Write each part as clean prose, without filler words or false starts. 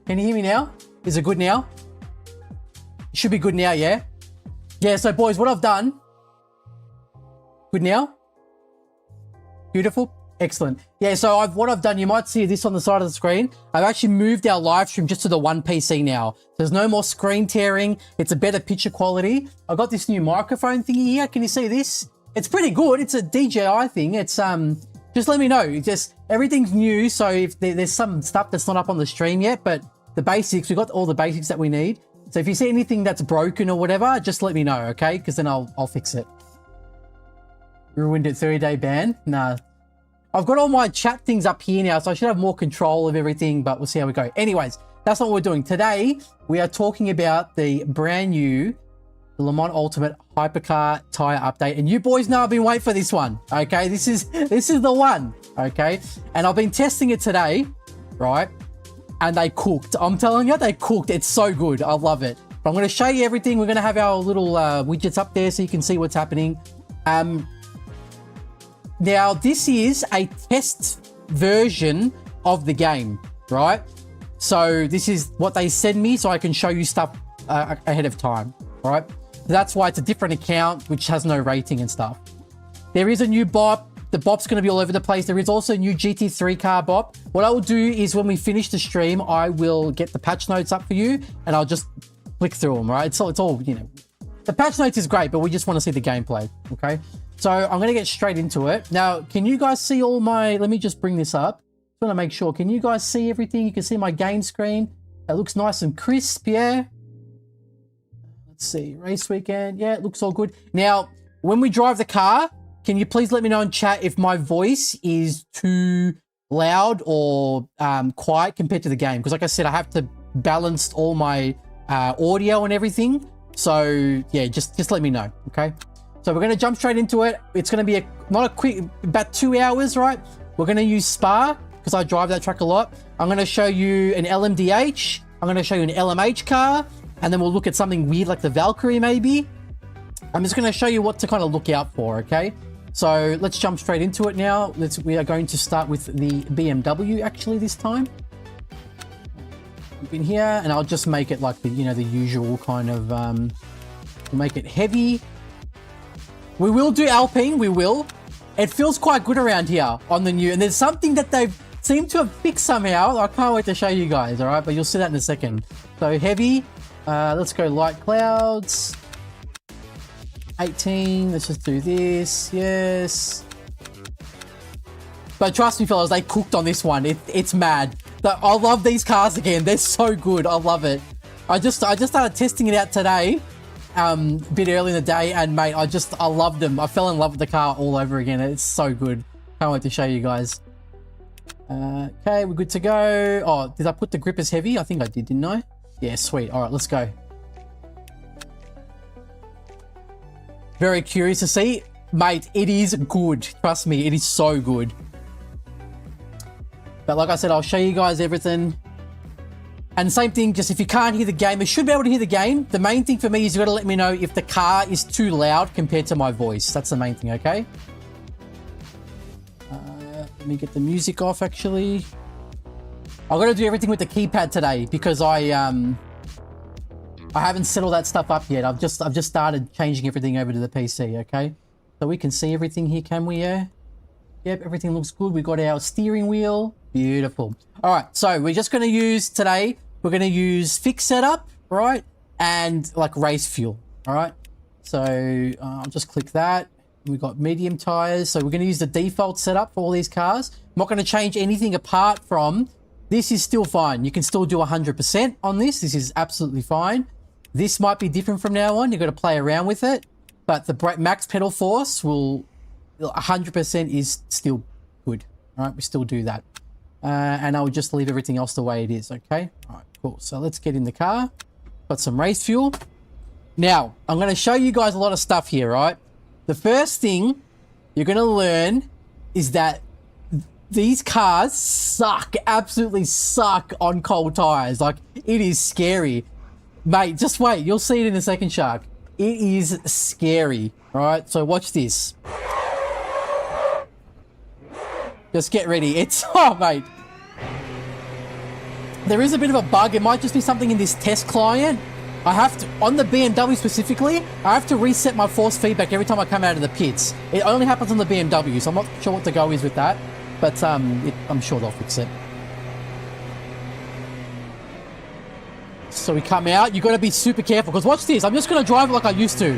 Can you hear me now? Is it good now? It should be good now, yeah? Yeah, so boys, what I've done... Good now? Beautiful. Excellent. Yeah, so what I've done, you might see this on the side of the screen. I've actually moved our live stream just to the one PC now. There's no more screen tearing. It's a better picture quality. I've got this new microphone thingy here. Can you see this? It's pretty good. It's a DJI thing. It's, just let me know. Just, everything's new. So if there's some stuff that's not up on the stream yet, but the basics, we've got all the basics that we need. So if you see anything that's broken or whatever, just let me know, okay? Because then I'll fix it. Ruined it, 30-day ban? Nah. I've got all my chat things up here now, so I should have more control of everything, but we'll see how we go. Anyways, that's not what we're doing. Today, we are talking about the brand new Le Mans Ultimate Hypercar tire update. And you boys know I've been waiting for this one, okay? This is the one, okay? And I've been testing it today, right? And they cooked. I'm telling you, they cooked. It's so good. I love it. But I'm going to show you everything. We're going to have our little widgets up there so you can see what's happening. Now, this is a test version of the game, right? So this is what they send me so I can show you stuff ahead of time, right? That's why it's a different account, which has no rating and stuff. There is a new bop. The bop's going to be all over the place. There is also a new GT3 car bop. What I will do is when we finish the stream, I will get the patch notes up for you and I'll just flick through them, right? It's all, you know. The patch notes is great, but we just want to see the gameplay, okay? So I'm going to get straight into it. Now, can you guys see all my... Let me just bring this up. Just want to make sure. Can you guys see everything? You can see my game screen. It looks nice and crisp, yeah? Let's see. Race weekend. Yeah, it looks all good. Now, when we drive the car, can you please let me know in chat if my voice is too loud or quiet compared to the game? Because like I said, I have to balance all my audio and everything. So, yeah, just let me know, okay? So we're going to jump straight into it. It's going to be not a quick, about 2 hours, right? We're going to use Spa because I drive that track a lot. I'm going to show you an LMDH. I'm going to show you an LMH car. And then we'll look at something weird like the Valkyrie maybe. I'm just going to show you what to kind of look out for, okay? So let's jump straight into it now. We are going to start with the BMW actually this time. In here, and I'll just make it like the, you know, the usual kind of, we'll make it heavy. We will do Alpine, we will. It feels quite good around here on the new, and there's something that they've seemed to have fixed somehow. I can't wait to show you guys, all right? But you'll see that in a second. So heavy, let's go light clouds. 18, let's just do this, yes. But trust me, fellas, they cooked on this one. It's mad. I love these cars again. They're so good. I love it. I just started testing it out today, a bit early in the day, and mate, I loved them. I fell in love with the car all over again. It's so good. Can't wait to show you guys. Okay, we're good to go. Oh, did I put the grip as heavy? I think I did, didn't I? Yeah, sweet. All right, let's go. Very curious to see. Mate, it is good. Trust me, it is so good. But like I said, I'll show you guys everything. And same thing, just if you can't hear the game, you should be able to hear the game. The main thing for me is you got to let me know if the car is too loud compared to my voice. That's the main thing, okay? Let me get the music off, actually. I've got to do everything with the keypad today because I haven't set all that stuff up yet. I've just started changing everything over to the PC, okay? So we can see everything here, can we? Yeah. Yep, everything looks good. We got our steering wheel. Beautiful. All right, so we're just going to use today, we're going to use fixed setup, right? And like race fuel, all right? So I'll just click that. We've got medium tires. So we're going to use the default setup for all these cars. I'm not going to change anything apart from, this is still fine. You can still do 100% on this. This is absolutely fine. This might be different from now on. You've got to play around with it. But the max pedal force will, 100% is still good, all right? We still do that. And I'll just leave everything else the way it is, okay? All right, cool. So let's get in the car. Got some race fuel. Now, I'm going to show you guys a lot of stuff here, right? The first thing you're going to learn is that these cars suck, absolutely suck on cold tires. Like, it is scary. Mate, just wait. You'll see it in a second, Shark. It is scary, all right? So watch this. Just get ready. It's, oh, mate. there is a bit of a bug. It might just be something in this test client. I have to, on the BMW specifically, I have to reset my force feedback every time I come out of the pits. It only happens on the BMW, so I'm not sure what the go is with that. But I'm sure they'll fix it. So we come out. You got to be super careful, because watch this. I'm just going to drive it like I used to.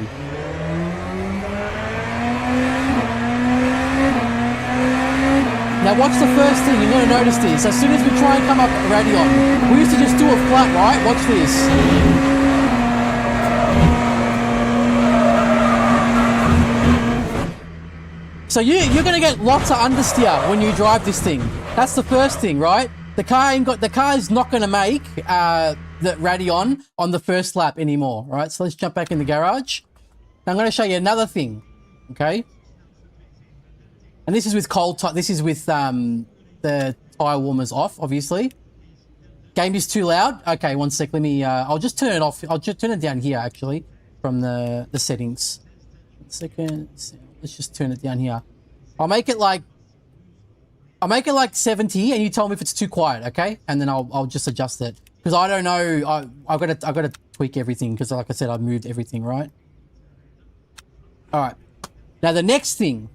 Now watch the first thing. You're going to notice this. As soon as we try and come up Radion, we used to just do a flat, right? Watch this. So you're going to get lots of understeer when you drive this thing. That's the first thing, right? The car is not going to make the Radion on the first lap anymore, right? So let's jump back in the garage. Now I'm going to show you another thing, okay? And this is with this is with the tire warmers off, obviously. Game is too loud. Okay, one sec. Let me. I'll just turn it off. I'll just turn it down here, actually, from the settings. 1 second. Let's just turn it down here. I'll make it like 70, and you tell me if it's too quiet, okay? And then I'll just adjust it, because I don't know. I've got to tweak everything, because like I said, I've moved everything, right? All right. Now the next thing.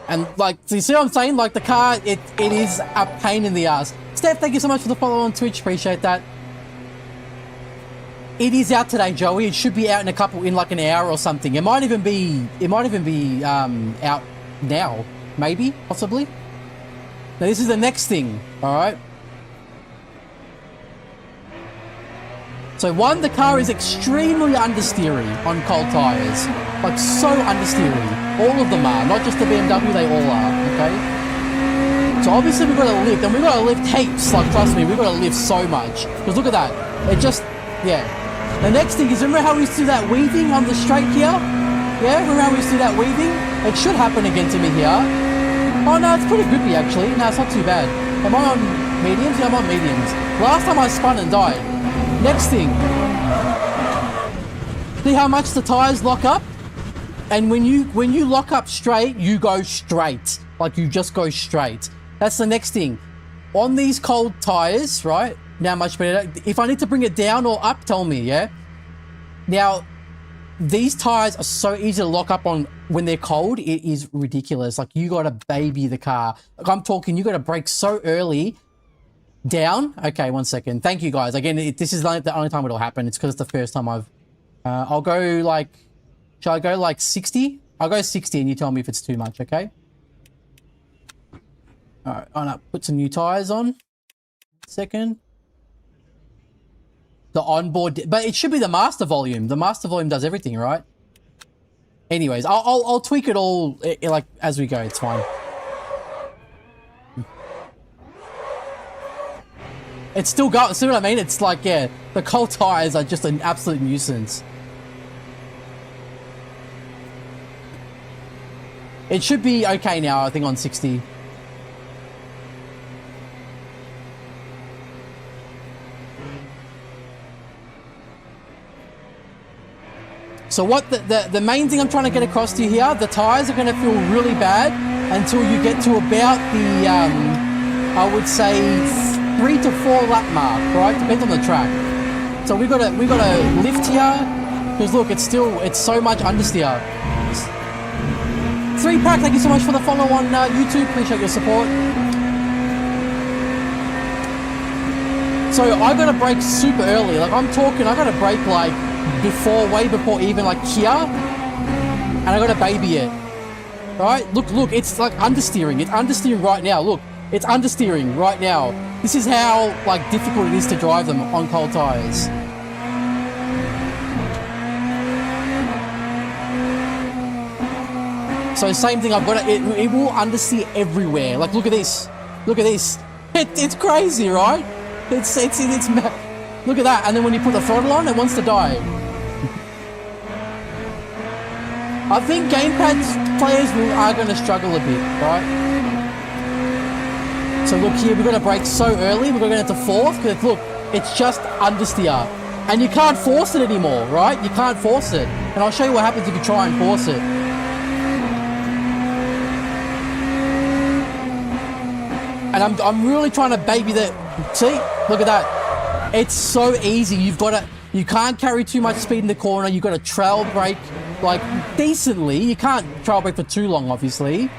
And like, so you see what I'm saying? Like the car, it is a pain in the ass. Steph, thank you so much for the follow on Twitch. Appreciate that. It is out today, Joey. It should be out in like an hour or something. It might even be out now, maybe, possibly. Now this is the next thing, all right? So one, the car is extremely understeery on cold tires, like so understeery. All of them are, not just the BMW, they all are, okay? So obviously we've got to lift, and we've got to lift heaps, like trust me, we've got to lift so much. Because look at that, it just, yeah. The next thing is, remember how we used to do that weaving on the straight here? Yeah, remember how we used to do that weaving? It should happen again to me here. Oh no, it's pretty grippy actually. No, it's not too bad. Am I on mediums? Yeah, I'm on mediums. Last time I spun and died. Next thing. See how much the tires lock up? And when you lock up straight, you go straight. Like you just go straight. That's the next thing. On these cold tires, right? Now much better. If I need to bring it down or up, tell me, yeah? Now, these tires are so easy to lock up on when they're cold. It is ridiculous. Like, you got to baby the car. Like, I'm talking, you got to brake so early. Down. Okay, 1 second. Thank you, guys. Again, this is the only time it'll happen. It's because it's the first time I've... I'll go, like... Shall I go, like, 60? I'll go 60 and you tell me if it's too much, okay? Alright, I'm gonna put some new tires on. Second. The onboard, but it should be the master volume. The master volume does everything, right? Anyways, I'll tweak it all like as we go. It's fine. It's still going. See what I mean? It's like, yeah, the cold tires are just an absolute nuisance. It should be okay now, I think, on 60. So what the main thing I'm trying to get across to you here, the tires are going to feel really bad until you get to about the, I would say 3 to 4 lap mark, right? Depends on the track. So we got to lift here, because look, it's so much understeer. 3Pack, thank you so much for the follow on YouTube. Appreciate your support. So I got to brake super early. Like I'm talking, I got to brake like way before even like here, and I gotta baby it. Right? Look, it's like understeering. It's understeering right now. Look, it's understeering right now. This is how like difficult it is to drive them on cold tires. So same thing. I've got it will understeer everywhere. Like look at this. Look at this. It's crazy, right? It's look at that. And then when you put the throttle on, it wants to die. I think gamepad players are going to struggle a bit, right? So look here, we've got to brake so early. We're going to get to 4th because look, it's just understeer. And you can't force it anymore, right? You can't force it. And I'll show you what happens if you try and force it. And I'm really trying to baby that. See, look at that. It's so easy. You can't carry too much speed in the corner. You've got to trail brake like decently. You can't trail brake for too long, obviously.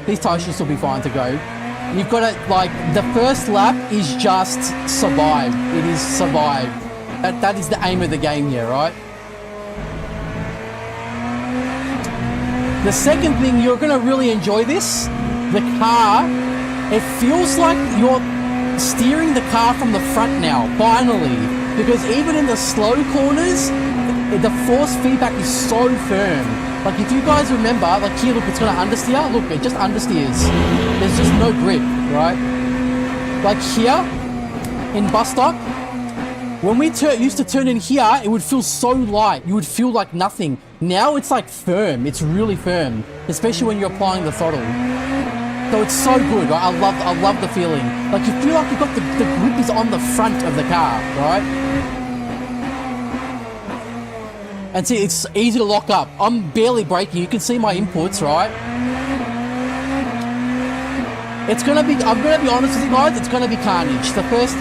These tires should still be fine to go. You've got to, like, the first lap is just survive. It is survive. That is the aim of the game here, right? The second thing, you're going to really enjoy this. The car, it feels like you're steering the car from the front now, finally. Because even in the slow corners, the force feedback is so firm. Like, if you guys remember, like here, look, it's going to understeer. Look, it just understeers. There's just no grip, right? Like here, in bus stop, when we used to turn in here, it would feel so light. You would feel like nothing. Now it's like firm. It's really firm, especially when you're applying the throttle. So it's so good, right? I love the feeling. Like, you feel like you've got the grip is on the front of the car, right? And see, it's easy to lock up. I'm barely braking. You can see my inputs, right? I'm gonna be honest with you guys, it's gonna be carnage. The first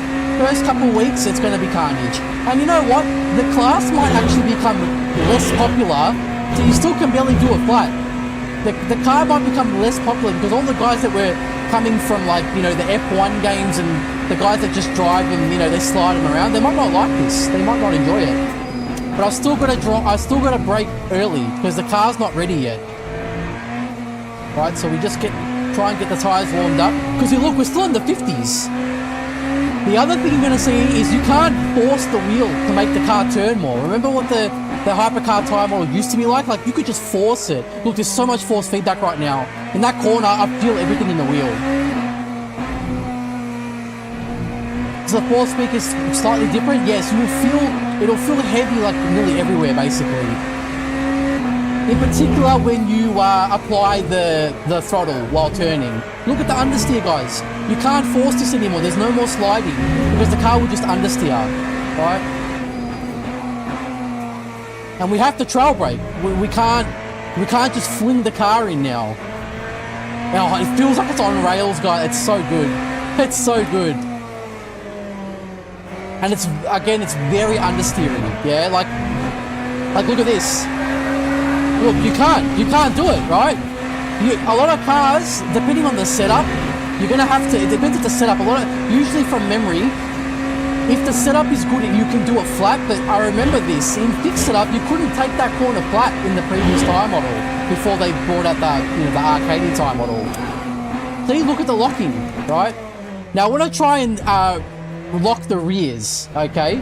couple of weeks, it's gonna be carnage. And you know what? The class might actually become less popular, so you still can barely do a flat. The car might become less popular because all the guys that were coming from, like, you know, the F1 games and the guys that just drive and, you know, they slide them around, they might not like this. They might not enjoy it. But I still got to brake early because the car's not ready yet. Right, so we just try and get the tires warmed up. Because look, we're still in the 50s. The other thing you're going to see is you can't force the wheel to make the car turn more. Remember what the Hypercar tire model used to be like? Like, you could just force it. Look, there's so much force feedback right now. In that corner, I feel everything in the wheel. So the force peak is slightly different. Yes, it'll feel heavy like nearly everywhere, basically. In particular, when you apply the throttle while turning. Look at the understeer, guys. You can't force this anymore. There's no more sliding because the car will just understeer, right? And we have to trail brake. We can't just fling the car in now. Oh, it feels like it's on rails, guys. It's so good. It's so good. And it's very understeering. Yeah, like look at this. Look, you can't do it, right? A lot of cars, depending on the setup, you're gonna have to. It depends on the setup. Usually from memory, if the setup is good, you can do it flat. But I remember this in fixed setup, you couldn't take that corner flat in the previous tire model before they brought out the arcade tire model. See, look at the locking, right? Now I want to try and lock the rears. Okay.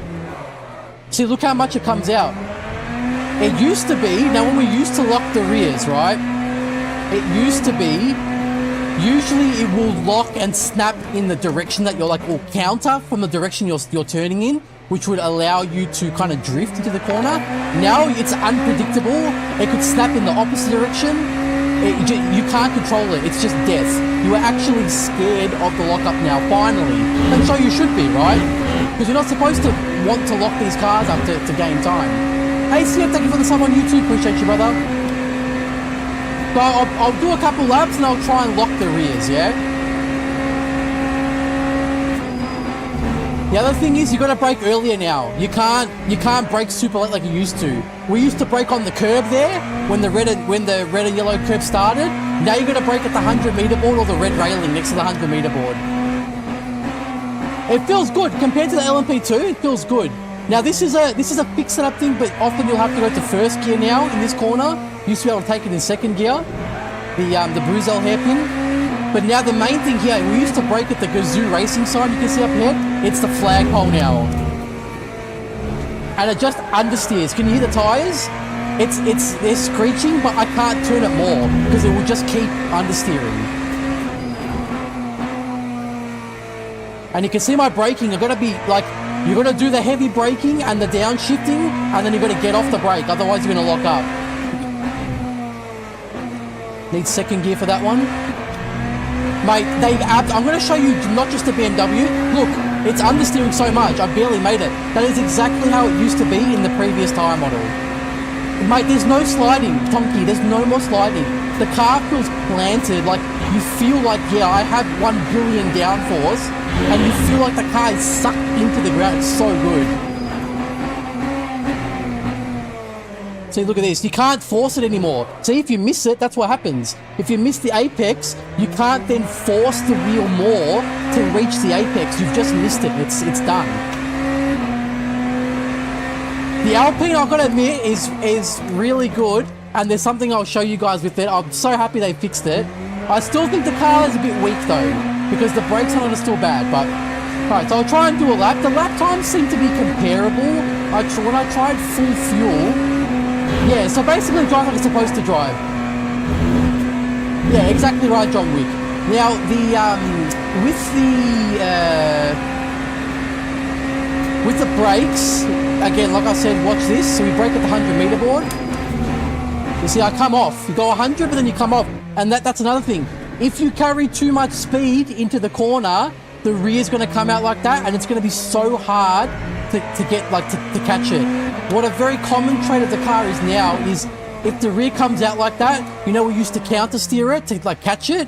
See, look how much it comes out. It used to be, now when we used to lock the rears, right? It used to be, usually it will lock and snap in the direction that you're like, or counter from the direction you're turning in, which would allow you to kind of drift into the corner. Now it's unpredictable. It could snap in the opposite direction. You can't control it. It's just death. You are actually scared of the lockup now, finally. And so you should be, right? Because you're not supposed to want to lock these cars up to gain time. Hey, CF, thank you for the sub on YouTube. Appreciate you, brother. So I'll do a couple laps and I'll try and lock the rears, yeah? The other thing is you got to brake earlier now. You can't brake super late like you used to. We used to brake on the curb there when the red and yellow curb started. Now you're going to brake at the 100-meter board or the red railing next to the 100-meter board. It feels good compared to the LMP2. It feels good. Now this is a fixed setup thing, but often you'll have to go to first gear now in this corner. You used to be able to take it in second gear, the Bruzel hairpin. But now the main thing here, we used to brake at the Gazoo racing sign you can see up here. It's the flagpole now, and it just understeers. Can you hear the tires? They're screeching, but I can't turn it more because it will just keep understeering. And you can see my braking. I've got to be like. You've got to do the heavy braking and the downshifting, and then you've got to get off the brake, otherwise you're going to lock up. Need second gear for that one. Mate, I'm going to show you not just the BMW. Look, it's understeering so much, I barely made it. That is exactly how it used to be in the previous tire model. Mate, there's no sliding, Tonky. There's no more sliding. The car feels planted. Like, you feel like, yeah, I have 1 billion downforce, and you feel like the car is sucked into the ground. It's so good. See, look at this. You can't force it anymore. See, if you miss it, that's what happens. If you miss the apex, you can't then force the wheel more to reach the apex. You've just missed it. It's done. The Alpine, I've got to admit, is really good, and there's something I'll show you guys with it. I'm so happy they fixed it. I still think the car is a bit weak though, because the brakes on it are still bad, but... Alright, so I'll try and do a lap. The lap times seem to be comparable. When I tried full fuel... Yeah, so basically drive like it's supposed to drive. Yeah, exactly right, John Wick. Now, with the brakes, again, like I said, watch this. So we brake at the 100 meter board. You see, I come off. You go 100, but then you come off. And that's another thing. If you carry too much speed into the corner, the rear's going to come out like that, and it's going to be so hard to get, like, to catch it. What a very common trait of the car is now is if the rear comes out like that, you know, we used to counter steer it to, like, catch it.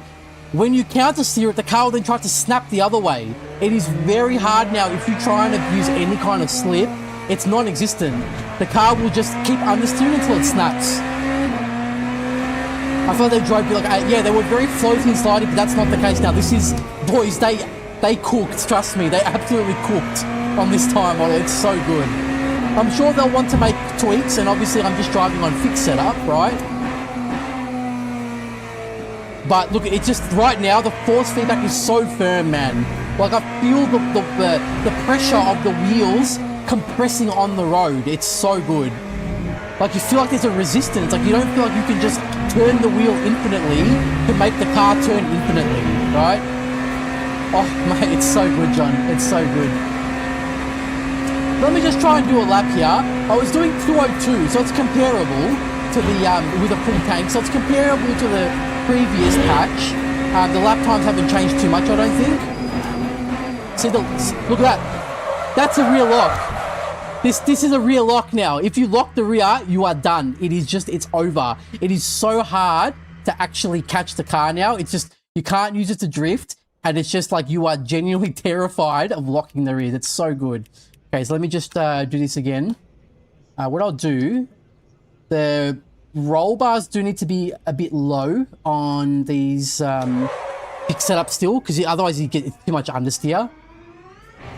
When you counter steer it, the car will then try to snap the other way. It is very hard now. If you try and abuse any kind of slip, it's non-existent. The car will just keep understeering until it snaps. I thought they drove like, yeah, they were very floaty and sliding, but that's not the case now. This is, boys, they cooked, trust me. They absolutely cooked on this time model. It's so good. I'm sure they'll want to make tweaks, and obviously I'm just driving on fixed setup, right? But look, it's just right now, the force feedback is so firm, man. Like, I feel the pressure of the wheels compressing on the road. It's so good. Like, you feel like there's a resistance. Like, you don't feel like you can just turn the wheel infinitely to make the car turn infinitely, right? Oh, mate, it's so good, John. It's so good. Let me just try and do a lap here. I was doing 202, so it's comparable to the, with a full tank. So it's comparable to the previous patch. The lap times haven't changed too much, I don't think. See, look at that. That's a rear lock. This is a rear lock now. If you lock the rear, you are done. It is just, it's over. It is so hard to actually catch the car now. It's just, you can't use it to drift. And it's just like you are genuinely terrified of locking the rear. That's so good. Okay, so let me just do this again. What I'll do, the roll bars do need to be a bit low on these pick setup still, because otherwise you get too much understeer.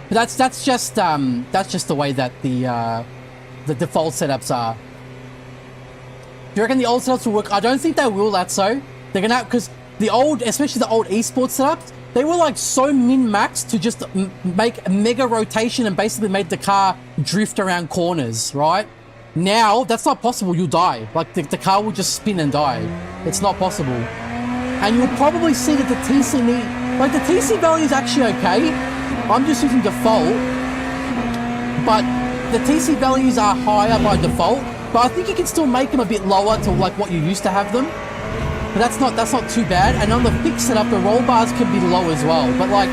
But that's just the way that the default setups are. Do you reckon the old setups will work? I don't think they will, Latso. They're gonna, because the old, especially the old esports setups, they were like so min-maxed to just make a mega rotation and basically made the car drift around corners, right? Now, that's not possible. You'll die. Like, the car will just spin and die. It's not possible. And you'll probably see that the TC like, the TC value is actually okay. I'm just using default. But the TC values are higher by default. But I think you can still make them a bit lower to, like, what you used to have them. But that's not too bad. And on the fixed setup, the roll bars can be low as well. But, like,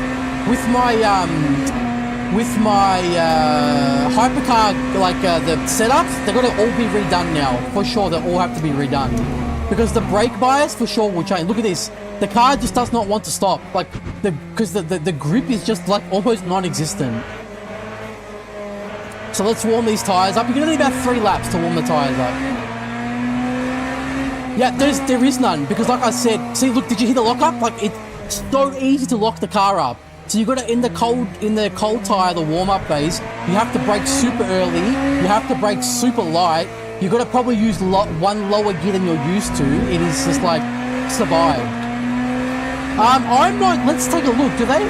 with my Hypercar, like, the setups, they're going to all be redone now. For sure, they all have to be redone. Because the brake bias, for sure, will change. Look at this. The car just does not want to stop. Like, because the grip is just, like, almost non-existent. So let's warm these tires up. You're going to need about 3 laps to warm the tires up. Yeah, there is none. Because, like I said, see, look, did you hear the lockup? Like, it's so easy to lock the car up. So you got to, in the cold tire, the warm-up phase, you have to brake super early. You have to brake super light. You got to probably use one lower gear than you're used to. It is just like survive. I'm not. Let's take a look. Do they?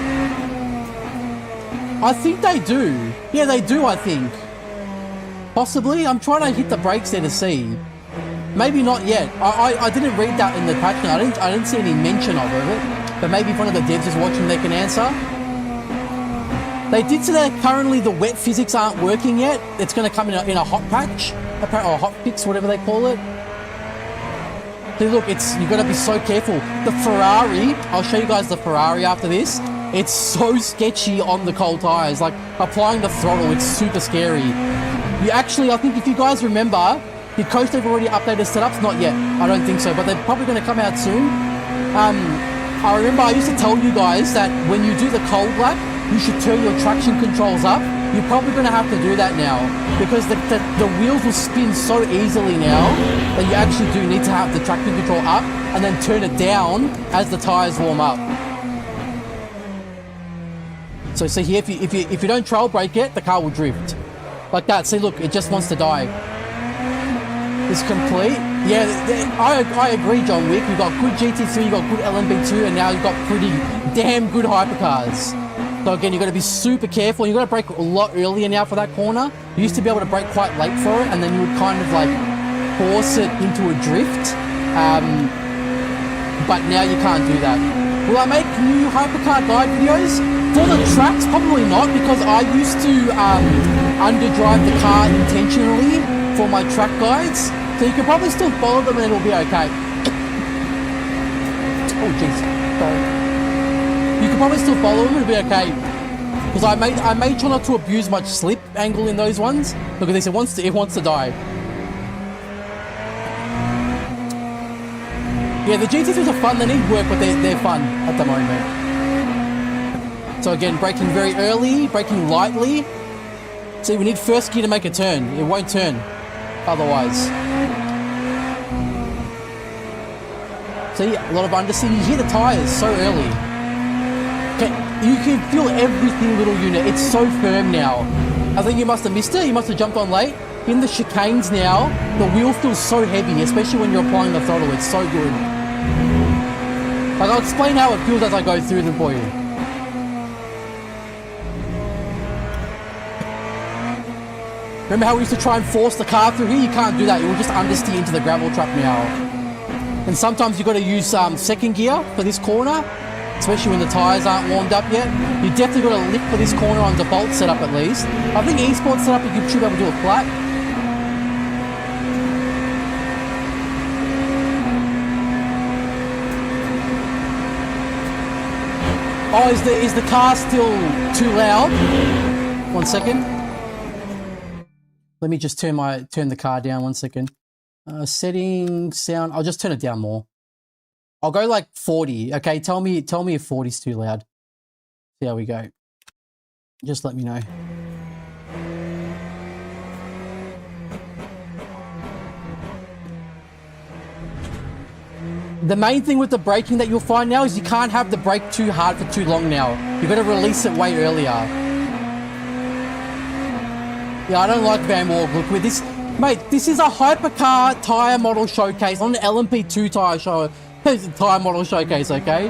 I think they do. Yeah, they do. I think. Possibly. I'm trying to hit the brakes there to see. Maybe not yet. I didn't read that in the patch note. I didn't see any mention of it. But maybe if one of the devs is watching, they can answer. They did say that currently the wet physics aren't working yet. It's going to come in a hot patch, or hot fix, whatever they call it. See, look, you got to be so careful. The Ferrari, I'll show you guys the Ferrari after this. It's so sketchy on the cold tires. Like, applying the throttle, it's super scary. You actually, I think if you guys remember, Did Coast have already updated setups? Not yet. I don't think so, but they're probably going to come out soon. I remember I used to tell you guys that when you do the cold lap, you should turn your traction controls up. You're probably going to have to do that now because the wheels will spin so easily now that you actually do need to have the traction control up and then turn it down as the tires warm up. So see here, if you don't trail brake it, the car will drift like that. See, look, it just wants to die. It's complete. Yeah, I agree, John Wick. You've got good GT3, you've got good LMB2, and now you've got pretty damn good hypercars. So again, you've got to be super careful. You've got to brake a lot earlier now for that corner. You used to be able to brake quite late for it, and then you would kind of like force it into a drift. But now you can't do that. Will I make new hypercar guide videos? For the tracks, probably not, because I used to underdrive the car intentionally for my track guides. So you can probably still follow them and it'll be okay. Oh jeez, sorry. You can probably still follow them, it'll be okay. Because I made sure not to abuse much slip angle in those ones. Look at this, it wants to die. Yeah, the GT3s are fun, they need work, but they're fun at the moment. So again, braking very early, braking lightly. See, we need first gear to make a turn. It won't turn otherwise. See, a lot of understeer. You hear the tires so early. Okay, you can feel everything, little unit. It's so firm now. I think you must have missed it. You must have jumped on late. In the chicanes now, the wheel feels so heavy, especially when you're applying the throttle. It's so good. Like, I'll explain how it feels as I go through them for you. Remember how we used to try and force the car through here? You can't do that. You will just understeer into the gravel trap now. And sometimes you've got to use second gear for this corner, especially when the tyres aren't warmed up yet. You definitely got to lift for this corner on default setup at least. I think esports setup, you should be able to do it flat. Oh, is the car still too loud? 1 second. Let me just turn the car down 1 second. Settings, sound. I'll just turn it down more. I'll go like 40. Okay, tell me if 40 is too loud. See how we go. Just let me know. The main thing with the braking that you'll find now is you can't have the brake too hard for too long now. You've got to release it way earlier. Yeah, I don't like Van Walk. Look, with this, mate, this is a hypercar tyre model showcase on the LMP2 tyre model showcase, okay?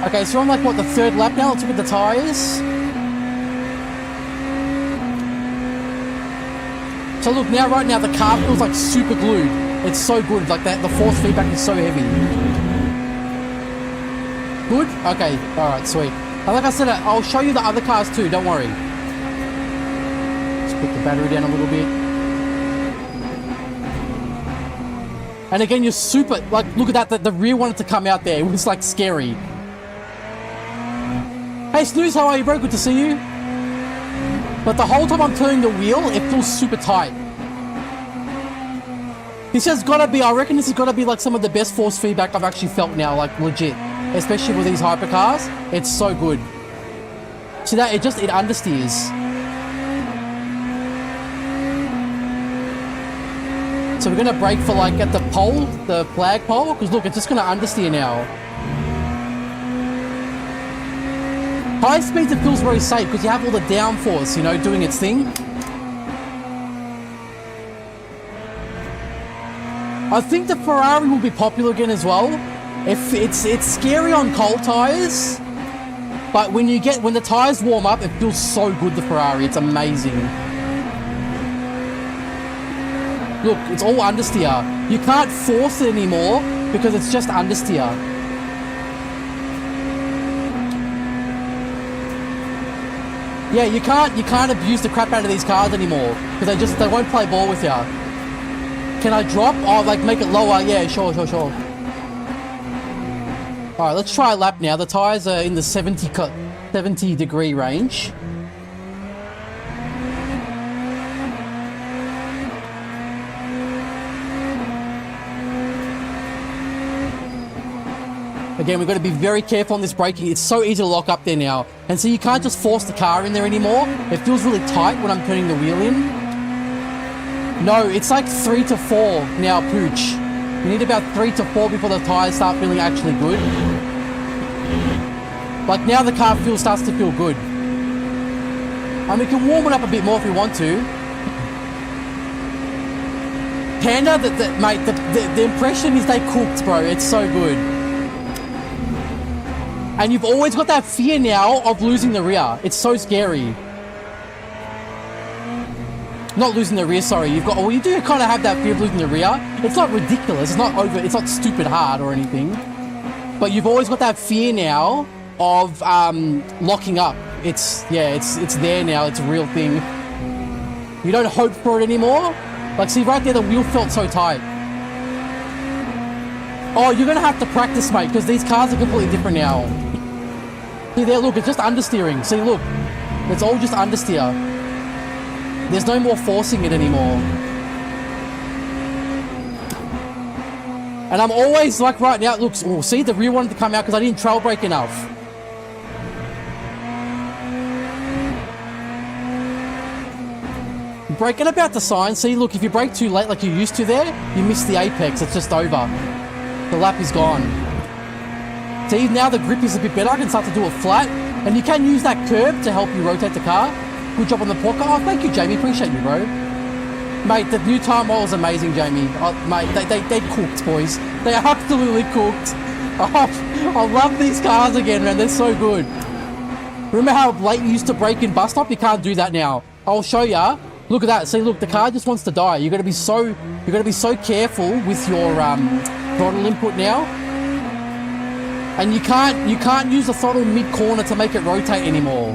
Okay, so I'm like, what, the third lap now? Let's look at the tyres. So look, now, right now, the car feels like super glued. It's so good, like that. The force feedback is so heavy. Good? Okay, all right, sweet. And like I said, I'll show you the other cars too, don't worry. Put the battery down a little bit. And again, you're super, like, look at that, the rear wanted to come out there. It was like scary. Hey Snooze, how are you, bro? Good to see you. But the whole time I'm turning the wheel, it feels super tight. This has got to be, I reckon this has got to be like some of the best force feedback I've actually felt now, like legit. Especially with these hypercars. It's so good. See that, it understeers. So we're going to brake for like at the pole, the flag pole, because look, it's just going to understeer now. High speeds, it feels very safe because you have all the downforce, you know, doing its thing. I think the Ferrari will be popular again as well. If it's scary on cold tires, but when the tires warm up, it feels so good, the Ferrari. It's amazing. Look, it's all understeer. You can't force it anymore because it's just understeer. Yeah, you can't abuse the crap out of these cars anymore because they won't play ball with you. Can I drop? Oh, like make it lower? Yeah, sure. All right, let's try a lap now. The tires are in the 70 degree range. Again, we've got to be very careful on this braking. It's so easy to lock up there now. And so you can't just force the car in there anymore. It feels really tight when I'm turning the wheel in. No, it's like 3 to 4 now, Pooch. You need about 3 to 4 before the tires start feeling actually good. Like now the car starts to feel good. And we can warm it up a bit more if we want to. Panda, mate, the impression is they cooked, bro. It's so good. And you've always got that fear now of losing the rear. It's so scary. Not losing the rear, sorry. You've got, well, you do kind of have that fear of losing the rear. It's not ridiculous. It's not stupid hard or anything. But you've always got that fear now of locking up. It's there now. It's a real thing. You don't hope for it anymore. Like, see right there, the wheel felt so tight. Oh, you're gonna have to practice, mate, because these cars are completely different now. See there, look, it's just understeering. See, look, it's all just understeer. There's no more forcing it anymore. And I'm always like right now, it looks, oh, see, the rear wanted to come out because I didn't trail brake enough. Braking about the sign. See, look, if you brake too late like you used to there, you miss the apex. It's just over. The lap is gone. See, now the grip is a bit better. I can start to do it flat. And you can use that curb to help you rotate the car. Good job on the podcast. Oh, thank you, Jamie. Appreciate you, bro. Mate, the new time model is amazing, Jamie. Oh, mate, they cooked, boys. They absolutely cooked. Oh, I love these cars again, man. They're so good. Remember how late you used to brake in bus stop? You can't do that now. I'll show ya. Look at that. See, look, the car just wants to die. You've got to be so careful with your throttle input now. And you can't use the throttle mid-corner to make it rotate anymore.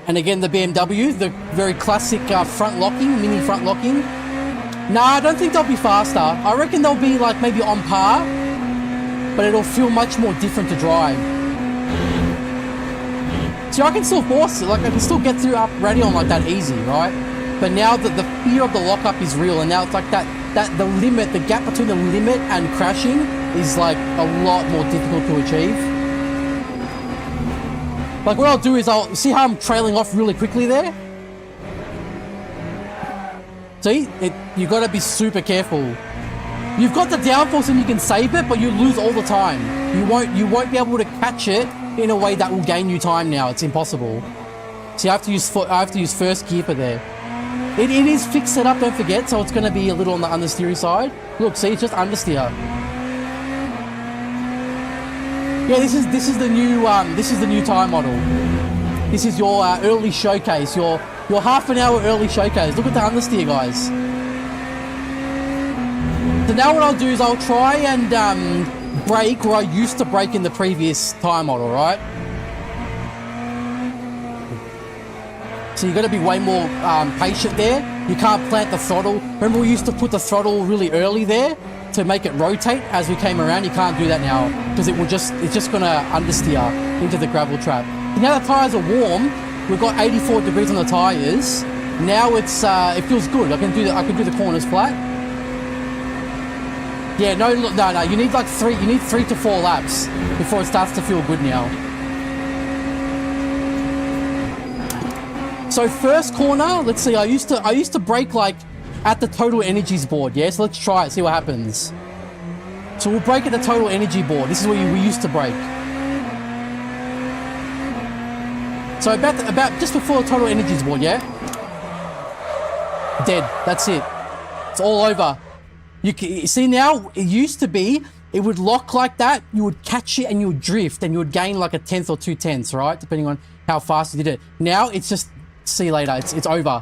And again, the BMW, the very classic front locking, mini front locking. Nah, I don't think they'll be faster. I reckon they'll be like maybe on par, but it'll feel much more different to drive. See, I can still force it, like I can still get through up Radeon like that easy, right? But now that the fear of the lockup is real, and now it's like that the limit, the gap between the limit and crashing is like a lot more difficult to achieve. Like what I'll do is I'll see how I'm trailing off really quickly there. See, you got to be super careful. You've got the downforce and you can save it, but you lose all the time. You won't be able to catch it in a way that will gain you time now. It's impossible. So I have to use first gear for there. It is fixed set up, don't forget, so it's going to be a little on the understeer side. Look, see, it's just understeer. Yeah, this is the new time model. This is your early showcase, your half an hour early showcase. Look at the understeer, guys. So now what I'll do is I'll try and brake where I used to brake in the previous time model, right? So you got to be way more patient there. You can't plant the throttle. Remember we used to put the throttle really early there to make it rotate as we came around? You can't do that now because it's just going to understeer into the gravel trap. And now the tyres are warm. We've got 84 degrees on the tyres. Now it feels good. I can do the corners flat. Yeah, no. You need like 3 to 4 laps before it starts to feel good now. So first corner, let's see. I used to brake like at the total energies board. Yeah, so let's try it. See what happens. So we'll brake at the total energy board. This is where we used to brake. So about just before the total energies board. Yeah. Dead. That's it. It's all over. You can see now, it used to be, it would lock like that, you would catch it and you would drift and you would gain like a 1/10 or 2/10, right? Depending on how fast you did it. Now it's just, see you later, it's over.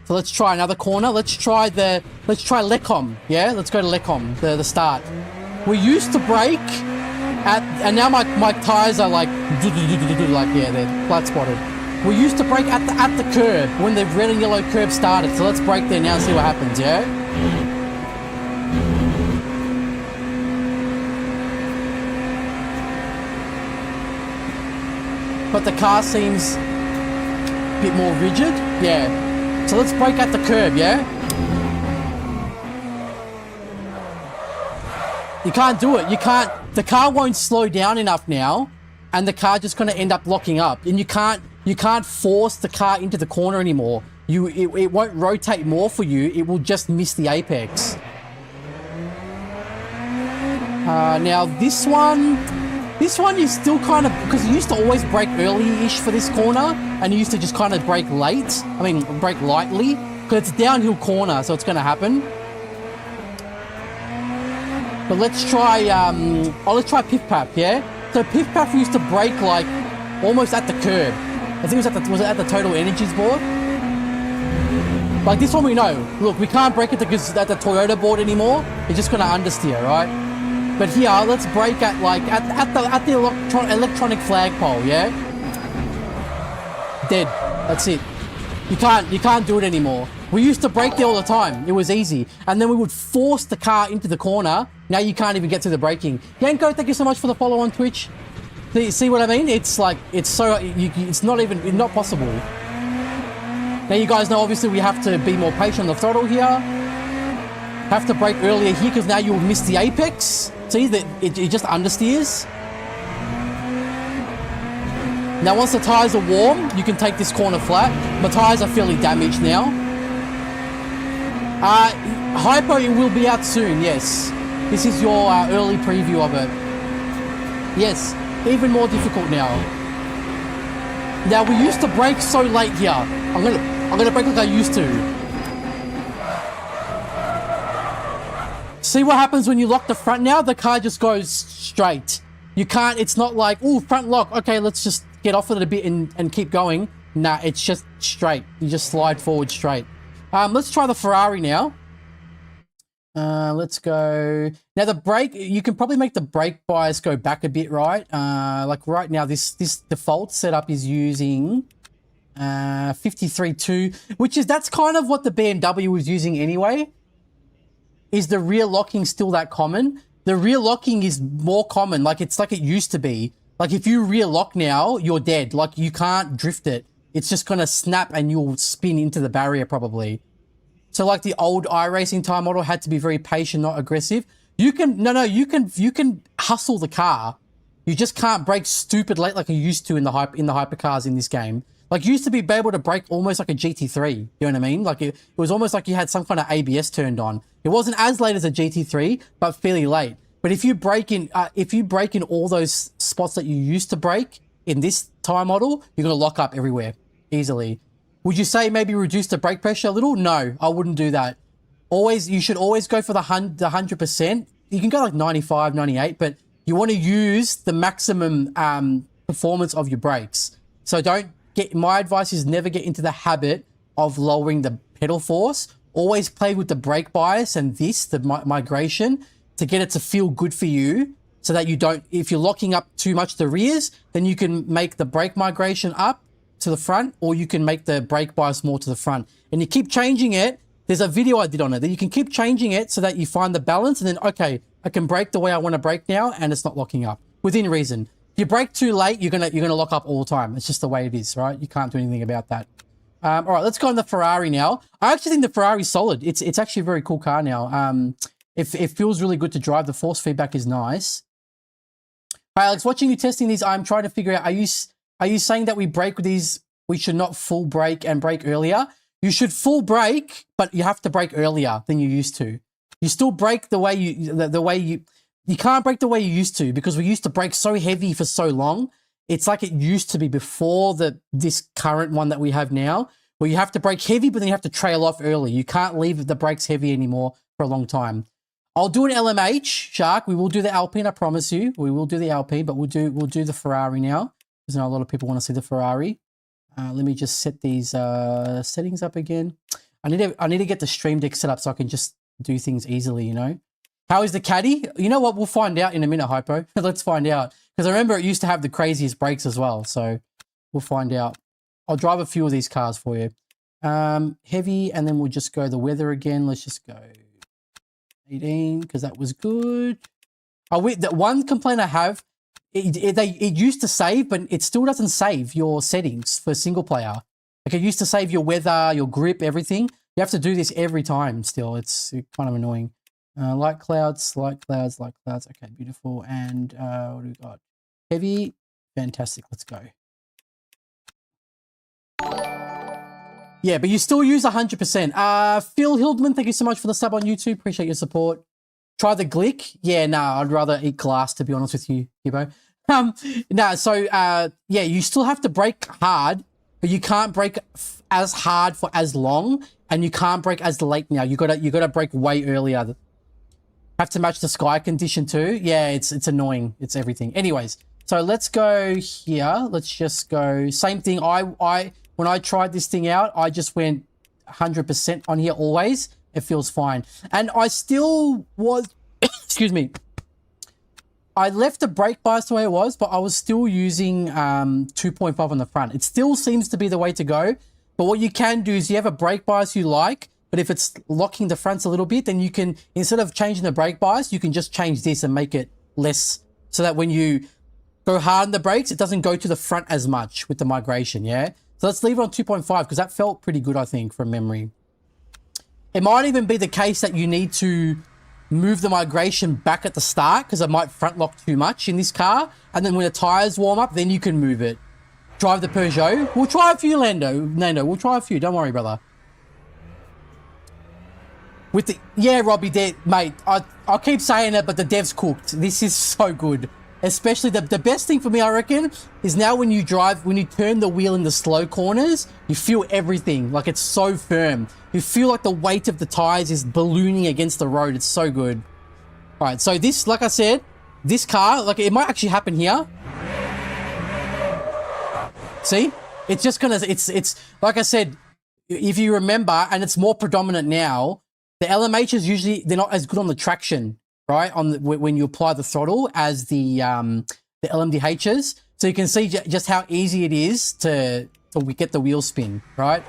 So let's try another corner. Let's try Lecom, yeah? Let's go to Lecom, the start. We used to brake at, and now my tires are like, yeah, they're flat spotted. We used to brake at the curb when the red and yellow curb started. So let's brake there now and see what happens, yeah? But the car seems a bit more rigid. Yeah. So let's brake at the curb, yeah? You can't do it. You can't. The car won't slow down enough now, and the car just going to end up locking up. And you can't force the car into the corner anymore. It won't rotate more for you. It will just miss the apex. Now this one you still kind of, because you used to always brake early-ish for this corner, and you used to just kind of brake late. I mean, brake lightly, because it's a downhill corner, so it's going to happen. But let's try, let's try Piff Paff, yeah? So Piff Paff used to brake like almost at the curb. I think was it at the total energies board? Like this one we know. Look, we can't brake it because at the Toyota board anymore. It's just going to understeer, right? But here, let's brake at like at the electronic flagpole, yeah? Dead. That's it. You can't do it anymore. We used to brake there all the time. It was easy. And then we would force the car into the corner. Now you can't even get to the braking. Yanko, thank you so much for the follow on Twitch. See what I mean? It's like, it's not possible. Now you guys know, obviously, we have to be more patient on the throttle here. Have to brake earlier here because now you'll miss the apex. See, that it just understeers. Now once the tyres are warm, you can take this corner flat. My tyres are fairly damaged now. Hypo, it will be out soon, yes. This is your early preview of it. Yes, even more difficult now. Now we used to brake so late here. I'm gonna brake like I used to. See what happens when you lock the front now? The car just goes straight. You can't, it's not like, oh, front lock. Okay, let's just get off it a bit and keep going. Nah, it's just straight. You just slide forward straight. Let's try the Ferrari now. Let's go. Now the brake, you can probably make the brake bias go back a bit, right? Like right now, this default setup is using 53.2, that's kind of what the BMW was using anyway. Is the rear locking still that common? The rear locking is more common, like it's like it used to be. Like if you rear lock now, you're dead. Like you can't drift it. It's just gonna snap and you'll spin into the barrier probably. So like the old iRacing time model had to be very patient, not aggressive. You can hustle the car. You just can't brake stupid late like you used to in the hypercars in this game. Like you used to be able to brake almost like a GT3. You know what I mean? Like it was almost like you had some kind of ABS turned on. It wasn't as late as a GT3, but fairly late. But if you brake in all those spots that you used to brake in this time model, you're gonna lock up everywhere easily. Would you say maybe reduce the brake pressure a little? No, I wouldn't do that. You should always go for the 100%. You can go like 95, 98, but you want to use the maximum performance of your brakes. So my advice is never get into the habit of lowering the pedal force. Always play with the brake bias and the migration to get it to feel good for you so that you don't, if you're locking up too much the rears, then you can make the brake migration up to the front, or you can make the brake bias more to the front. And you keep changing it. There's a video I did on it that you can keep changing it so that you find the balance and then, okay, I can brake the way I want to brake now and it's not locking up within reason. If you brake too late, you're gonna lock up all the time. It's just the way it is, right? You can't do anything about that. All right, let's go on the Ferrari now. I actually think the Ferrari's solid. It's actually a very cool car now. It feels really good to drive. The force feedback is nice. Hi, Alex, watching you testing these, I'm trying to figure out, are you saying that we brake with these, we should not full brake and brake earlier? You should full brake, but you have to brake earlier than you used to. You still brake the way you can't brake the way you used to, because we used to brake so heavy for so long. It's like it used to be before this current one that we have now, where you have to brake heavy, but then you have to trail off early. You can't leave the brakes heavy anymore for a long time. I'll do an LMH, Shark. We will do the Alpine, I promise you. We will do the Alpine, but we'll do the Ferrari now, because I know a lot of people want to see the Ferrari. Let me just set these settings up again. I need to get the Stream Deck set up so I can just do things easily, you know. How is the Caddy? You know what? We'll find out in a minute, Hypo. Let's find out. Because I remember it used to have the craziest brakes as well. So we'll find out. I'll drive a few of these cars for you. Heavy, and then we'll just go the weather again. Let's just go 18, because that was good. The one complaint I have, it used to save, but it still doesn't save your settings for single player. Like it used to save your weather, your grip, everything. You have to do this every time still. It's kind of annoying. Light clouds, light clouds, light clouds. Okay, beautiful. And what do we got? Heavy. Fantastic. Let's go. Yeah, but you still use 100%. Phil Hildman, thank you so much for the sub on YouTube. Appreciate your support. Try the glick. Yeah, no, I'd rather eat glass, to be honest with you, Hibbo. Yeah, you still have to brake hard, but you can't brake as hard for as long, and you can't brake as late now. You gotta brake way earlier. Have to match the sky condition too. Yeah, it's annoying. It's everything. Anyways, so let's go here. Let's just go. Same thing. When I tried this thing out, I just went 100% on here always. It feels fine. And I still was, excuse me, I left the brake bias the way it was, but I was still using 2.5 on the front. It still seems to be the way to go. But what you can do is you have a brake bias you like, but if it's locking the fronts a little bit, then you can, instead of changing the brake bias, you can just change this and make it less, so that when you go hard on the brakes, it doesn't go to the front as much with the migration, yeah? So let's leave it on 2.5 because that felt pretty good, I think, from memory. It might even be the case that you need to move the migration back at the start because it might front lock too much in this car. And then when the tires warm up, then you can move it. Drive the Peugeot. We'll try a few, Nando. We'll try a few. Don't worry, brother. With the, yeah, Robbie, mate, I'll keep saying it, but the dev's cooked. This is so good. Especially the best thing for me, I reckon, is now when you drive, when you turn the wheel in the slow corners, you feel everything. Like, it's so firm. You feel like the weight of the tires is ballooning against the road. It's so good. All right, so this, like I said, this car, like, it might actually happen here. See? It's just gonna, it's like I said, if you remember, and it's more predominant now, the LMHs usually, they're not as good on the traction, right? On the, when you apply the throttle as the LMDHs. So you can see just how easy it is to get the wheel spin, right?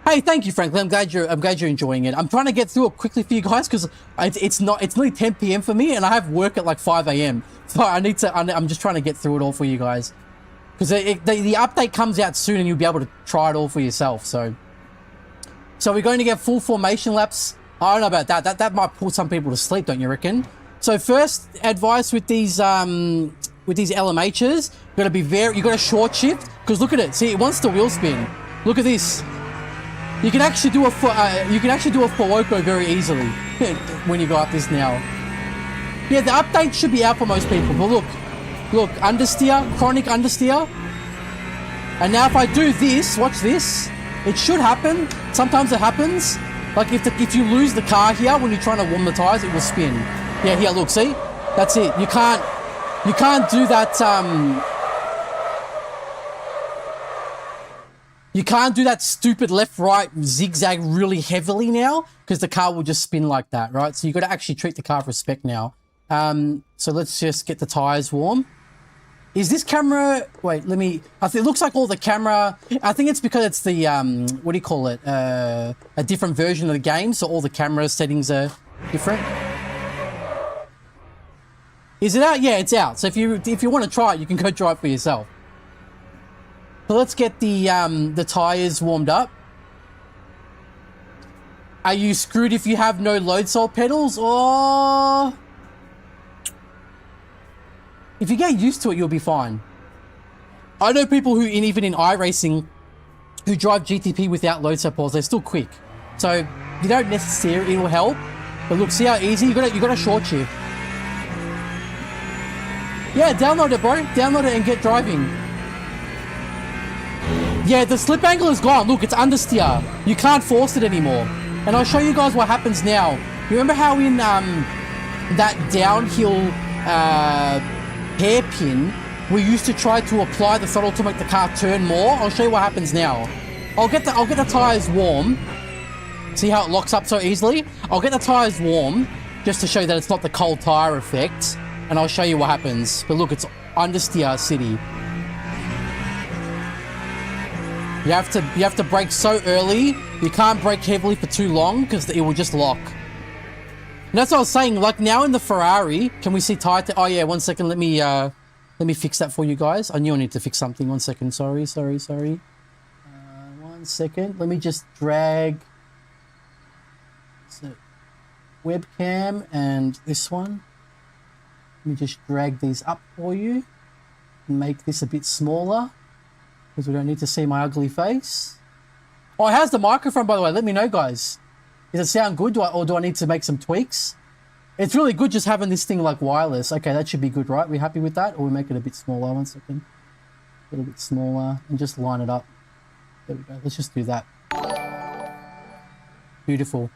Hey, thank you, Franklin. I'm glad you're enjoying it. I'm trying to get through it quickly for you guys because it's nearly 10 p.m. for me and I have work at like 5 a.m. So I'm just trying to get through it all for you guys. Because the update comes out soon and you'll be able to try it all for yourself. So we're going to get full formation laps. I don't know about that. That might put some people to sleep, don't you reckon? So first advice with these LMHs, you got to short shift because look at it. See, it wants the wheel spin. Look at this. You can actually do a Fuoco very easily when you go up this now. Yeah, the update should be out for most people. But look, understeer, chronic understeer. And now if I do this, watch this. It should happen. Sometimes it happens. Like if you lose the car here when you're trying to warm the tires, it will spin. Yeah, here, look, see? That's it. You can't do that, you can't do that stupid left-right zigzag really heavily now because the car will just spin like that, right? So you got to actually treat the car with respect now. So let's just get the tires warm. Is this camera... Wait, it looks like all the camera... I think it's because it's the... what do you call it? A different version of the game, so all the camera settings are different. Is it out? Yeah, it's out. So if you want to try it, you can go try it for yourself. So let's get the tires warmed up. Are you screwed if you have no load cell pedals? Or... if you get used to it, you'll be fine. I know people who, even in iRacing, who drive GTP without load cell pedals, they're still quick. So you don't necessarily, it'll help. But look, see how easy? You got a short shift. Yeah, download it, bro. Download it and get driving. Yeah, the slip angle is gone. Look, it's understeer. You can't force it anymore. And I'll show you guys what happens now. You remember how in that downhill hairpin, we used to try to apply the throttle to make the car turn more? I'll show you what happens now. I'll get the tires warm. See how it locks up so easily? I'll get the tires warm just to show you that it's not the cold tire effect. And I'll show you what happens. But look, it's understeer city. You have to brake so early. You can't brake heavily for too long because it will just lock. And that's what I was saying. Like now in the Ferrari, can we see tire? Oh yeah, 1 second. Let me fix that for you guys. I knew I needed to fix something. 1 second. Sorry. 1 second. Let me just drag. So webcam and this one. Let me just drag these up for you and make this a bit smaller because we don't need to see my ugly face. Oh, how's the microphone, by the way? Let me know, guys. Does it sound good, or do I need to make some tweaks? It's really good just having this thing like wireless. Okay, that should be good, right? We happy with that? Or we make it a bit smaller? 1 second. A little bit smaller and just line it up. There we go. Let's just do that. Beautiful.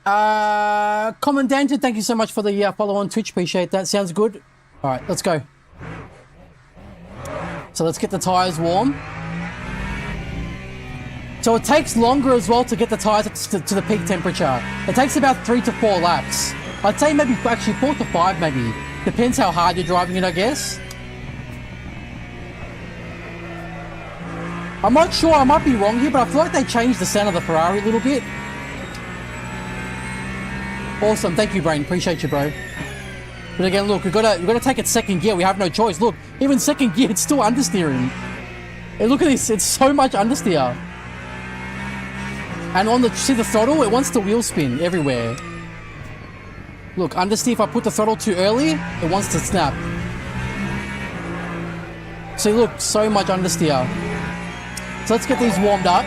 Commandante, thank you so much for the follow on Twitch. Appreciate that. Sounds good. All right, let's go. So let's get the tires warm. So it takes longer as well to get the tires to the peak temperature. It takes about 3 to 4 laps. I'd say maybe actually 4 to 5 maybe. Depends how hard you're driving it, I guess. I'm not sure, I might be wrong here, but I feel like they changed the sound of the Ferrari a little bit. Awesome, thank you, Brain. Appreciate you, bro. But again, look, we've got to take it second gear. We have no choice. Look, even second gear, it's still understeering. Hey, look at this. It's so much understeer. And on the, see the throttle? It wants the wheel spin everywhere. Look, understeer, if I put the throttle too early, it wants to snap. See, look, so much understeer. So let's get these warmed up.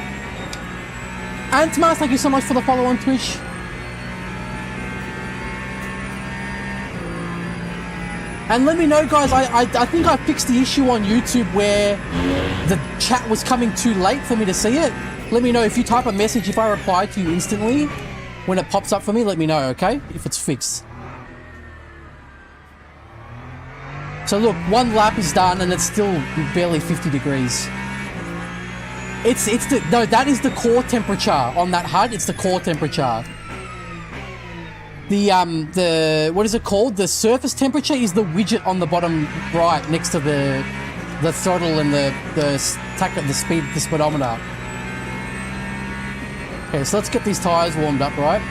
Antmas, thank you so much for the follow on Twitch. And let me know, guys, I think I fixed the issue on YouTube where the chat was coming too late for me to see it. Let me know if you type a message, if I reply to you instantly, when it pops up for me, let me know, okay? If it's fixed. So look, 1 lap is done and it's still barely 50 degrees. No, that is the core temperature on that HUD. It's the core temperature. The what is it called? The surface temperature is the widget on the bottom right next to the throttle and the speed, the speedometer. Okay, so let's get these tires warmed up, right?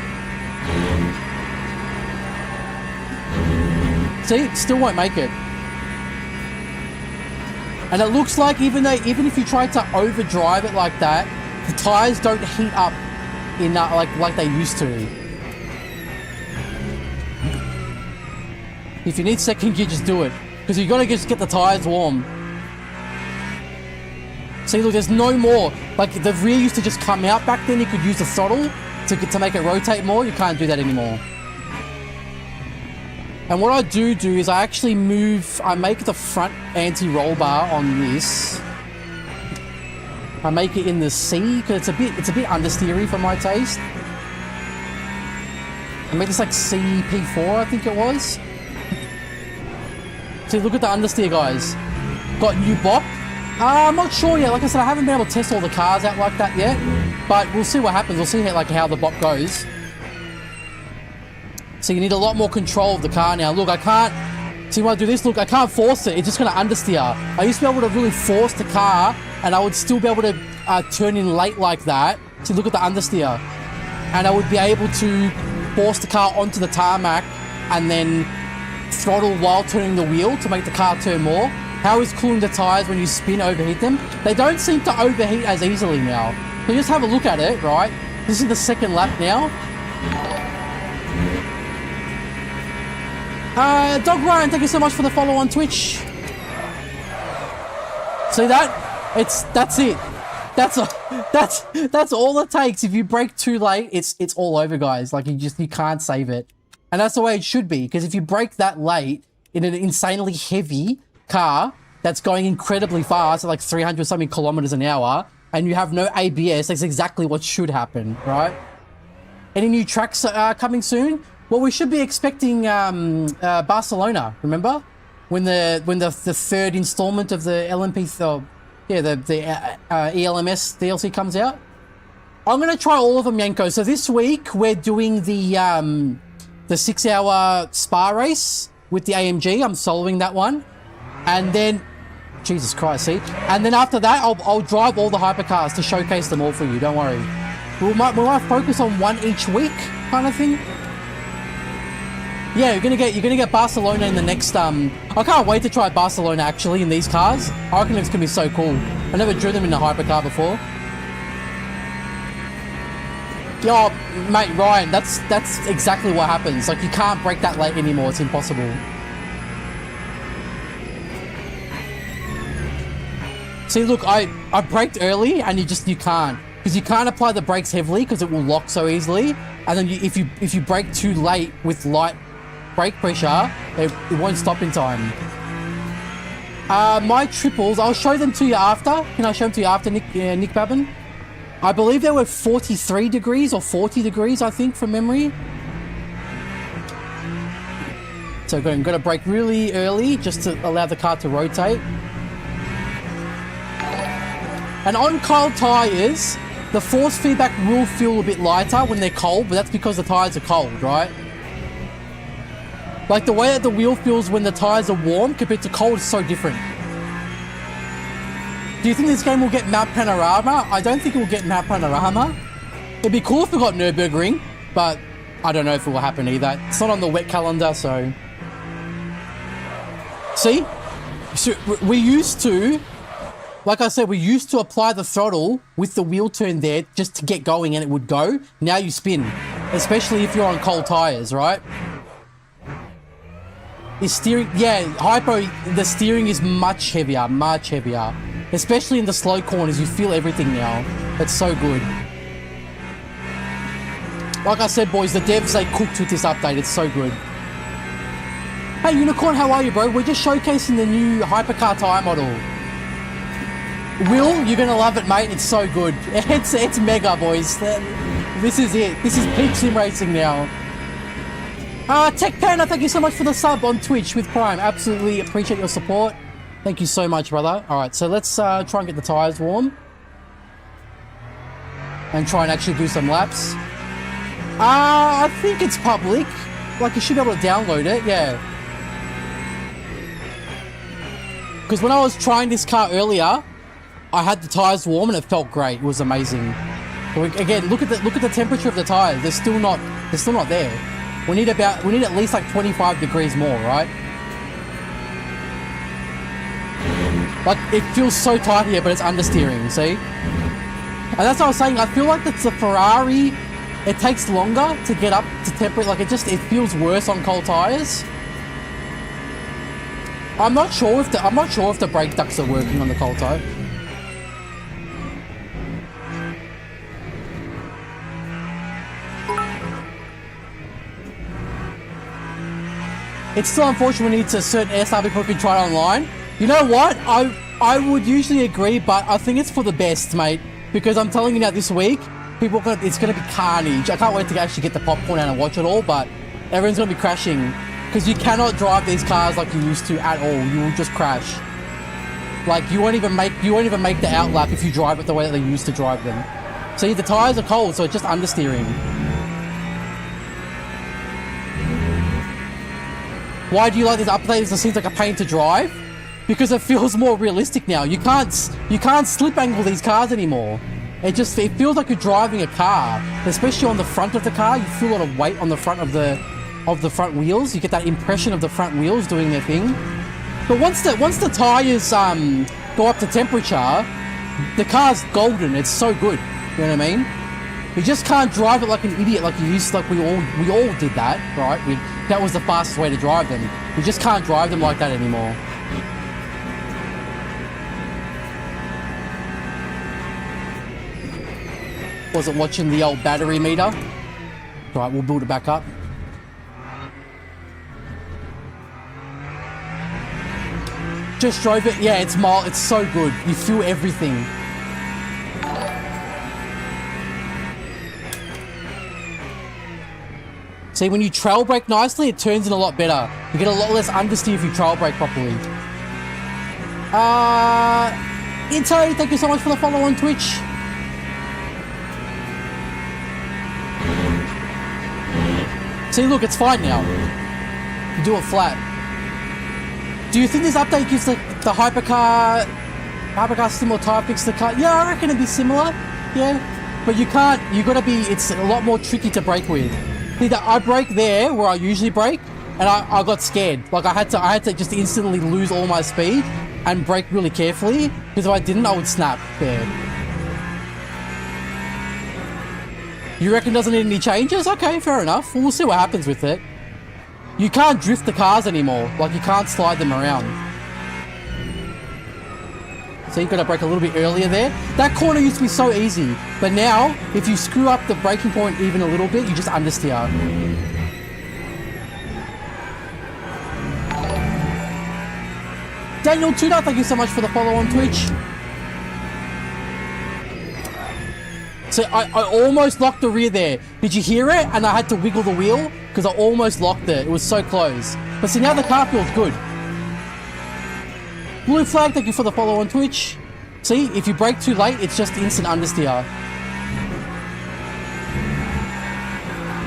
See, still won't make it. And it looks like even if you try to overdrive it like that, the tires don't heat up in like they used to. If you need second gear, just do it. Because you got to just get the tires warm. See, look, there's no more. Like, the rear used to just come out back then. You could use the throttle to make it rotate more. You can't do that anymore. And what I do is I actually I make the front anti-roll bar on this. I make it in the C, because it's a bit understeery for my taste. I made this like CP4, I think it was. See, look at the understeer, guys. Got new bop. I'm not sure yet. Like I said, I haven't been able to test all the cars out like that yet. But we'll see what happens. We'll see how the bop goes. So you need a lot more control of the car now. Look, I can't... See, when I do this, look, I can't force it. It's just going to understeer. I used to be able to really force the car, and I would still be able to turn in late like that. See, look at the understeer. And I would be able to force the car onto the tarmac and then throttle while turning the wheel to make the car turn more. How is cooling the tires when you spin overheat them? They don't seem to overheat as easily now. So just have a look at it, right? This is the second lap now. Dog Ryan, thank you so much for the follow on Twitch. See that? That's it. That's all it takes. If you brake too late, it's all over, guys. Like you can't save it. And that's the way it should be, because if you brake that late in an insanely heavy car that's going incredibly fast at like 300 something kilometers an hour and you have no ABS, that's exactly what should happen, right? Any new tracks coming soon? Well, we should be expecting Barcelona, remember? When the third installment of the LMP, the ELMS DLC comes out. I'm going to try all of them, Yanko. So this week we're doing the 6-hour Spa race with the AMG. I'm soloing that one. And then, Jesus Christ, see? And then after that, I'll drive all the hypercars to showcase them all for you. Don't worry. We might focus on one each week, kind of thing. Yeah, you're gonna get Barcelona in the next. I can't wait to try Barcelona actually in these cars. I reckon it's gonna be so cool. I never drew them in a hypercar before. Yo, mate, Ryan, that's exactly what happens. Like, you can't brake that late anymore. It's impossible. See, look, I braked early, and you can't. Because you can't apply the brakes heavily because it will lock so easily. And then if you brake too late with light brake pressure, it won't stop in time. My triples, I'll show them to you after. Can I show them to you after, Nick Babin? I believe they were 43 degrees or 40 degrees, I think, from memory. So I'm going to brake really early just to allow the car to rotate. And on cold tyres, the force feedback will feel a bit lighter when they're cold, but that's because the tyres are cold, right? Like, the way that the wheel feels when the tyres are warm compared to cold is so different. Do you think this game will get map panorama? I don't think it will get map panorama. It'd be cool if we got Nürburgring, but I don't know if it will happen either. It's not on the wet calendar, so... See? So we used to... Like I said, we used to apply the throttle with the wheel turn there just to get going and it would go. Now you spin, especially if you're on cold tyres, right? The steering, yeah, Hypo, the steering is much heavier, especially in the slow corners. You feel everything now. It's so good. Like I said, boys, the devs, they cooked with this update. It's so good. Hey, Unicorn, how are you, bro? We're just showcasing the new Hypercar tyre model. Will, you're gonna love it, mate. It's so good. It's mega, boys. This is it. This is peak sim racing now. Tech Panda, thank you so much for the sub on Twitch with Prime. Absolutely appreciate your support. Thank you so much, brother. All right, so let's try and get the tires warm and try and actually do some laps. I think it's public. Like, you should be able to download it. Yeah. Because when I was trying this car earlier, I had the tires warm and it felt great. It was amazing. But again, look at the temperature of the tires. They're still not there. We need at least like 25 degrees more, right? Like, it feels so tight here, but it's understeering, see? And that's what I was saying. I feel like that's the Ferrari. It takes longer to get up to temperature. Like, it feels worse on cold tires. I'm not sure if the brake ducts are working on the cold tire. It's still unfortunate we need a certain SR before we can try it online. You know what? I would usually agree, but I think it's for the best, mate. Because I'm telling you now, this week, it's going to be carnage. I can't wait to actually get the popcorn out and watch it all, but everyone's going to be crashing. Because you cannot drive these cars like you used to at all. You will just crash. Like, you won't even make the outlap if you drive it the way that they used to drive them. See, the tires are cold, so it's just understeering. Why do you like these updates? It seems like a pain to drive. Because it feels more realistic now. You can't slip angle these cars anymore. It feels like you're driving a car. Especially on the front of the car, you feel a lot of weight on the front of the front wheels. You get that impression of the front wheels doing their thing. But once the tires go up to temperature, the car's golden. It's so good. You know what I mean? You just can't drive it like an idiot like you used to, like we all did that, right? That was the fastest way to drive them. You just can't drive them like that anymore. Wasn't watching the old battery meter. Right, we'll build it back up. Just drove it. Yeah, it's mild. It's so good. You feel everything. See, when you trail brake nicely, it turns in a lot better. You get a lot less understeer if you trail brake properly. Into, thank you so much for the follow on Twitch. See, look, it's fine now. You do it flat. Do you think this update gives the Hypercar similar tyre fix to the car? Yeah, I reckon it'd be similar. Yeah, but it's a lot more tricky to brake with. See, I brake there where I usually brake, and I got scared. Like, I had to just instantly lose all my speed and brake really carefully, because if I didn't, I would snap there. You reckon it doesn't need any changes? Okay, fair enough. We'll see what happens with it. You can't drift the cars anymore. Like, you can't slide them around. So you've got to brake a little bit earlier there. That corner used to be so easy. But now, if you screw up the braking point even a little bit, you just understeer. Daniel Tudor, thank you so much for the follow on Twitch. So I almost locked the rear there. Did you hear it? And I had to wiggle the wheel because I almost locked it. It was so close. But see, now the car feels good. Blue Flag, thank you for the follow on Twitch. See, if you brake too late, it's just instant understeer.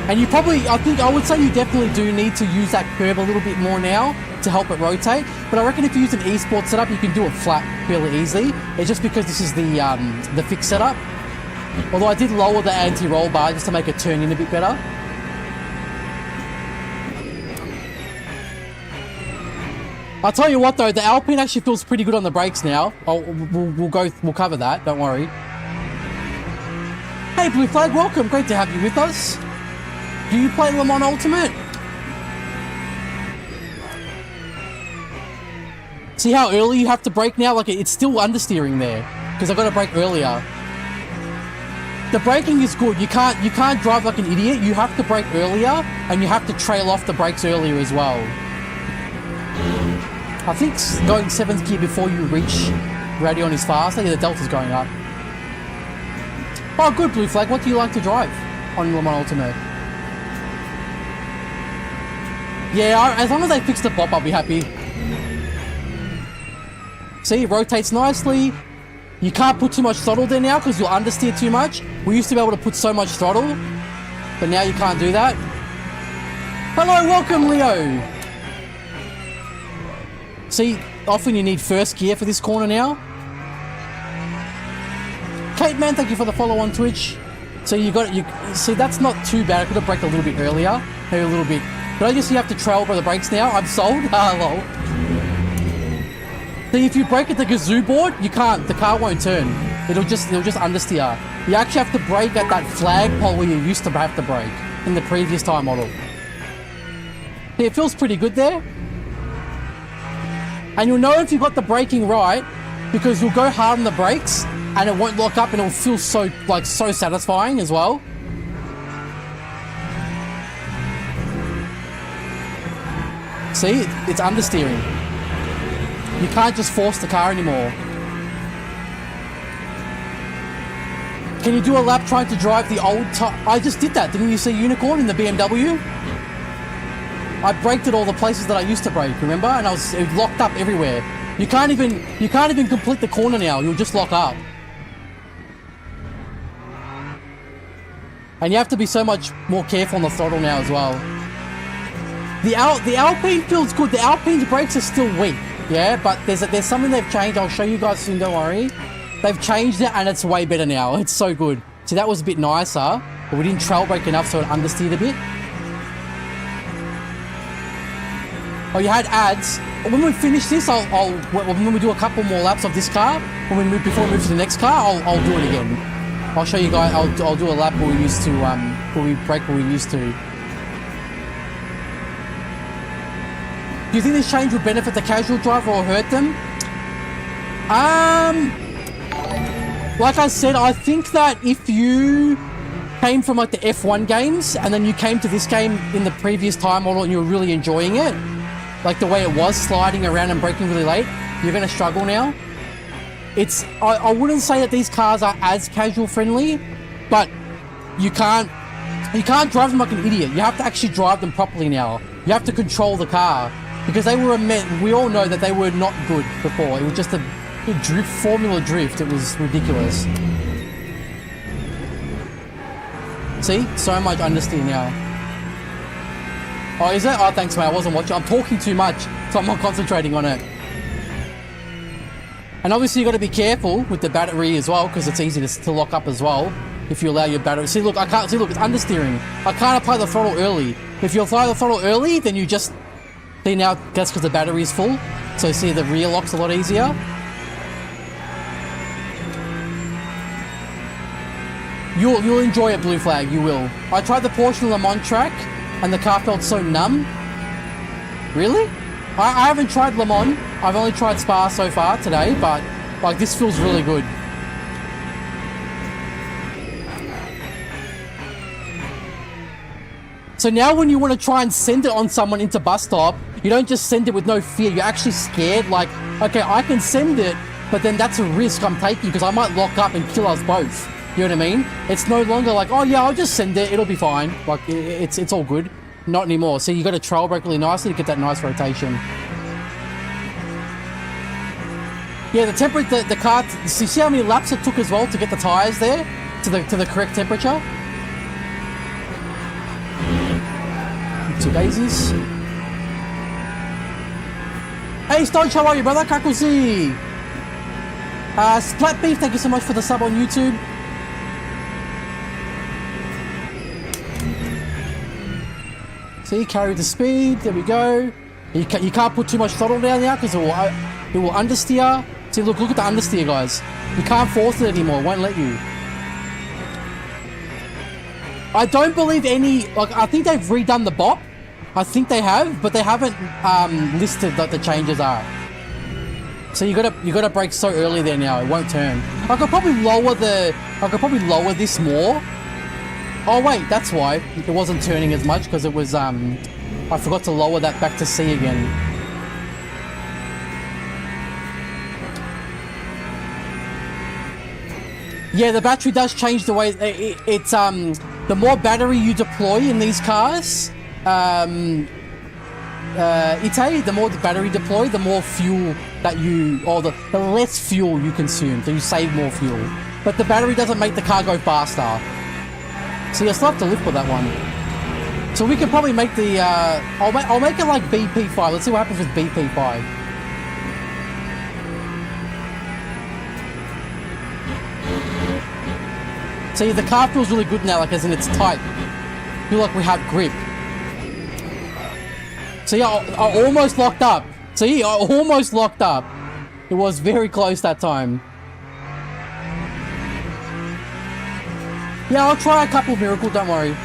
And you probably, I would say you definitely do need to use that curb a little bit more now to help it rotate. But I reckon if you use an eSport setup, you can do it flat fairly easily. It's just because this is the fixed setup. Although I did lower the anti-roll bar just to make it turn in a bit better. I'll tell you what though, the Alpine actually feels pretty good on the brakes now. We'll cover that, don't worry. Hey Blue Flag, welcome, great to have you with us. Do you play Le Mans Ultimate? See how early you have to brake now? Like it's still understeering there because I got to brake earlier. The braking is good. You can't drive like an idiot. You have to brake earlier and you have to trail off the brakes earlier as well. I think going 7th gear before you reach Radion is faster. Yeah, the Delta's going up. Oh, good Blue Flag. What do you like to drive on Le Mans Ultimate? Yeah, as long as they fix the pop, I'll be happy. See, it rotates nicely. You can't put too much throttle there now because you'll understeer too much. We used to be able to put so much throttle, but now you can't do that. Hello, welcome, Leo. See, often you need first gear for this corner now. Kate, man, thank you for the follow on Twitch. So see, that's not too bad. I could have braked a little bit earlier, maybe a little bit. But I guess you have to trail by the brakes now. I'm sold. Lol. See, if you brake at the Gazoo board, you can't. The car won't turn. It'll just understeer. You actually have to brake at that flagpole where you used to have to brake in the previous time model. See, it feels pretty good there. And you'll know if you've got the braking right because you'll go hard on the brakes and it won't lock up and it'll feel so satisfying as well. See, it's understeering. You can't just force the car anymore. Can you do a lap trying to drive the old I just did that. Didn't you see Unicorn in the BMW? I braked at all the places that I used to brake, remember? And it was locked up everywhere. You can't even complete the corner now. You'll just lock up. And you have to be so much more careful on the throttle now as well. The Alpine feels good. The Alpine's brakes are still weak. Yeah, but there's something they've changed. I'll show you guys soon, don't worry. They've changed it and it's way better now. It's so good. See, that was a bit nicer, but we didn't trail brake enough so it understeered a bit. Oh, you had ads. When we finish this, when we do a couple more laps of this car, before we move to the next car, I'll do it again. I'll show you guys. I'll do a lap where we used to, where we brake where we used to. Do you think this change would benefit the casual driver or hurt them? Like I said, I think that if you came from like the F1 games and then you came to this game in the previous time model and you were really enjoying it, like the way it was sliding around and braking really late, you're going to struggle now. I wouldn't say that these cars are as casual friendly, but you can't drive them like an idiot. You have to actually drive them properly now. You have to control the car. Because we all know that they were not good before. It was just a Formula Drift. It was ridiculous. See? So much understeer now. Oh, is it? Oh, thanks, mate. I wasn't watching. I'm talking too much, so I'm not concentrating on it. And obviously, you've got to be careful with the battery as well, because it's easy to lock up as well if you allow your battery. See, look, it's understeering. I can't apply the throttle early. If you apply the throttle early, then you just... See, now that's because the battery is full. So see, the rear lock's a lot easier. You'll enjoy it, Blue Flag. You will. I tried the Porsche Le Mans track, and the car felt so numb. Really? I haven't tried Le Mans. I've only tried Spa so far today, but like this feels really good. So now when you want to try and send it on someone into bus stop, you don't just send it with no fear. You're actually scared. Like, okay, I can send it, but then that's a risk I'm taking because I might lock up and kill us both. You know what I mean? It's no longer like, oh yeah, I'll just send it. It'll be fine. Like, it's all good. Not anymore. So you got to trail brake really nicely to get that nice rotation. Yeah, the temperature, the car. See how many laps it took as well to get the tires there to the correct temperature. Two daisies. Hey Stodge, how are you, brother? Kakuzi. Splat Beef, thank you so much for the sub on YouTube. See, carry the speed. There we go. You can't put too much throttle down now because it will understeer. See, look at the understeer, guys. You can't force it anymore. It won't let you. I don't believe any. Like, I think they've redone the bop. I think they have, but they haven't listed that the changes are. So you gotta brake so early there now. It won't turn. I could probably lower this more. Oh wait, that's why it wasn't turning as much because it was I forgot to lower that back to C again. Yeah, the battery does change the way it's the more battery you deploy in these cars, the more the battery deploy, the more fuel that the less fuel you consume, so you save more fuel. But the battery doesn't make the car go faster. So you'll still have to live with that one. So we can probably make the, I'll make it like BP5. Let's see what happens with BP5. See, the car feels really good now, like as in it's tight. I feel like we have grip. See, I almost locked up. See, I almost locked up. It was very close that time. Yeah, I'll try a couple of Miracle, don't worry.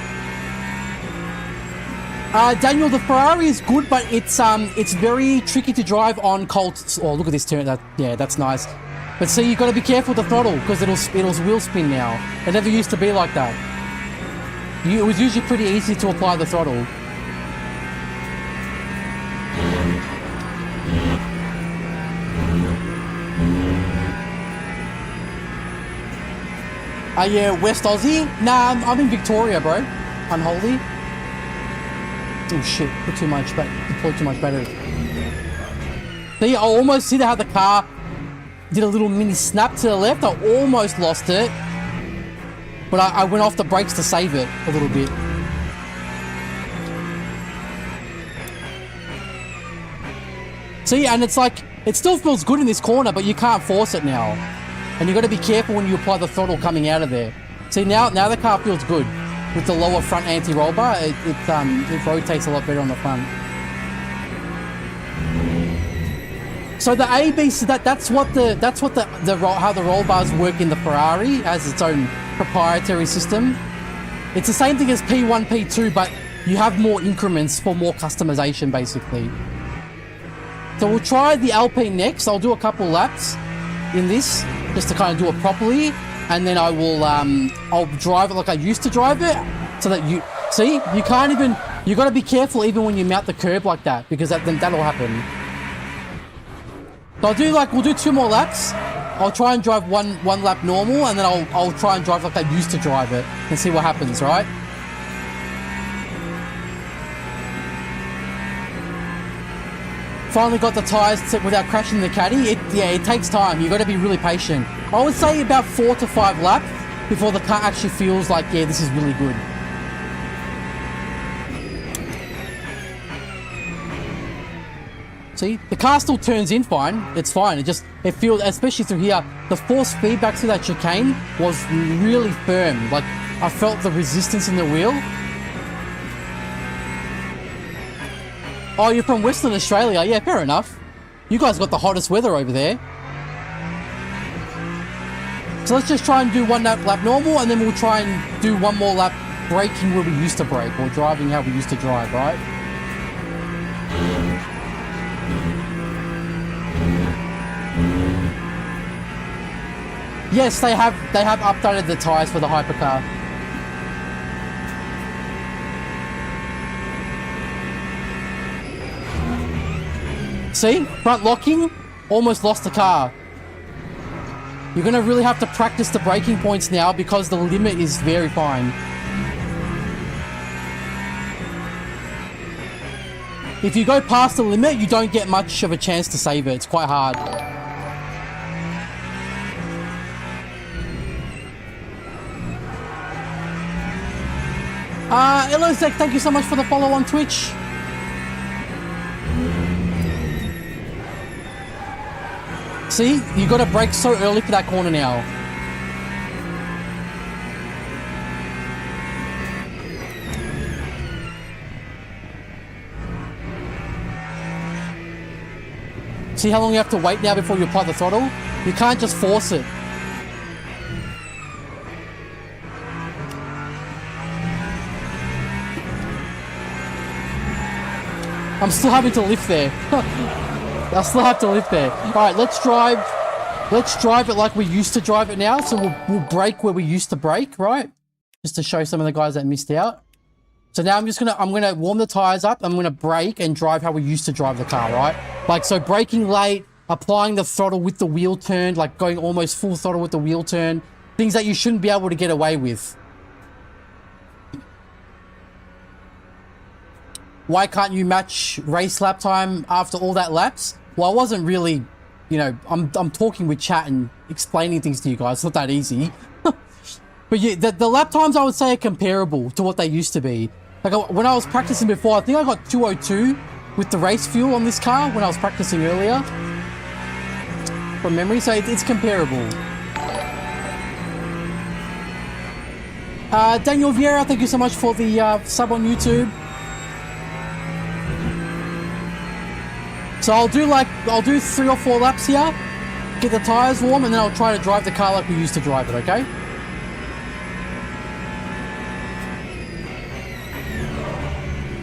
Daniel, the Ferrari is good, but it's very tricky to drive on cold. Oh, look at this turn. Yeah, that's nice. But see, you've got to be careful with the throttle because it'll wheel spin now. It never used to be like that. It was usually pretty easy to apply the throttle. Yeah, West Aussie? Nah, I'm in Victoria, bro. Unholy. Oh shit, deployed too much battery. So yeah, I almost see how the car did a little mini snap to the left. I almost lost it. But I went off the brakes to save it a little bit. See, and it's like, it still feels good in this corner, but you can't force it now. And you've got to be careful when you apply the throttle coming out of there. See, now the car feels good. With the lower front anti-roll bar, it rotates a lot better on the front. So the ABC, that's how the roll bars work in the Ferrari, has its own proprietary system. It's the same thing as P1, P2, but you have more increments for more customization, basically. So we'll try the Alpine next. I'll do a couple laps in this, just to kind of do it properly, and then I'll drive it like I used to drive it, so that you got to be careful even when you mount the curb like that, because that'll happen. So we'll do 2 more laps. I'll try and drive one lap normal, and then I'll try and drive like I used to drive it, and see what happens, right? Finally got the tires set without crashing the caddy. It takes time. You've got to be really patient. I would say about 4 to 5 laps before the car actually feels like, yeah, this is really good. See, the car still turns in fine. It's fine. It feels, especially through here, the force feedback through that chicane was really firm. Like, I felt the resistance in the wheel. Oh, you're from Western Australia? Yeah, fair enough. You guys got the hottest weather over there. So let's just try and do one lap normal, and then we'll try and do one more lap braking where we used to brake, or driving how we used to drive, right? Yes, they have updated the tires for the Hypercar. See? Front locking, almost lost the car. You're going to really have to practice the braking points now because the limit is very fine. If you go past the limit, you don't get much of a chance to save it. It's quite hard. Hello Zach, thank you so much for the follow on Twitch. See, you got to brake so early for that corner now. See how long you have to wait now before you apply the throttle? You can't just force it. I'm still having to lift there. I still have to lift there. All right, let's drive it like we used to drive it now. So we'll brake where we used to brake, right? Just to show some of the guys that missed out. So now I'm gonna warm the tires up. I'm gonna brake and drive how we used to drive the car, right? Like, so braking late, applying the throttle with the wheel turn, like going almost full throttle with the wheel turn, things that you shouldn't be able to get away with. Why can't you match race lap time after all that laps? Well, I wasn't really, you know, I'm talking with chat and explaining things to you guys. It's not that easy. But yeah, the lap times I would say are comparable to what they used to be. Like when I was practicing before, I think I got 202 with the race fuel on this car when I was practicing earlier. From memory, so it's comparable. Daniel Vieira, thank you so much for the sub on YouTube. So I'll do 3 or 4 laps here, get the tires warm, and then I'll try to drive the car like we used to drive it, okay?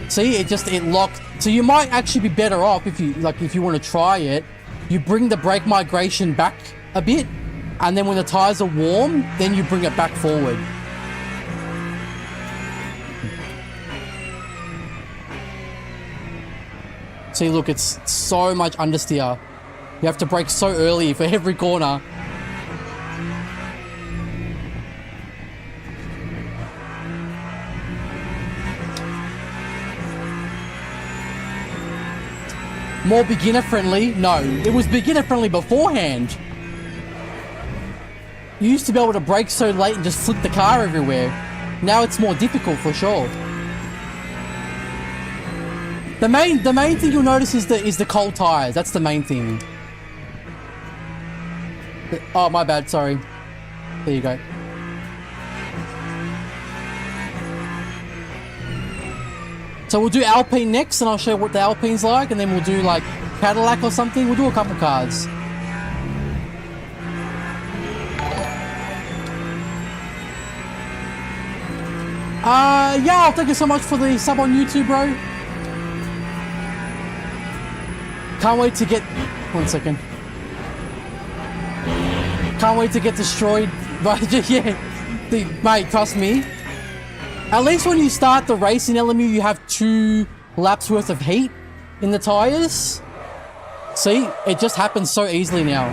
See, it locked. So you might actually be better off if you want to try it, you bring the brake migration back a bit, and then when the tires are warm, then you bring it back forward. See, look, it's so much understeer. You have to brake so early for every corner. More beginner friendly? No, it was beginner friendly beforehand. You used to be able to brake so late and just flip the car everywhere. Now it's more difficult for sure. The main thing you'll notice is the cold tires. That's the main thing. Oh, my bad. Sorry. There you go. So we'll do Alpine next, and I'll show you what the Alpine's like, and then we'll do like Cadillac or something. We'll do a couple cars. Yeah, thank you so much for the sub on YouTube, bro. Can't wait to get... 1 second. Can't wait to get destroyed. But yeah, mate, trust me. At least when you start the race in LMU, you have 2 laps worth of heat in the tires. See, it just happens so easily now.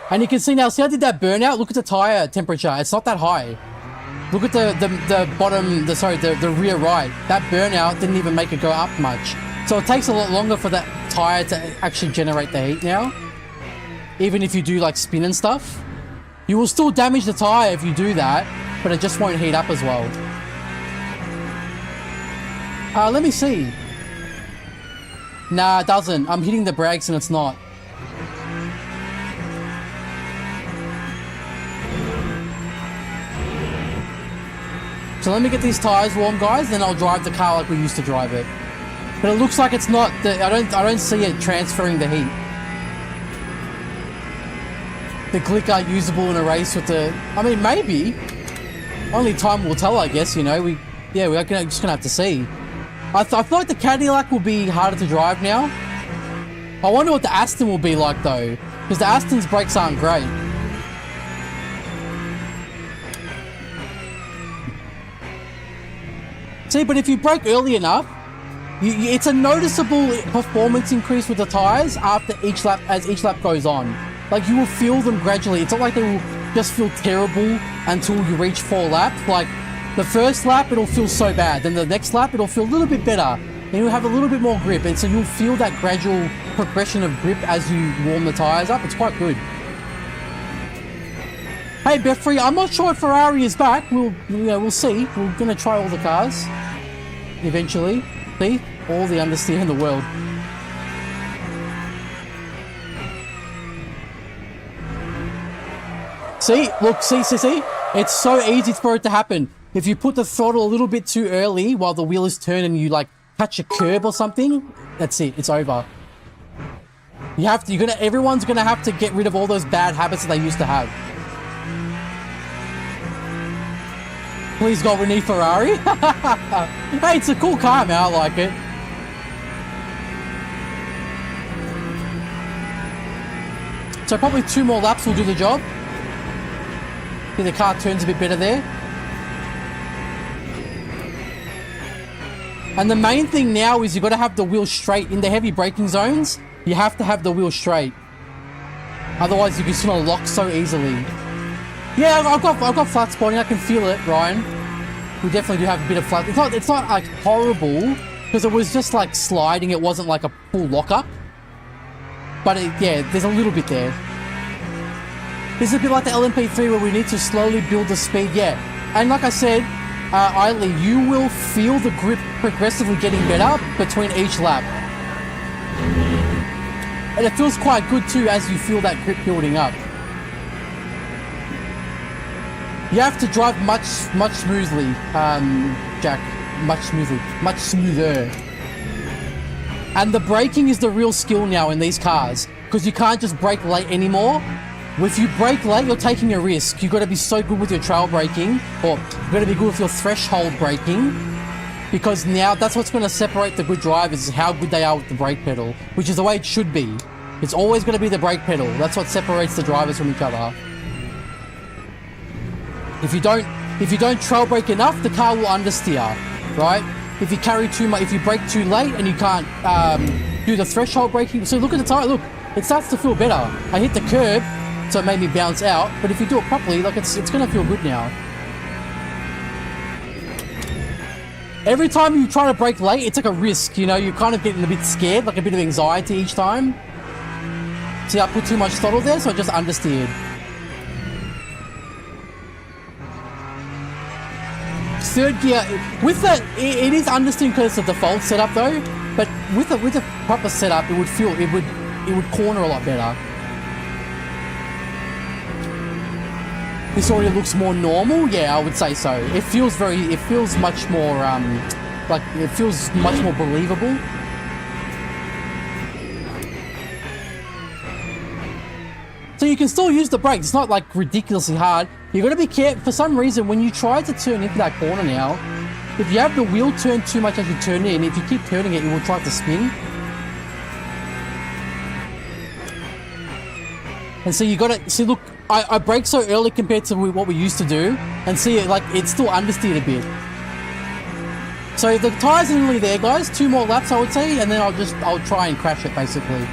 And you can see now, see I did that burnout? Look at the tire temperature. It's not that high. Look at the bottom, the rear right. That burnout didn't even make it go up much. So it takes a lot longer for that tire to actually generate the heat now. Even if you do like spin and stuff. You will still damage the tire if you do that, but it just won't heat up as well. Let me see. Nah, it doesn't. I'm hitting the brakes and it's not. So let me get these tires warm, guys, then I'll drive the car like we used to drive it. But it looks like it's not. I don't see it transferring the heat. the glick usable in a race with the... I mean, maybe. Only time will tell, I guess, you know. We're just gonna have to see. I feel like the Cadillac will be harder to drive now. I wonder what the Aston will be like, though. Because the Aston's brakes aren't great. See, but if you brake early enough, it's a noticeable performance increase with the tires after each lap, as each lap goes on. Like, you will feel them gradually. It's not like they will just feel terrible until you reach 4 laps. Like, the first lap, it'll feel so bad. Then the next lap, it'll feel a little bit better. Then you'll have a little bit more grip. And so you'll feel that gradual progression of grip as you warm the tires up. It's quite good. Hey, Beffrey, I'm not sure if Ferrari is back. We'll see. We're going to try all the cars eventually. See? All the understeer in the world. See? Look, see? It's so easy for it to happen. If you put the throttle a little bit too early while the wheel is turned and you, like, touch a curb or something, that's it. It's over. Everyone's gonna have to get rid of all those bad habits that they used to have. Please God, we need Ferrari. Hey, it's a cool car, man. I like it. So probably 2 more laps will do the job. I think the car turns a bit better there. And the main thing now is you've got to have the wheel straight. In the heavy braking zones, you have to have the wheel straight. Otherwise, you're just going to lock so easily. Yeah, I've got flat spotting. I can feel it, Ryan. We definitely do have a bit of flat. It's not like horrible because it was just like sliding. It wasn't like a full lockup. But yeah, there's a little bit there. This is a bit like the LMP3 where we need to slowly build the speed. Yeah, and like I said, Eiley, you will feel the grip progressively getting better between each lap. And it feels quite good too as you feel that grip building up. You have to drive much smoothly, Jack. Much smoother. And the braking is the real skill now in these cars, because you can't just brake late anymore. If you brake late, you're taking a risk. You've got to be so good with your trail braking, or you've got to be good with your threshold braking, because now that's what's going to separate the good drivers, is how good they are with the brake pedal, which is the way it should be. It's always going to be the brake pedal. That's what separates the drivers from each other. If you don't trail brake enough, the car will understeer, right? If you carry too much, if you brake too late and you can't do the threshold braking, so look at the tire. Look, it starts to feel better. I hit the curb, so it made me bounce out. But if you do it properly, like it's gonna feel good now. Every time you try to brake late, it's like a risk. You know, you're kind of getting a bit scared, like a bit of anxiety each time. See, I put too much throttle there, so I just understeered. Third gear, with the, it is understeering because it's the default setup though, but with a proper setup, it would corner a lot better. This already looks more normal, yeah, I would say so. It feels much more, like, it feels much more believable. So you can still use the brakes. It's not like ridiculously hard. You've got to be careful. For some reason, when you try to turn into that corner now, if you have the wheel turned too much as you turn in, if you keep turning it, it will try to spin. And so you got to see. Look, I brake so early compared to what we used to do, and see it like it's still understeered a bit. So the tires are nearly there, guys. 2 more laps, I would say, and then I'll try and crash it basically.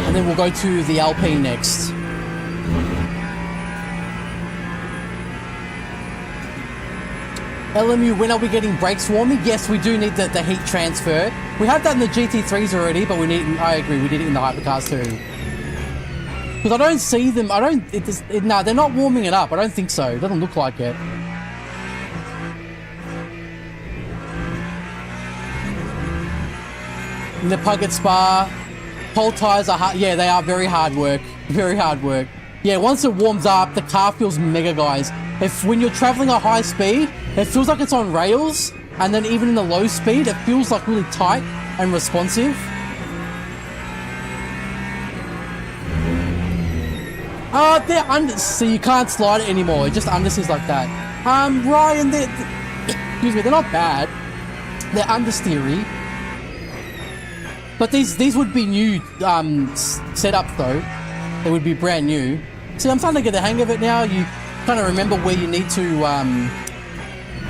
And then we'll go to the Alpine next. LMU, when are we getting brakes warming? Yes, we do need the heat transfer. We have that in the GT3s already, but I agree, we did it in the Hypercars too. Because I don't see them, no, they're not warming it up. I don't think so. It doesn't look like it. In the Puckett Spa, pole tires are hard. Yeah, they are very hard work. Very hard work. Yeah, once it warms up, the car feels mega, guys. When you're traveling at high speed, it feels like it's on rails. And then even in the low speed, it feels like really tight and responsive. They're under, so you can't slide it anymore. It just understeers like that. Ryan, excuse me, they're not bad. They're understeery. But these would be new setups though. They would be brand new. See, I'm starting to get the hang of it now. You kind of remember where you need to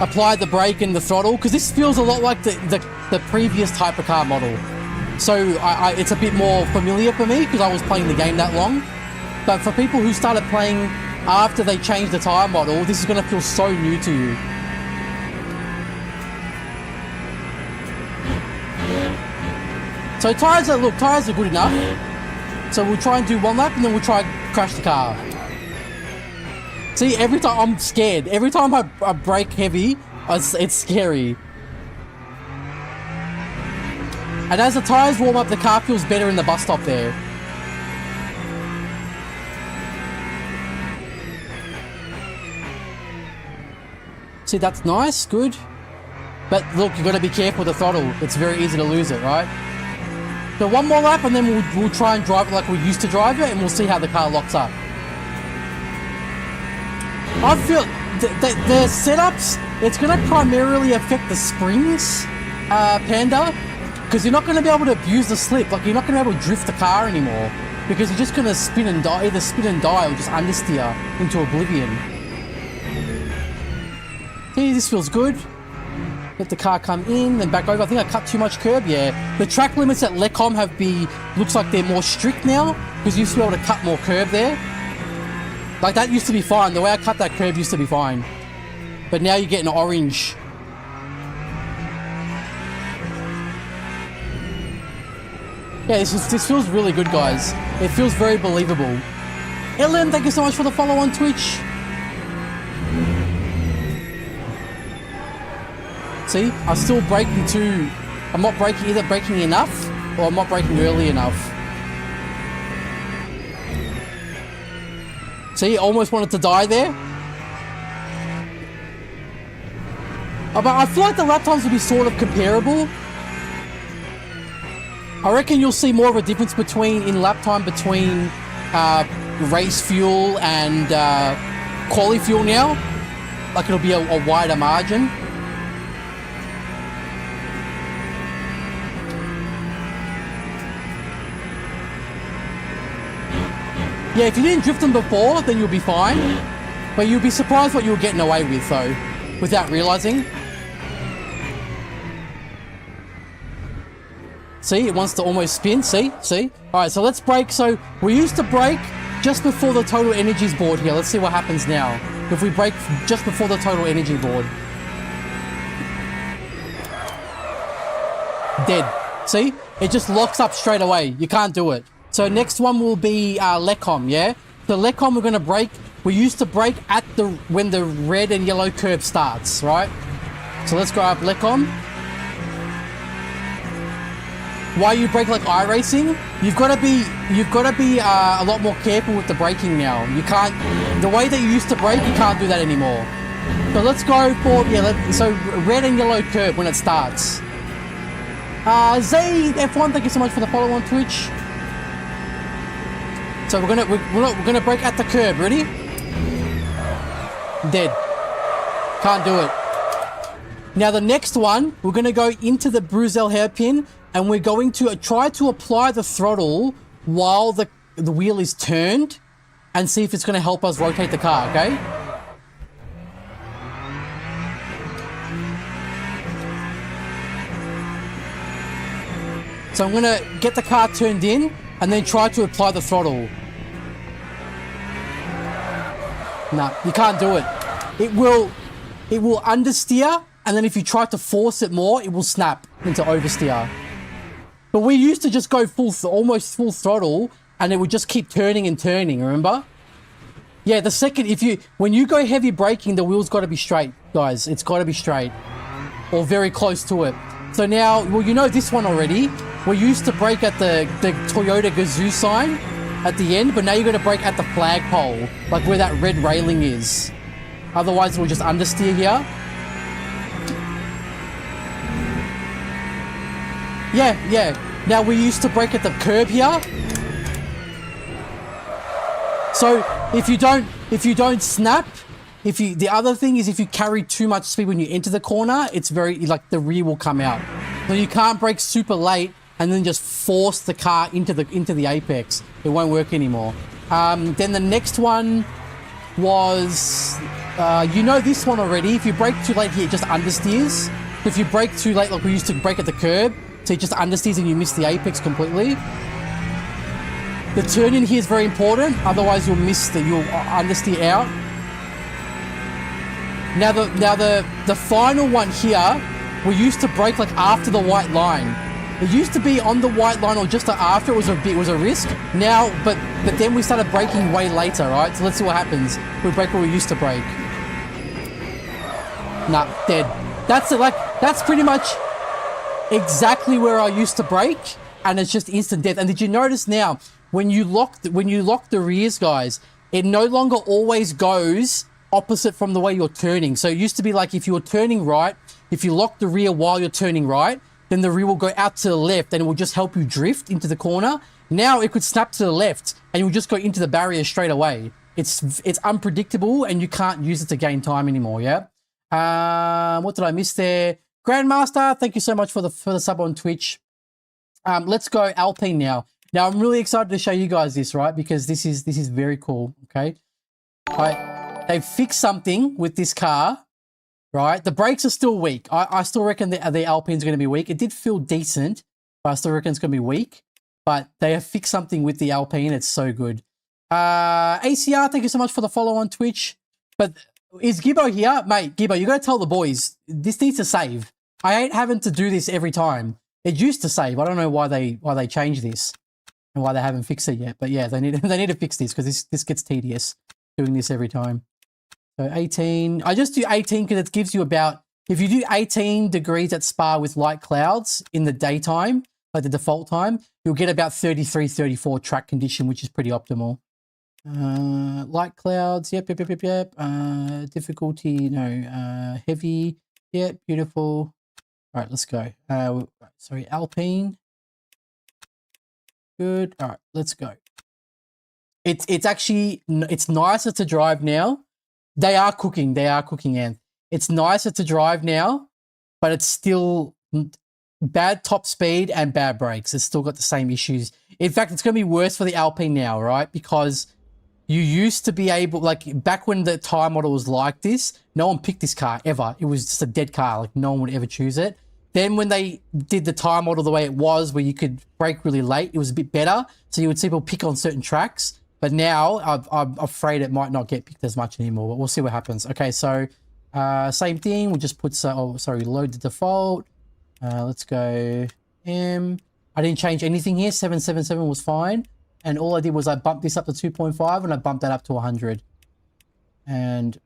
apply the brake and the throttle, because this feels a lot like the previous Hypercar model. So it's a bit more familiar for me because I was playing the game that long. But for people who started playing after they changed the tyre model, this is going to feel so new to you. So tyres are good enough. So we'll try and do one lap and then we'll try and crash the car. See, every time I'm scared. Every time I brake heavy, it's scary. And as the tyres warm up, the car feels better in the bus stop there. See, that's nice, good. But look, you've got to be careful with the throttle. It's very easy to lose it, right? So one more lap and then we'll try and drive it like we used to drive it, and we'll see how the car locks up. I feel the setups, it's going to primarily affect the springs, Panda, because you're not going to be able to abuse the slip. Like, you're not going to be able to drift the car anymore because you're just going to spin and die, either spin and die or just understeer into oblivion. See, this feels good. Let the car come in, then back over. I think I cut too much curb, yeah. The track limits at Lecom looks like they're more strict now because you used to be able to cut more curb there. Like, that used to be fine. The way I cut that curb used to be fine. But now you get an orange. Yeah, this feels really good, guys. It feels very believable. Ellen, thank you so much for the follow on Twitch. See, I'm still braking too. I'm not braking, either braking enough or I'm not braking early enough. See, almost wanted to die there. But I feel like the lap times will be sort of comparable. I reckon you'll see more of a difference in lap time between race fuel and quali fuel now. Like, it'll be a wider margin. Yeah, if you didn't drift them before, then you'll be fine. But you'll be surprised what you're getting away with, though, without realizing. See, it wants to almost spin. See? All right, so let's brake. So we used to brake just before the total energies board here. Let's see what happens now if we brake just before the total energy board. Dead. See? It just locks up straight away. You can't do it. So next one will be Lecom, yeah? So Lecom, we're going to brake. We used to brake at when the red and yellow curve starts, right? So let's go up Lecom. Why you brake like iRacing? You've got to be a lot more careful with the braking now. You can't, the way that you used to brake, you can't do that anymore. So let's go for, so red and yellow curve when it starts. Zay F1, thank you so much for the follow on Twitch. So we're gonna brake at the curb. Ready? Dead. Can't do it. Now the next one, we're gonna go into the Bruzel hairpin, and we're going to try to apply the throttle while the wheel is turned, and see if it's gonna help us rotate the car. Okay? So I'm gonna get the car turned in, and then try to apply the throttle. No, you can't do it. It will understeer, and then if you try to force it more, it will snap into oversteer. But we used to just go almost full throttle, and it would just keep turning and turning, remember? Yeah, the second, when you go heavy braking, the wheel's got to be straight, guys. It's got to be straight, or very close to it. So now, well, you know this one already. We used to brake at the Toyota Gazoo sign at the end, but now you're going to brake at the flagpole, like where that red railing is. Otherwise, we'll just understeer here. Yeah. Now, we used to brake at the curb here. So if you don't snap, the other thing is if you carry too much speed when you enter the corner, it's very, like, the rear will come out. So you can't brake super late and then just force the car into the apex. It won't work anymore. Then the next one was, you know this one already. If you brake too late here, it just understeers. If you brake too late, like we used to brake at the curb, so it just understeers and you miss the apex completely. The turn in here is very important, otherwise you'll understeer out. Now the final one here, we used to brake like after the white line. It used to be on the white line or just after. It was a risk. Now, but then we started braking way later, right? So let's see what happens. We brake where we used to brake. Nah, dead. That's pretty much exactly where I used to brake, and it's just instant death. And did you notice now when you lock the rears, guys, it no longer always goes opposite from the way you're turning. So it used to be like if you were turning right, if you lock the rear while you're turning right, then the rear will go out to the left and it will just help you drift into the corner. Now it could snap to the left and you will just go into the barrier straight away. It's unpredictable and you can't use it to gain time anymore, yeah? What did I miss there? Grandmaster, thank you so much for the sub on Twitch. Let's go Alpine now. Now I'm really excited to show you guys this, right? Because this is very cool, okay? They fixed something with this car, right? The brakes are still weak. I still reckon the Alpine's going to be weak. It did feel decent, but I still reckon it's going to be weak. But they have fixed something with the Alpine. It's so good. ACR, thank you so much for the follow on Twitch. But is Gibbo here? Mate, Gibbo, you got to tell the boys, this needs to save. I ain't having to do this every time. It used to save. I don't know why they changed this and why they haven't fixed it yet. But yeah, they need to fix this because this gets tedious doing this every time. So 18. I just do 18 because it gives you about, if you do 18 degrees at Spa with light clouds in the daytime, like the default time, you'll get about 33, 34 track condition, which is pretty optimal. Light clouds, yep. Difficulty, no. Heavy, yep, beautiful. All right, let's go. Sorry, Alpine. Good. All right, let's go. It's actually, it's nicer to drive now. They are cooking, and it's nicer to drive now, but it's still bad top speed and bad brakes. It's still got the same issues. In fact, it's going to be worse for the Alpine now, right? Because you used to be able, like back when the Thai model was like this, no one picked this car ever. It was just a dead car. Like no one would ever choose it. Then when they did the Thai model the way it was, where you could brake really late, it was a bit better. So you would see people pick on certain tracks. But now I'm afraid it might not get picked as much anymore, but we'll see what happens. Okay, so same thing. We'll just put, load the default. Let's go M. I didn't change anything here. 777 was fine. And all I did was I bumped this up to 2.5 and I bumped that up to 100. And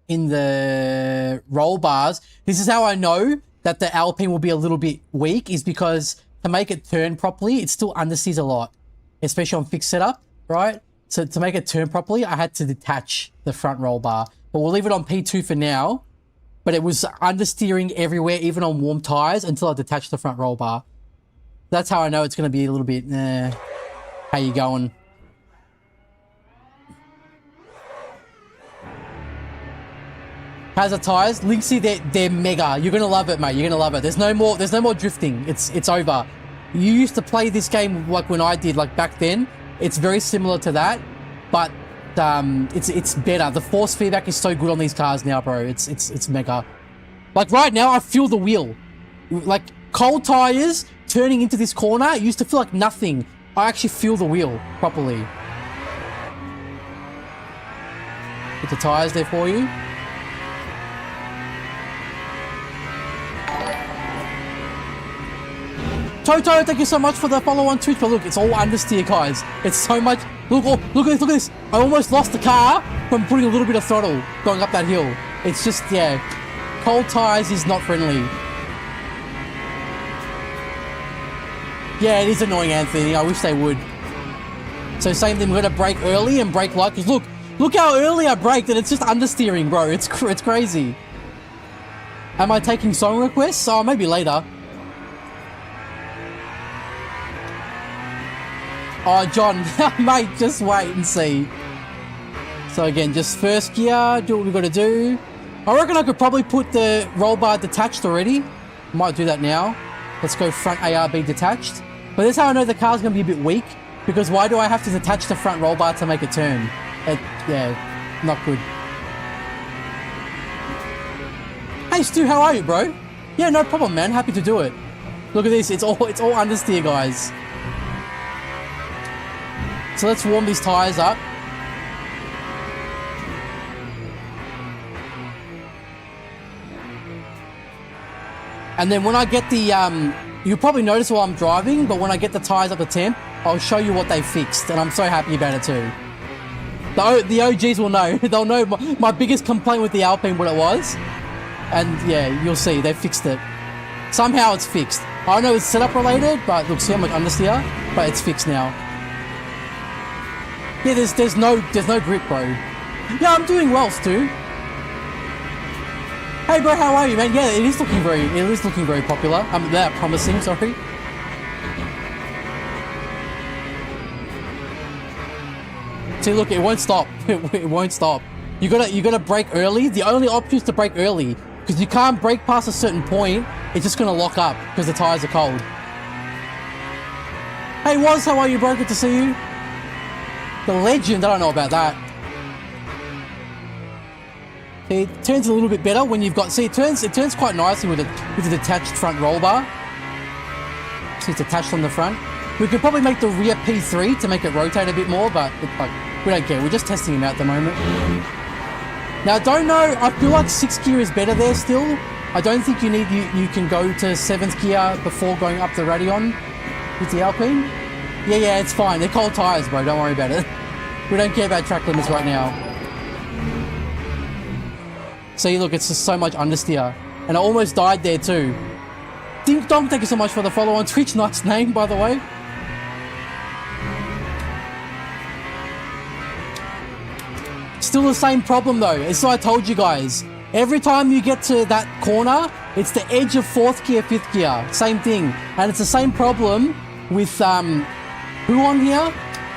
in the roll bars, this is how I know that the Alpine will be a little bit weak, is because to make it turn properly, it still understeers a lot, especially on fixed setup, right? So to make it turn properly, I had to detach the front roll bar. But we'll leave it on P2 for now. But it was understeering everywhere, even on warm tires, until I detached the front roll bar. That's how I know it's going to be a little bit, how you going? How's the tires? Linksy, they're mega. You're going to love it, mate. You're going to love it. There's no more drifting. It's over. You used to play this game like when I did, like back then. It's very similar to that, but it's better. The force feedback is so good on these cars now, bro. It's mega. Like right now, I feel the wheel. Like cold tires turning into this corner, it used to feel like nothing. I actually feel the wheel properly. Put the tires there for you. Toto, thank you so much for the follow on Twitch. But look, it's all understeer, guys. It's so much. Look at this. I almost lost the car from putting a little bit of throttle going up that hill. It's just, yeah. Cold tires is not friendly. Yeah, it is annoying, Anthony. I wish they would. So same thing, we're going to brake early and brake light. Because look how early I braked and it's just understeering, bro. It's crazy. Am I taking song requests? Oh, maybe later. Oh, John, mate, just wait and see. So again, just first gear, do what we got to do. I reckon I could probably put the roll bar detached already. Might do that now. Let's go front ARB detached. But this is how I know the car's going to be a bit weak. Because why do I have to detach the front roll bar to make a turn? Yeah, not good. Hey Stu, how are you, bro? Yeah, no problem, man. Happy to do it. Look at this. It's all understeer, guys. So let's warm these tires up. And then when I get the, you'll probably notice while I'm driving, but when I get the tires up to temp, I'll show you what they fixed, and I'm so happy about it too. The OGs will know. They'll know my biggest complaint with the Alpine, what it was. And yeah, you'll see, they fixed it. Somehow it's fixed. I know it's setup related, but look, see how much understeer? But it's fixed now. Yeah, there's no grip, bro. Yeah, I'm doing well, Stu. Hey bro, how are you, man? Yeah, it is looking very popular. That promising, sorry. See, look, it won't stop. It won't stop. You gotta brake early. The only option is to brake early, because you can't brake past a certain point. It's just gonna lock up because the tires are cold. Hey Woz, how are you, bro? Good to see you. The legend, I don't know about that. See, it turns a little bit better when you've got. See, it turns quite nicely with the detached front roll bar. See, it's attached on the front. We could probably make the rear P3 to make it rotate a bit more, but we don't care. We're just testing them out at the moment. Now, I don't know. I feel like 6th gear is better there still. I don't think you can go to 7th gear before going up the Radeon with the Alpine. Yeah, it's fine. They're cold tires, bro. Don't worry about it. We don't care about track limits right now. See, look, it's just so much understeer. And I almost died there too. Dink Dong, thank you so much for the follow on Twitch. Nice name, by the way. Still the same problem though. As I told you guys, every time you get to that corner, it's the edge of 4th gear, 5th gear. Same thing. And it's the same problem with who on here?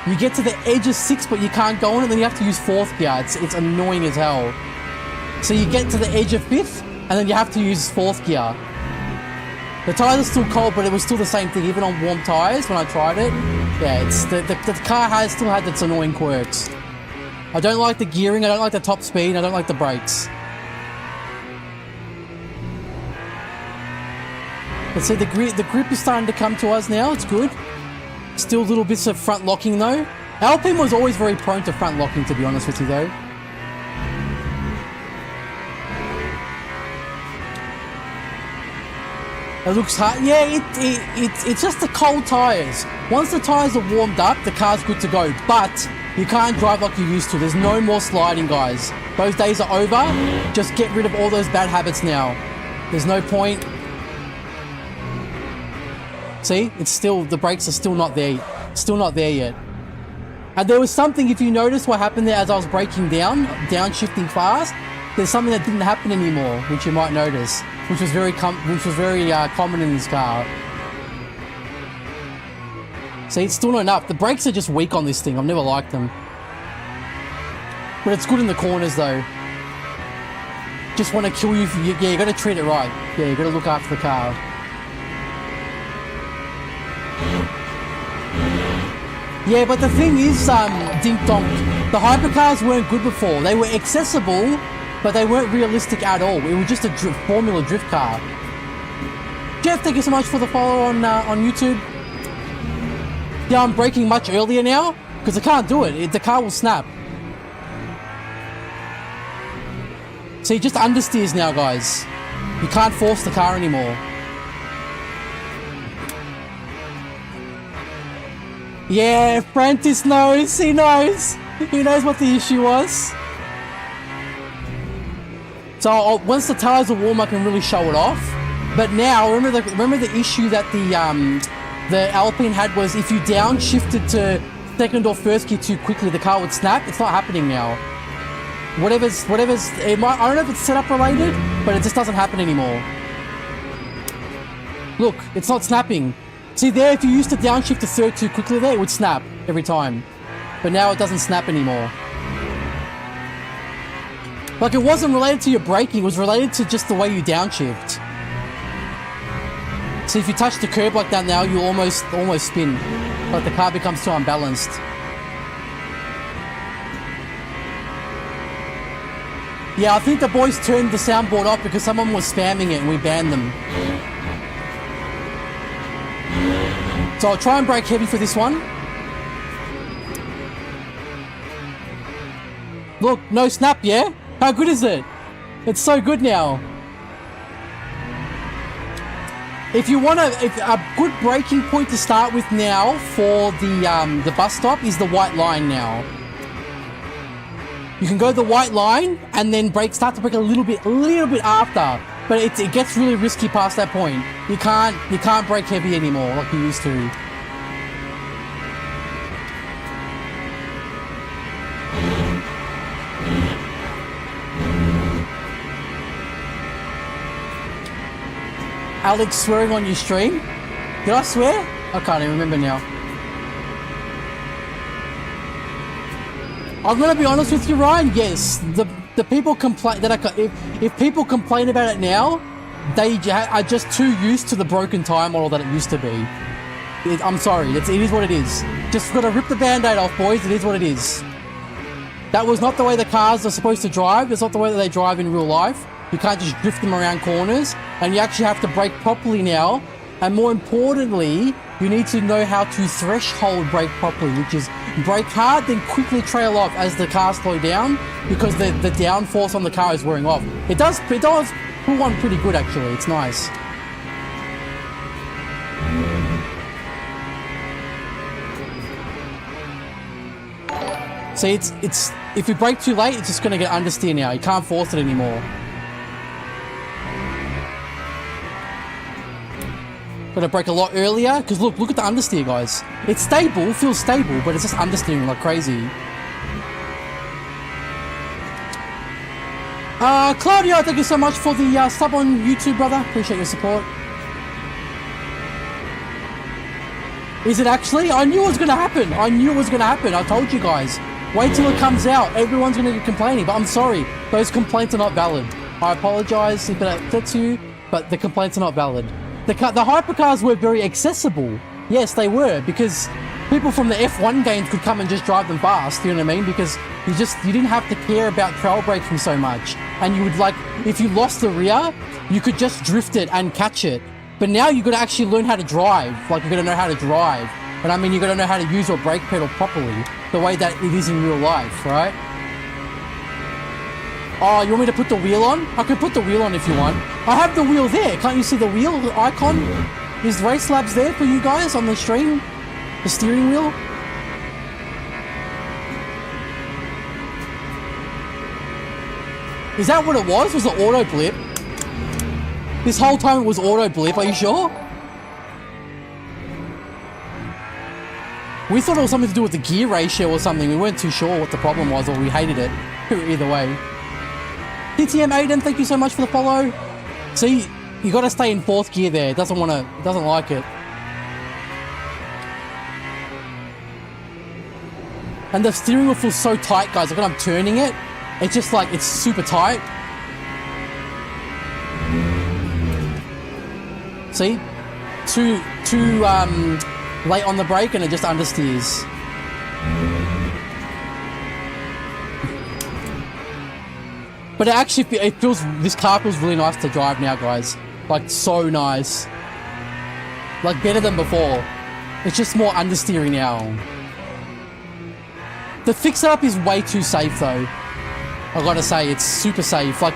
You get to the edge of 6th, but you can't go on it, then you have to use 4th gear. It's annoying as hell. So you get to the edge of 5th, and then you have to use 4th gear. The tires are still cold, but it was still the same thing, even on warm tires when I tried it. Yeah, it's the car has still had its annoying quirks. I don't like the gearing, I don't like the top speed, I don't like the brakes. Let's see, the grip is starting to come to us now, it's good. Still little bits of front locking though. Alpine was always very prone to front locking, to be honest with you though. It looks hard. Yeah, it's just the cold tires. Once the tires are warmed up, the car's good to go. But you can't drive like you used to. There's no more sliding, guys. Those days are over. Just get rid of all those bad habits now. There's no point. See, it's still, the brakes are still not there. Still not there yet. And there was something, if you notice what happened there as I was braking downshifting fast, there's something that didn't happen anymore, which you might notice, which was very common in this car. See, it's still not enough. The brakes are just weak on this thing. I've never liked them. But it's good in the corners though. Just want to kill you. Yeah, you got to treat it right. Yeah, you got to look after the car. Yeah, but the thing is, Dink Donk, the hypercars weren't good before. They were accessible, but they weren't realistic at all. It was just a Formula Drift car. Jeff, thank you so much for the follow on YouTube. Yeah, I'm braking much earlier now, because I can't do it. The car will snap. See, just understeers now, guys. You can't force the car anymore. Yeah, Francis knows. He knows. He knows what the issue was. So once the tires are warm, I can really show it off. But now, remember the issue that the Alpine had was if you downshifted to 2nd or 1st gear too quickly, the car would snap. It's not happening now. Whatever's it might, I don't know if it's setup related, but it just doesn't happen anymore. Look, it's not snapping. See there, if you used to downshift to 3rd too quickly there, it would snap. every time. But now it doesn't snap anymore. Like, it wasn't related to your braking, it was related to just the way you downshift. So if you touch the curb like that now, you almost spin. Like the car becomes too unbalanced. Yeah, I think the boys turned the soundboard off because someone was spamming it and we banned them. So I'll try and brake heavy for this one. Look, no snap, yeah? How good is it? It's so good now. If you want a good braking point to start with now for the bus stop is the white line now. You can go the white line and then start to brake a little bit after, but it gets really risky past that point. You can't brake heavy anymore like you used to. Alex swearing on your stream? Did I swear? I can't even remember now. I'm gonna be honest with you, Ryan. Yes, the people complain that if people complain about it now, they are just too used to the broken tire model that it used to be. I'm sorry, it is what it is. Just gotta rip the band-aid off, boys. It is what it is. That was not the way the cars are supposed to drive. It's not the way that they drive in real life. You can't just drift them around corners, and you actually have to brake properly now. And more importantly, you need to know how to threshold brake properly, which is brake hard, then quickly trail off as the car slows down, because the downforce on the car is wearing off. It does pull on pretty good actually. It's nice. See, it's if you brake too late, it's just gonna get understeer now. You can't force it anymore. Gotta brake a lot earlier, because look at the understeer, guys. It's stable, feels stable, but it's just understeering like crazy. Claudio, thank you so much for the sub on YouTube, brother. Appreciate your support. Is it actually? I knew it was gonna happen. I told you guys. Wait till it comes out. Everyone's gonna be complaining, but I'm sorry. Those complaints are not valid. I apologize if that upsets you, but the complaints are not valid. The hypercars were very accessible. Yes, they were, because people from the F1 games could come and just drive them fast, you know what I mean? Because you didn't have to care about trail braking so much. And you would, like, if you lost the rear, you could just drift it and catch it. But now you've got to actually learn how to drive. Like, you've got to know how to drive. And I mean, you've got to know how to use your brake pedal properly, the way that it is in real life, right? Oh, you want me to put the wheel on? I can put the wheel on if you want. I have the wheel there. Can't you see the wheel icon? Is Race Labs there for you guys on the stream? The steering wheel? Is that what it was? Was it auto blip? This whole time it was auto blip, are you sure? We thought it was something to do with the gear ratio or something. We weren't too sure what the problem was, or we hated it. Either way. TTM Aiden, thank you so much for the follow. See, you got to stay in fourth gear there. It doesn't like it. And the steering wheel feels so tight, guys. Like when I'm turning it, it's just like, it's super tight. See? Too late on the brake and it just understeers. But this car feels really nice to drive now, guys. Like, so nice. Like, better than before. It's just more understeering now. The fix-up is way too safe, though. I gotta say, it's super safe. Like,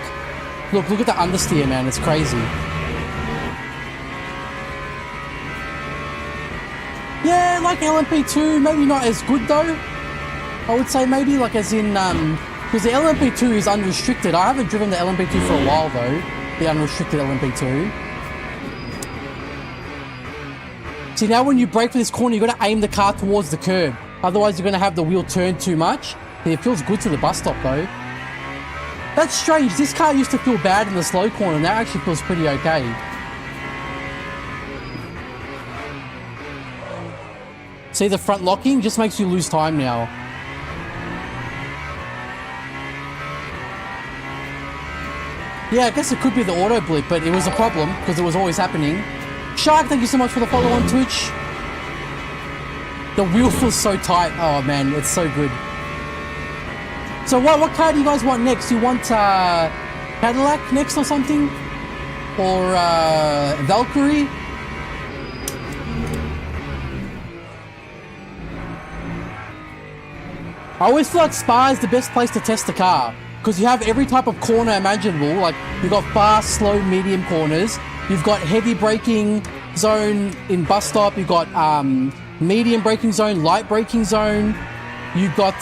look at the understeer, man. It's crazy. Yeah, like LMP2, maybe not as good, though. I would say maybe, like, as in, because the LMP2 is unrestricted. I haven't driven the LMP2 for a while, though. The unrestricted LMP2. See, now when you brake for this corner, you've got to aim the car towards the curb. Otherwise, you're going to have the wheel turn too much. It feels good to the bus stop, though. That's strange. This car used to feel bad in the slow corner, and that actually feels pretty okay. See the front locking just makes you lose time now. Yeah, I guess it could be the auto blip, but it was a problem because it was always happening. Shark, thank you so much for the follow on Twitch. The wheel feels so tight. Oh man, it's so good. So what car do you guys want next? You want Cadillac next or something? Or Valkyrie? I always feel like Spa is the best place to test the car because you have every type of corner imaginable. Like you've got fast, slow, medium corners. You've got heavy braking zone in bus stop. You've got medium braking zone, light braking zone. You've got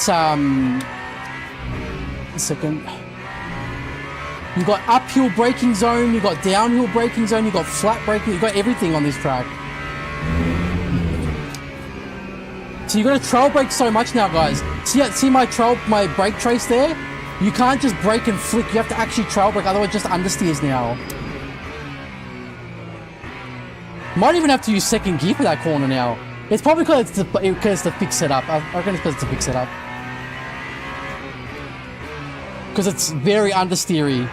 You've got uphill braking zone. You've got downhill braking zone. You've got flat braking. You've got everything on this track. So you've got to trail brake so much now, guys. See my brake trace there? You can't just brake and flick. You have to actually trail brake, otherwise it just understeers now. Might even have to use second gear for that corner now. It's probably because it's to fix it up. I reckon it's because it's to fix it up. Because it's very understeery,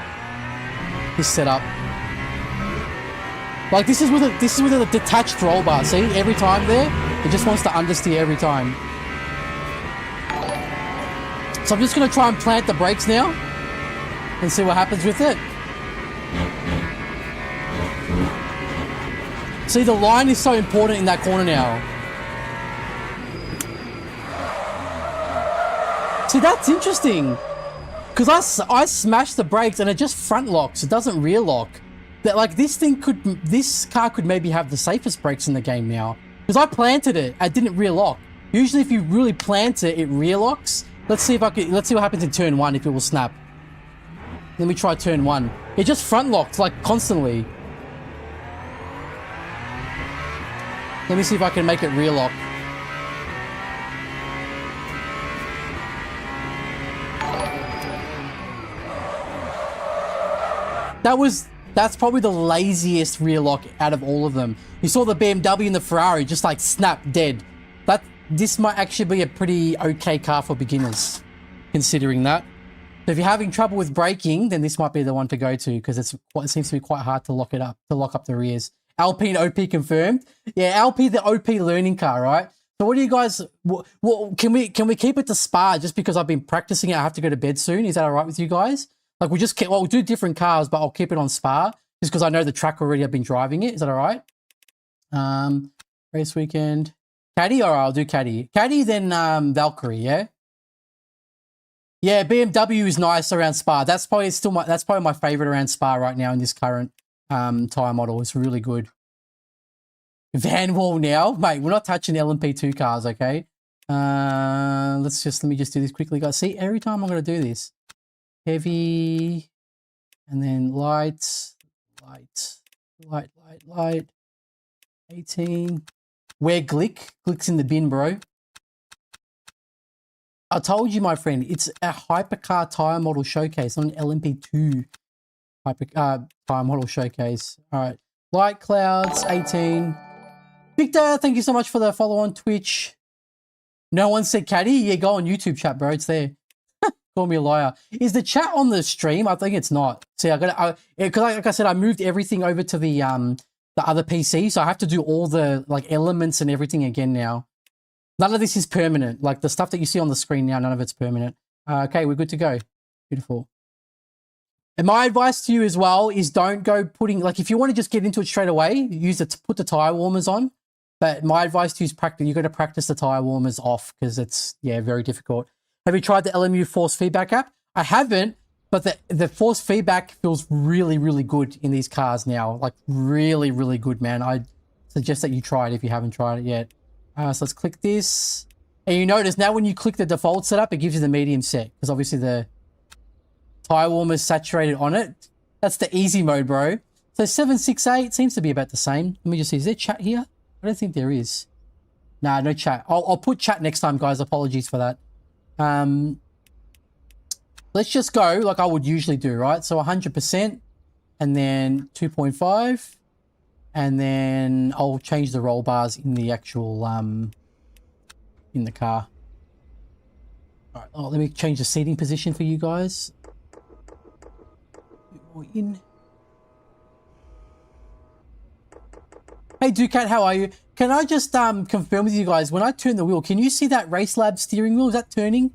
this setup. Like this is with a detached roll bar. See, every time there, it just wants to understeer every time. So I'm just gonna try and plant the brakes now and see what happens with it. See, the line is so important in that corner now. See, that's interesting. Because I smashed the brakes and it just front locks. It doesn't rear lock. That like this car could maybe have the safest brakes in the game now. Because I planted it, I didn't rear lock. Usually, if you really plant it, it rear locks. Let's see what happens in turn 1 if it will snap. Let me try turn 1. It just front locked like constantly. Let me see if I can make it rear lock. That's probably the laziest rear lock out of all of them. You saw the BMW and the Ferrari just like snap dead. This might actually be a pretty okay car for beginners, considering that. So if you're having trouble with braking, then this might be the one to go to because it seems to be quite hard to lock up the rears. Alpine OP confirmed. Yeah, Alpine the OP learning car, right? So what do you guys? Well, can we keep it to Spa just because I've been practicing it? I have to go to bed soon. Is that all right with you guys? Like we'll do different cars, but I'll keep it on Spa just because I know the track already. I've been driving it. Is that all right? Race weekend, Caddy, or I'll do Caddy. Caddy, then Valkyrie. Yeah. Yeah, BMW is nice around Spa. That's probably my favorite around Spa right now in this current tire model. It's really good. Van wall now, mate. We're not touching LMP2 cars, okay? Let me just do this quickly, guys. See, every time I'm going to do this. Heavy, and then light, 18. Where Glick's in the bin, bro. I told you, my friend, it's a Hypercar tire model showcase, not an LMP2 tire model showcase. All right, light clouds, 18. Victor, thank you so much for the follow on Twitch. No one said Caddy. Yeah, go on YouTube chat, bro. It's there. Call me a liar. Is the chat on the stream? I think it's not. See, because like I said, I moved everything over to the other PC, so I have to do all the like elements and everything again now. None of this is permanent. Like the stuff that you see on the screen now, none of it's permanent. Okay, we're good to go. Beautiful. And my advice to you as well is don't go putting, like if you want to just get into it straight away, put the tire warmers on. But my advice to you is you got to practice the tire warmers off because it's very difficult. Have you tried the LMU force feedback app? I haven't, but the force feedback feels really, really good in these cars now. Like really, really good, man. I suggest that you try it if you haven't tried it yet. So let's click this. And you notice now when you click the default setup, it gives you the medium set because obviously the tire warmer is saturated on it. That's the easy mode, bro. So 768 seems to be about the same. Let me just see. Is there chat here? I don't think there is. Nah, no chat. I'll put chat next time, guys. Apologies for that. Let's just go like I would usually do, right? So 100% and then 2.5 and then I'll change the roll bars in the actual in the car. All right, oh, let me change the seating position for you guys. A bit more in. Hey Ducat, how are you? Can I just confirm with you guys, when I turn the wheel, can you see that Race Lab steering wheel? Is that turning?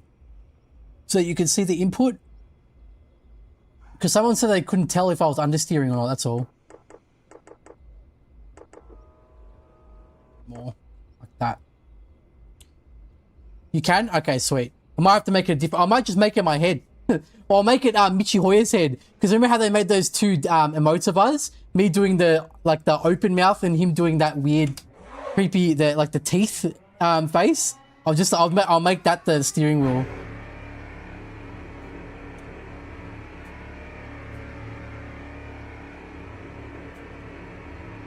So that you can see the input? Because someone said they couldn't tell if I was understeering or not, that's all. More like that. You can? Okay, sweet. I might have to make it different. I might just make it my head. Or I'll make it Michi Hoya's head. Because remember how they made those two emotes of us? Me doing the open mouth and him doing that weird, creepy, the teeth face. I'll make that the steering wheel.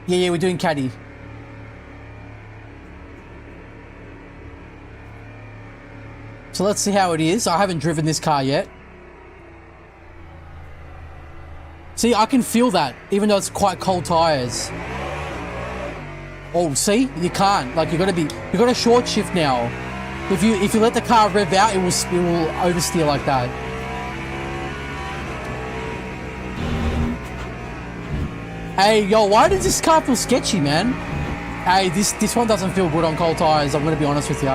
Yeah, we're doing caddy. So let's see how it is. I haven't driven this car yet. See, I can feel that, even though it's quite cold tires. Oh, see? You can't. Like, you got to short shift now. If you let the car rev out, it will oversteer like that. Hey, yo, why does this car feel sketchy, man? Hey, this one doesn't feel good on cold tires, I'm going to be honest with you.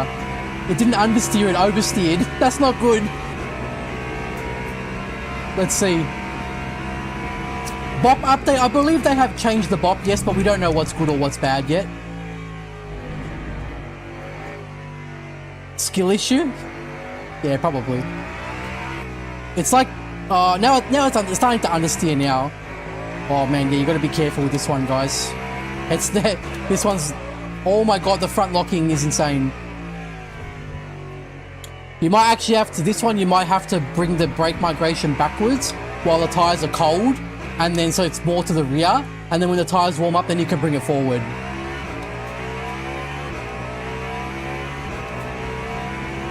It didn't understeer, it oversteered. That's not good. Let's see. Bop update. I believe they have changed the bop, yes, but we don't know what's good or what's bad yet. Skill issue? Yeah, probably. It's like, now it's starting to understeer now. Oh man, yeah, you got to be careful with this one, guys. This one's, oh my god, the front locking is insane. You might actually have to, this one you might have to bring the brake migration backwards while the tires are cold, and then so it's more to the rear, and then when the tires warm up, then you can bring it forward.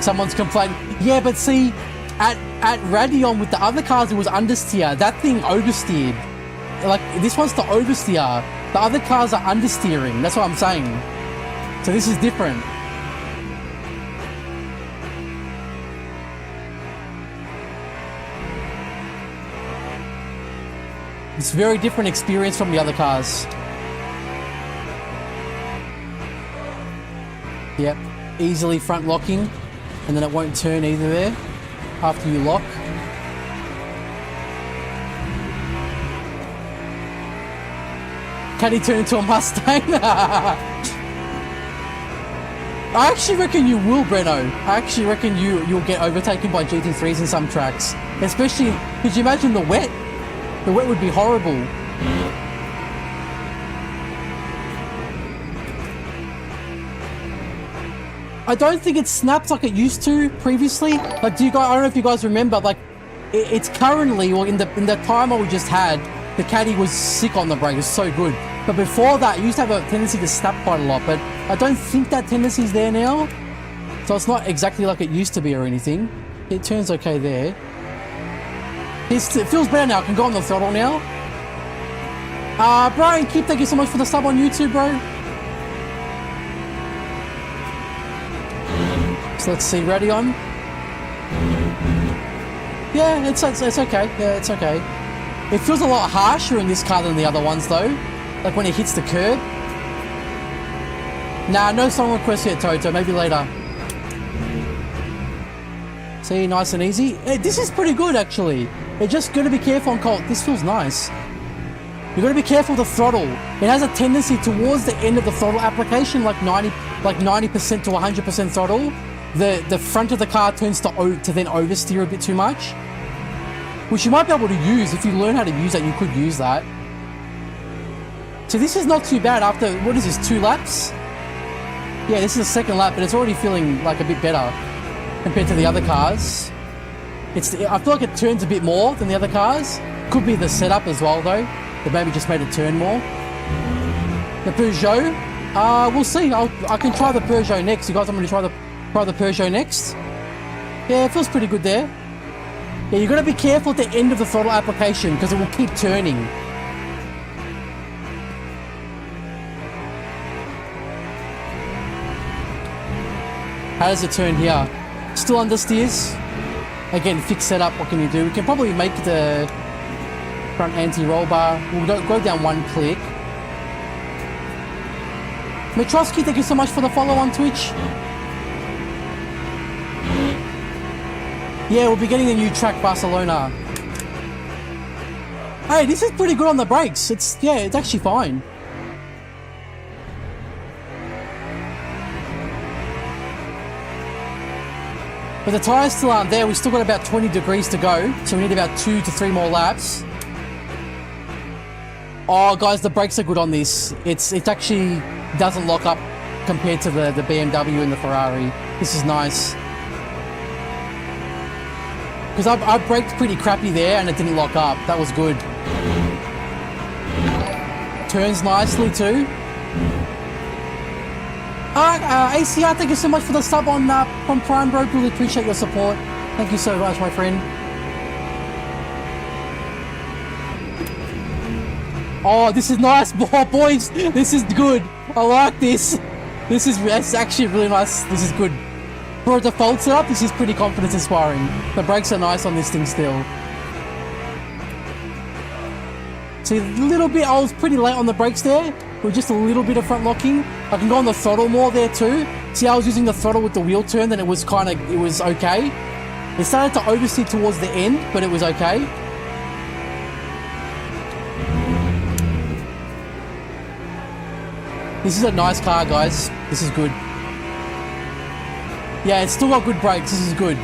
Someone's complaining. Yeah, but see, at Radeon with the other cars, it was understeer. That thing oversteered. Like, this one's the oversteer. The other cars are understeering. That's what I'm saying. So this is different. It's a very different experience from the other cars. Yep, easily front locking, and then it won't turn either there after you lock. Can he turn into a Mustang? I actually reckon you will, Breno. I actually reckon you'll get overtaken by GT3s in some tracks. Especially, could you imagine the wet? The wet would be horrible. I don't think it snaps like it used to previously. Like, I don't know if you guys remember, like, it's currently, or in the time we just had, the caddy was sick on the brake. It's so good. But before that, it used to have a tendency to snap quite a lot. But I don't think that tendency is there now. So it's not exactly like it used to be or anything. It turns okay there. It feels better now. I can go on the throttle now. Brian Keep, thank you so much for the sub on YouTube, bro. So let's see, Radeon. Yeah, it's okay. Yeah, it's okay. It feels a lot harsher in this car than the other ones, though. Like when it hits the curb. Nah, no song request yet, Toto. Maybe later. See, nice and easy. Hey, this is pretty good, actually. You're just got to be careful on cold. This feels nice. You got to be careful with the throttle. It has a tendency towards the end of the throttle application, like 90% to 100% throttle. The front of the car tends to then oversteer a bit too much, which you might be able to use. If you learn how to use that, you could use that. So this is not too bad after, what is this, 2 laps? Yeah, this is the second lap, but it's already feeling like a bit better compared to the other cars. I feel like it turns a bit more than the other cars. Could be the setup as well, though. They maybe just made it turn more. The Peugeot, we'll see. I can try the Peugeot next. You guys want me to try the Peugeot next? Yeah, it feels pretty good there. Yeah, you got to be careful at the end of the throttle application because it will keep turning. How does it turn here? Still understeers. Again, fixed setup. What can you do? We can probably make the front anti-roll bar. We'll go down one click. Metrosky, thank you so much for the follow on Twitch. Yeah, we'll be getting a new track, Barcelona. Hey, this is pretty good on the brakes. It's actually fine. But the tyres still aren't there. We've still got about 20 degrees to go, so we need about 2 to 3 more laps. Oh, guys, the brakes are good on this. It actually doesn't lock up compared to the BMW and the Ferrari. This is nice. Because I braked pretty crappy there and it didn't lock up. That was good. Turns nicely too. ACR, thank you so much for the sub on from Prime, bro. Really appreciate your support. Thank you so much, my friend. Oh, this is nice, boys. This is good. I like this. That's actually really nice. This is good. For a default setup, this is pretty confidence inspiring. The brakes are nice on this thing still. See, a little bit, I was pretty late on the brakes there. With just a little bit of front locking. I can go on the throttle more there too. See, I was using the throttle with the wheel turn, and it was okay. It started to oversteer towards the end, but it was okay. This is a nice car, guys. This is good. Yeah, it's still got good brakes. This is good.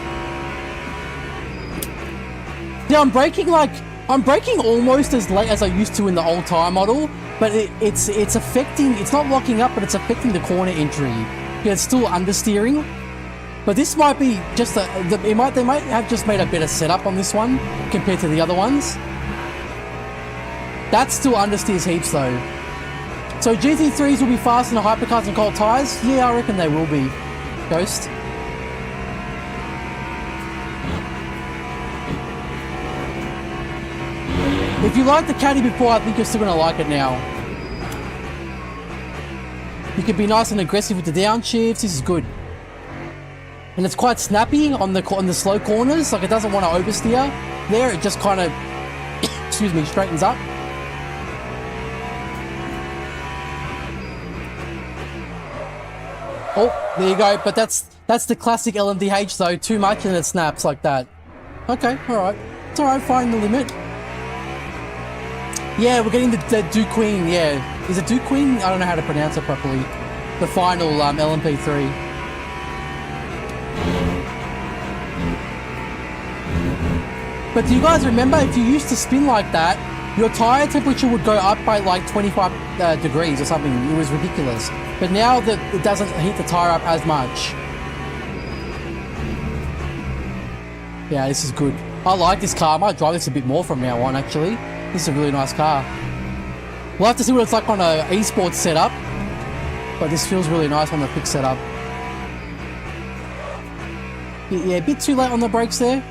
Yeah, I'm braking almost as late as I used to in the old tire model, but it's affecting, it's not locking up, but it's affecting the corner entry. Yeah, it's still understeering. But this might be just they might have just made a better setup on this one compared to the other ones. That still understeers heaps though. So GT3s will be faster than hypercars and cold tires? Yeah, I reckon they will be. Ghost. If you liked the Caddy before, I think you're still going to like it now. You can be nice and aggressive with the downshifts. This is good. And it's quite snappy on the slow corners. Like, it doesn't want to oversteer there. It just kind of, excuse me, straightens up. Oh, there you go. But that's the classic LMDH though. Too much and it snaps like that. Okay, all right. It's all right. Find the limit. Yeah, we're getting the Duqueen, yeah. Is it Duqueen? I don't know how to pronounce it properly. The final LMP3. But do you guys remember, if you used to spin like that, your tyre temperature would go up by like 25 degrees or something. It was ridiculous. But now that it doesn't heat the tyre up as much. Yeah, this is good. I like this car. I might drive this a bit more from now on, actually. This is a really nice car. We'll have to see what it's like on a esports setup, but this feels really nice on the fixed setup. Yeah, a bit too late on the brakes there.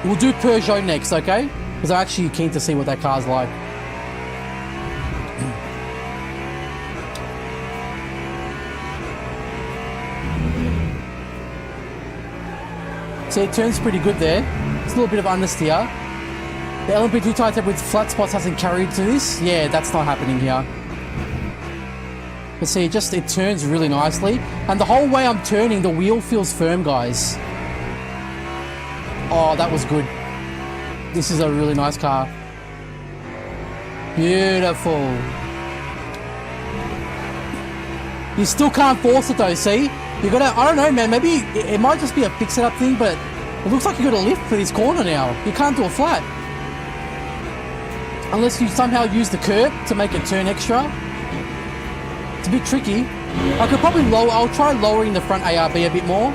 We'll do Peugeot next, okay? Because I'm actually keen to see what that car's like. See, it turns pretty good there. It's a little bit of understeer. The LMP2 tyre tap with flat spots hasn't carried to this. Yeah, that's not happening here. But see, it turns really nicely. And the whole way I'm turning, the wheel feels firm, guys. Oh, that was good. This is a really nice car. Beautiful. You still can't force it though, see? You gotta, I don't know, man, maybe it might just be a fix it up thing, but it looks like you got a lift for this corner now. You can't do a flat. Unless you somehow use the curb to make it turn extra. It's a bit tricky. I could probably I'll try lowering the front ARB a bit more.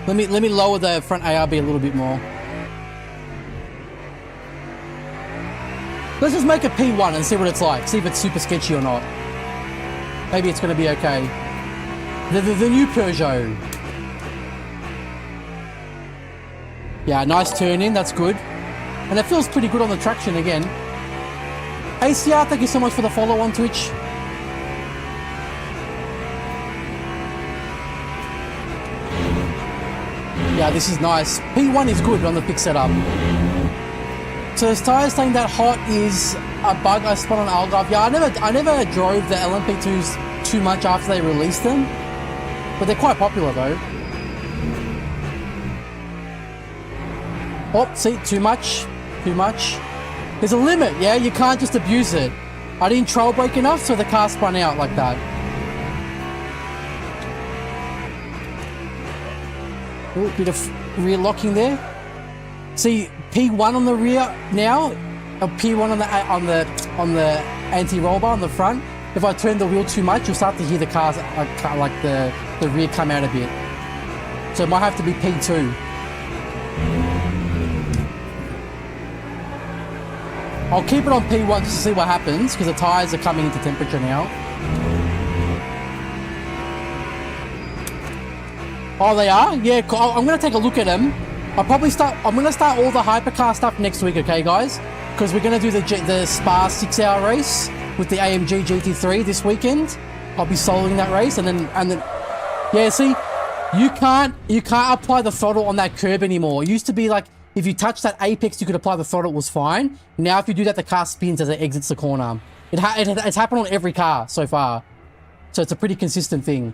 Let me lower the front ARB a little bit more. Let's just make a P1 and see what it's like. See if it's super sketchy or not. Maybe it's going to be okay. The new Peugeot. Yeah, nice turn in. That's good. And it feels pretty good on the traction again. ACR, thank you so much for the follow on Twitch. Yeah, this is nice. P1 is good on the pick setup. So this tyre saying that hot is a bug I spot on Algarve. Yeah, I never drove the LMP2s too much after they released them, but they're quite popular though. Oh, see, too much. There's a limit, yeah? You can't just abuse it. I didn't trail brake enough, so the car spun out like that. Ooh, bit of rear locking there. See, P1 on the rear now, or P1 on the anti-roll bar on the front. If I turn the wheel too much, you'll start to hear the cars like the rear come out a bit. So it might have to be P2. I'll keep it on P1 just to see what happens, because the tyres are coming into temperature now. Oh, they are? Yeah, I'm going to take a look at them. I'm going to start all the Hypercar stuff next week, okay, guys? Because we're going to do the Spa 6-hour race with the AMG GT3 this weekend. I'll be soloing that race, and then yeah, see, you can't apply the throttle on that curb anymore. It used to be like, if you touch that apex, you could apply the throttle, it was fine. Now, if you do that, the car spins as it exits the corner. It's happened on every car so far. So it's a pretty consistent thing.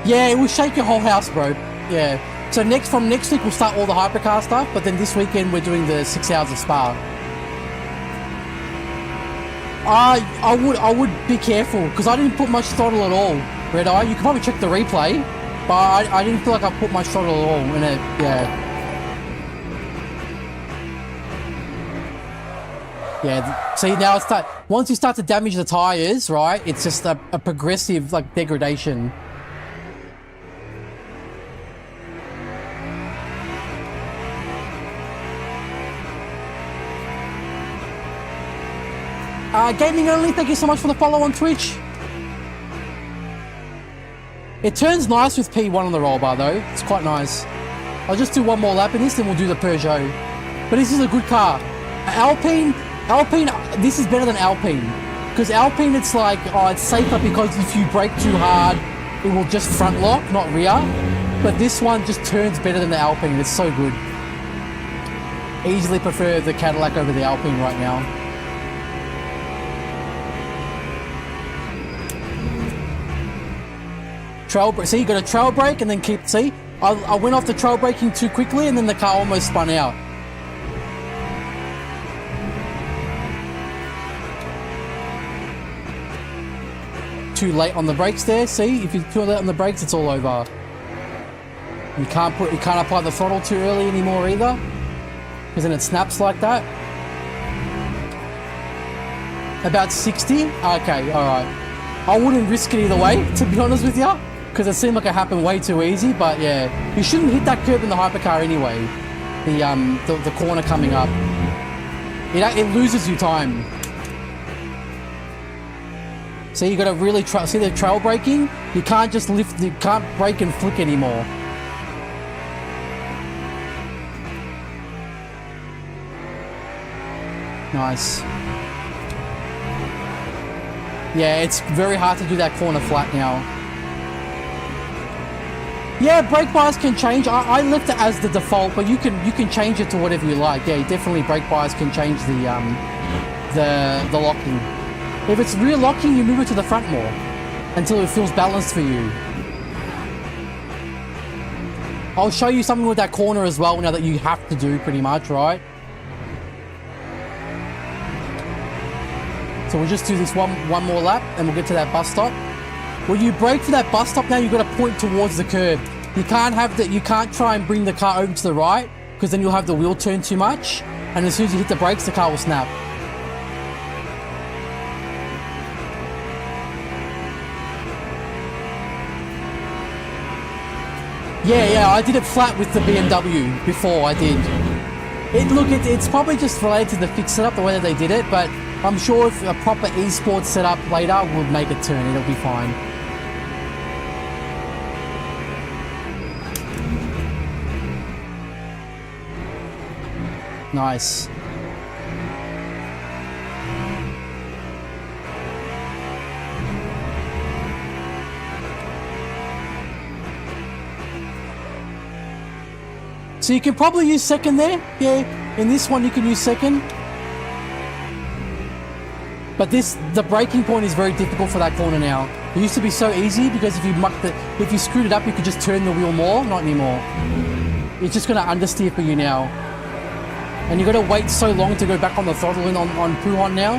Yeah, it will shake your whole house, bro. Yeah. So from next week, we'll start all the Hypercar stuff, but then this weekend, we're doing the 6 hours of Spa. I would be careful, because I didn't put much throttle at all, Red Eye. You can probably check the replay, but I didn't feel like I put much throttle at all in it, yeah. Yeah, see, now once you start to damage the tires, right, it's just a progressive, like, degradation. Gaming only, thank you so much for the follow on Twitch. It turns nice with P1 on the roll bar though. It's quite nice. I'll just do one more lap in this, then we'll do the Peugeot. But this is a good car. Alpine, this is better than Alpine. Because Alpine, it's like, oh, it's safer because if you brake too hard, it will just front lock, not rear. But this one just turns better than the Alpine. It's so good. Easily prefer the Cadillac over the Alpine right now. See, you got a trail brake and then see, I went off the trail braking too quickly and then the car almost spun out. Too late on the brakes there, see, if you're too late on the brakes, it's all over. You can't apply the throttle too early anymore either, because then it snaps like that. About 60? Okay, alright. I wouldn't risk it either way, to be honest with you. Because it seemed like it happened way too easy, but yeah, you shouldn't hit that curb in the Hypercar anyway. The corner coming up, it loses you time. So you got to really see the trail braking. You can't just you can't brake and flick anymore. Nice. Yeah, it's very hard to do that corner flat now. Yeah, brake bias can change. I left it as the default, but you can change it to whatever you like. Yeah, definitely brake bias can change the locking. If it's rear locking, you move it to the front more until it feels balanced for you. I'll show you something with that corner as well now that you have to do pretty much, right? So we'll just do this one more lap and we'll get to that bus stop. When you brake for that bus stop now, you've got to point towards the curb. You can't try and bring the car over to the right, because then you'll have the wheel turn too much. And as soon as you hit the brakes, the car will snap. Yeah, I did it flat with the BMW before I did. It's probably just related to the fixed setup, the way that they did it, but I'm sure if a proper esports setup later will make it turn, it'll be fine. Nice. So you can probably use second there. Yeah, in this one you can use second. But the braking point is very difficult for that corner now. It used to be so easy because if you screwed it up, you could just turn the wheel more. Not anymore. It's just gonna understeer for you now. And you gotta wait so long to go back on the throttle in on Puhon now.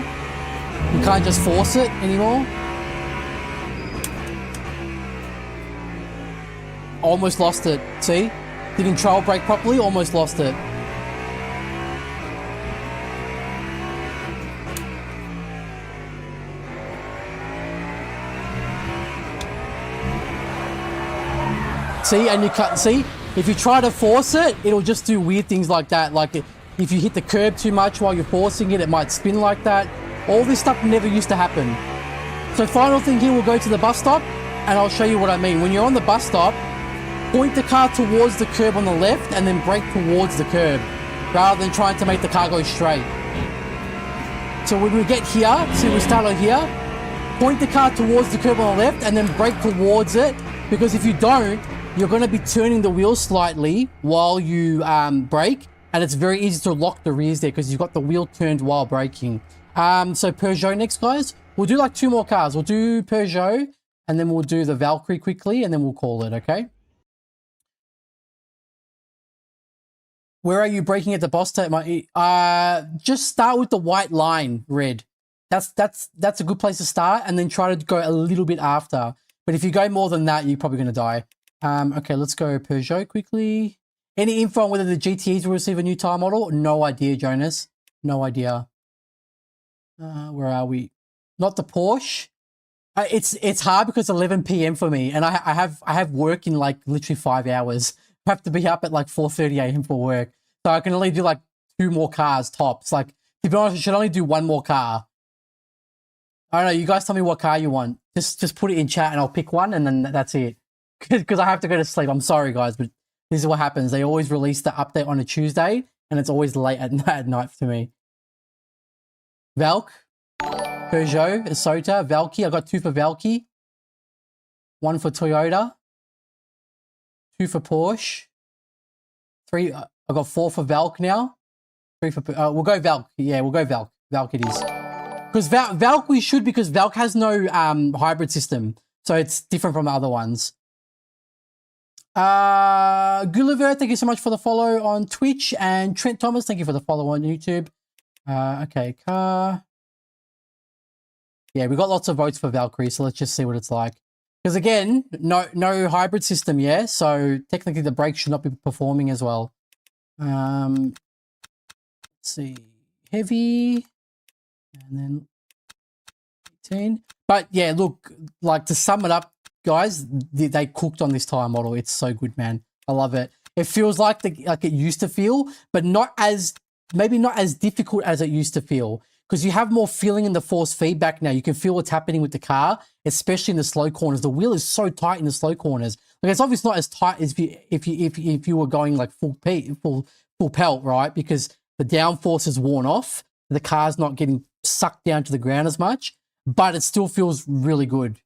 You can't just force it anymore. Almost lost it, see? Didn't trail brake properly, almost lost it. See, and you cut, see? If you try to force it, it'll just do weird things like that. Like if you hit the curb too much while you're forcing it, it might spin like that. All this stuff never used to happen. So final thing here, we'll go to the bus stop and I'll show you what I mean. When you're on the bus stop, point the car towards the curb on the left and then brake towards the curb rather than trying to make the car go straight. So when we get here, see we start on here, point the car towards the curb on the left and then brake towards it, because if you don't, you're going to be turning the wheel slightly while you brake, and it's very easy to lock the rears there because you've got the wheel turned while braking. So Peugeot next, guys. We'll do like 2 more cars. We'll do Peugeot and then we'll do the Valkyrie quickly and then we'll call it, okay? Where are you braking at the boss tape? Just start with the white line, red. That's a good place to start, and then try to go a little bit after. But if you go more than that, you're probably going to die. Okay, let's go Peugeot quickly. Any info on whether the GTEs will receive a new tire model? No idea, Jonas. No idea. Where are we? Not the Porsche. It's hard because it's 11 p.m. for me, and I have work in like literally 5 hours. I have to be up at like 4:30 a.m. for work, so I can only do like 2 more cars tops. Like, to be honest, I should only do 1 more car. I don't know. You guys tell me what car you want. Just put it in chat and I'll pick one, and then that's it. Because I have to go to sleep. I'm sorry, guys, but this is what happens. They always release the update on a Tuesday, and it's always late at night for me. Valk, Peugeot, Isota, Valky. I got 2 for Valky, 1 for Toyota, 2 for Porsche, 3. I got 4 for Valk now. 3 for. We'll go Valk. Yeah, we'll go Valk. Valk it is. Because Valk we should, because Valk has no hybrid system, so it's different from the other ones. Gulliver, thank you so much for the follow on Twitch, and Trent Thomas, thank you for the follow on YouTube. Okay, car. Yeah, we got lots of votes for Valkyrie, so let's just see what it's like. Because again, no hybrid system, yeah. So technically, the brake should not be performing as well. Let's see, heavy, and then 18. But yeah, look, like to sum it up, guys, they cooked on this tire model. It's so good, man. I love it. It feels like it used to feel, but maybe not as difficult as it used to feel, because you have more feeling in the force feedback now. You can feel what's happening with the car, especially in the slow corners. The wheel is so tight in the slow corners. Like, it's obviously not as tight as if you were going like full pelt, right? Because the downforce is worn off. The car's not getting sucked down to the ground as much, but it still feels really good.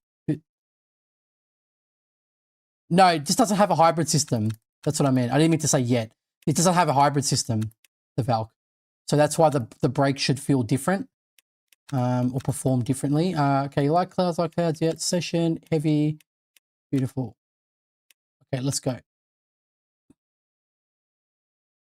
No, it just doesn't have a hybrid system. That's what I meant. I didn't mean to say yet. It doesn't have a hybrid system, the Valk. So that's why the brake should feel different, or perform differently. Okay, like clouds, yeah. Session, heavy, beautiful. Okay, let's go.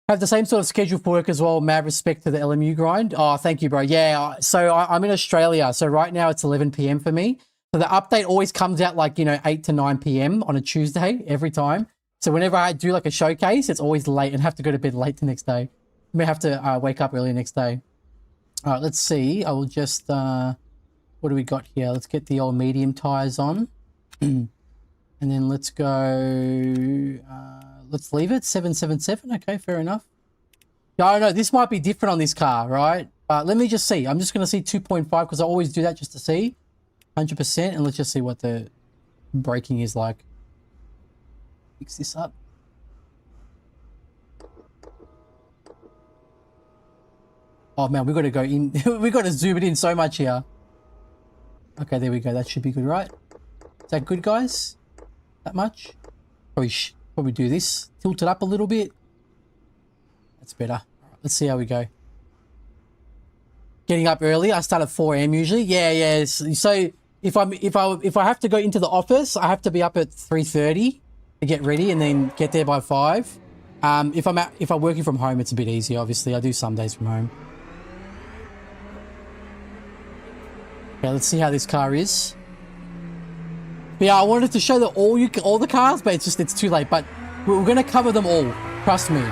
I have the same sort of schedule for work as well. Mad respect to the LMU grind. Oh, thank you, bro. Yeah, so I'm in Australia. So right now it's 11 p.m. for me. So the update always comes out like, 8 to 9 p.m. on a Tuesday every time. So whenever I do like a showcase, it's always late and have to go to bed late the next day. I may have to wake up early next day. All right, let's see. I will just, what do we got here? Let's get the old medium tires on. And then let's go, let's leave it, 777. Okay, fair enough. No, this might be different on this car, right? Let me just see. I'm just going to see 2.5 because I always do that just to see. 100%. And let's just see what the braking is like. Fix this up. Oh man, we got to go in. We got to zoom it in so much here. Okay, there we go. That should be good, right? Is that good, guys? That much? Probably do this. Tilt it up a little bit. That's better. Let's see how we go. Getting up early. I start at 4 a.m. usually. Yeah. So if I have to go into the office, I have to be up at 3:30 to get ready and then get there by 5. If I'm working from home, it's a bit easier. Obviously, I do some days from home. Okay, let's see how this car is. But yeah, I wanted to show all the cars, but it's too late. But we're gonna cover them all. Trust me.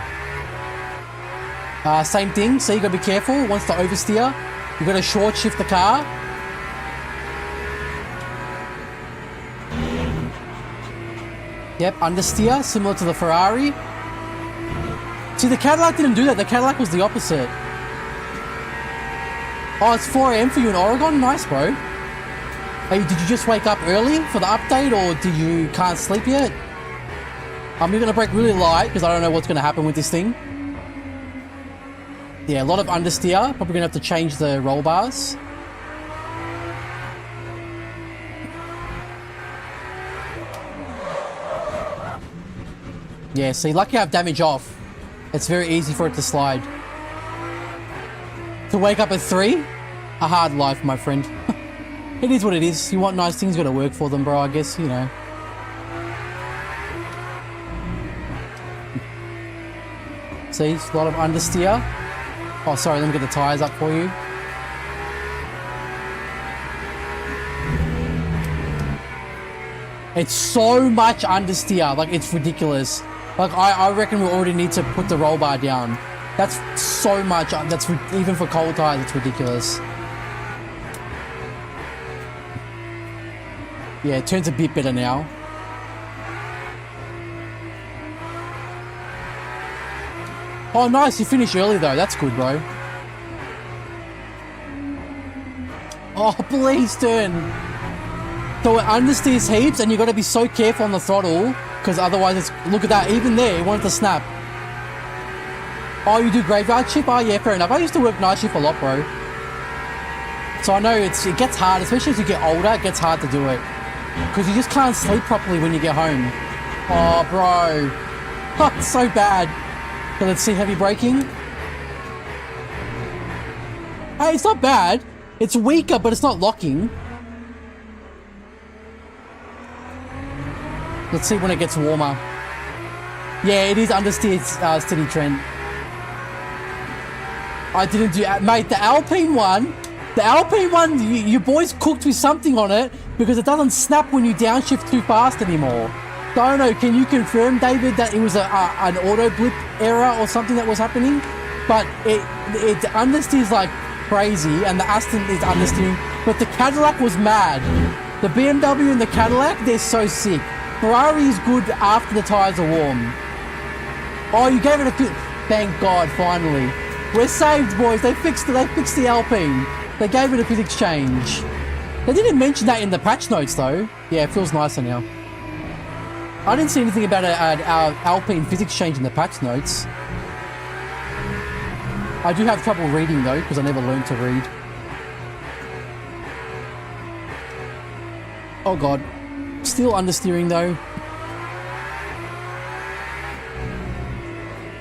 Same thing. So you gotta be careful. Wants to oversteer. You gotta short shift the car. Yep, understeer, similar to the Ferrari. See, the Cadillac didn't do that. The Cadillac was the opposite. Oh, it's 4 a.m. for you in Oregon? Nice, bro. Hey, did you just wake up early for the update, or did you can't sleep yet? I'm going to brake really light because I don't know what's going to happen with this thing. Yeah, a lot of understeer. Probably going to have to change the roll bars. Yeah, see, lucky I have damage off. It's very easy for it to slide. To wake up at 3? A hard life, my friend. It is what it is. You want nice things, you gotta work for them, bro, I guess, you know. See, a lot of understeer. Oh, sorry, let me get the tires up for you. It's so much understeer, like it's ridiculous. Like I reckon we already need to put the roll bar down. That's so much. That's even for cold tires, it's ridiculous. Yeah, it turns a bit better now. Oh, nice. You finished early though. That's good, bro. Oh, please turn. So it understeers heaps, and you got to be so careful on the throttle, because otherwise it's... Look at that. Even there, it wanted to snap. Oh, you do graveyard shift? Oh, yeah, fair enough. I used to work night shift a lot, bro. So I know it gets hard, especially as you get older, it gets hard to do it. Because you just can't sleep properly when you get home. Oh, bro. Oh, it's so bad. So let's see heavy braking. Hey, it's not bad. It's weaker, but it's not locking. Let's see when it gets warmer. Yeah, it is understeer steady trend. I didn't do... Mate, the Alpine one, you boys cooked with something on it because it doesn't snap when you downshift too fast anymore. So I don't know, can you confirm, David, that it was an auto blip error or something that was happening? But it understeers like crazy, and the Aston is understeering. But the Cadillac was mad. The BMW and the Cadillac, they're so sick. Ferrari is good after the tyres are warm. Oh, you gave it a... Thank God, finally. We're saved, boys. They fixed the Alpine. They gave it a physics change. They didn't mention that in the patch notes, though. Yeah, it feels nicer now. I didn't see anything about an Alpine physics change in the patch notes. I do have trouble reading, though, because I never learned to read. Oh, God. Still understeering, though.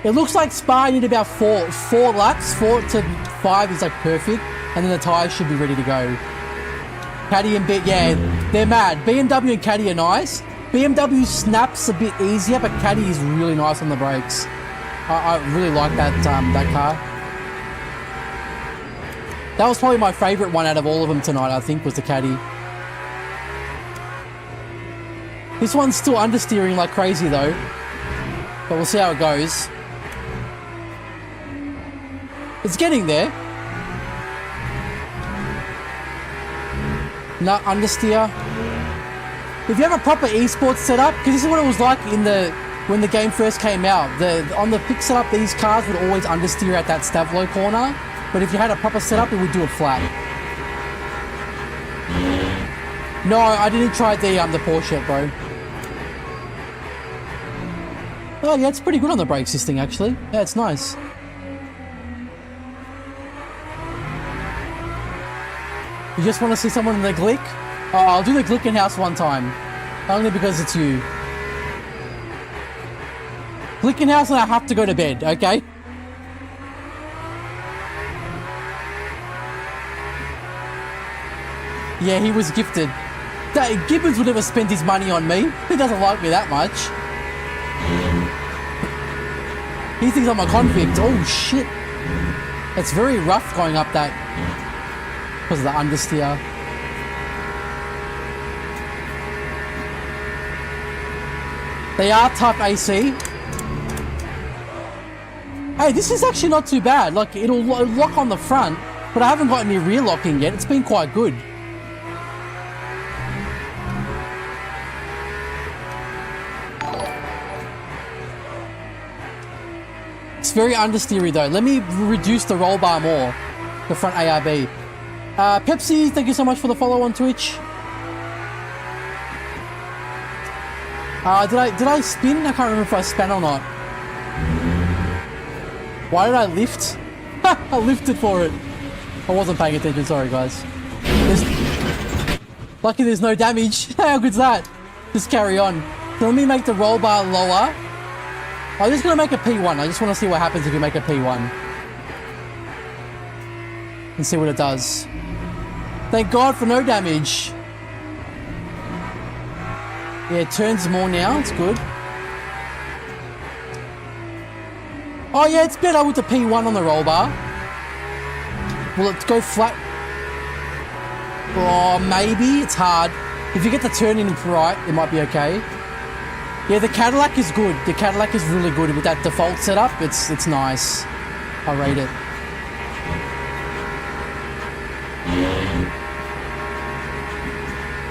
It looks like Spa need about four laps. 4 to 5 is like perfect, and then the tyres should be ready to go. Caddy and yeah, they're mad. BMW and Caddy are nice. BMW snaps a bit easier, but Caddy is really nice on the brakes. I really like that car. That was probably my favourite one out of all of them tonight, I think, was the Caddy. This one's still understeering like crazy though, but we'll see how it goes. It's getting there. No, understeer. If you have a proper esports setup, because this is what it was like when the game first came out. On the fix setup, these cars would always understeer at that Stavlo corner, but if you had a proper setup, it would do it flat. No, I didn't try the Porsche yet, bro. Oh yeah, it's pretty good on the brakes, this thing, actually. Yeah, it's nice. You just want to see someone in the Glick? Oh, I'll do the Glickenhaus one time. Only because it's you. Glickenhaus and I have to go to bed, okay? Yeah, he was gifted. Gibbons would never spend his money on me. He doesn't like me that much. He thinks I'm a convict. Oh, shit. It's very rough going up that because of the understeer. They are tough AC. Hey, this is actually not too bad. Like, it'll lock on the front, but I haven't got any rear locking yet. It's been quite good. It's very understeery though. Let me reduce the roll bar more. The front ARB. Pepsi, thank you so much for the follow on Twitch. Did I spin? I can't remember if I spun or not. Why did I lift? I lifted for it. I wasn't paying attention, sorry guys. Lucky there's no damage. How good's that? Just carry on. So let me make the roll bar lower. I'm just going to make a P1. I just want to see what happens if you make a P1. And see what it does. Thank God for no damage. Yeah, it turns more now. It's good. Oh yeah, it's better with the P1 on the roll bar. Will it go flat? Oh, maybe. It's hard. If you get the turn in right, it might be okay. Yeah, the Cadillac is good. The Cadillac is really good with that default setup. It's nice. I rate it.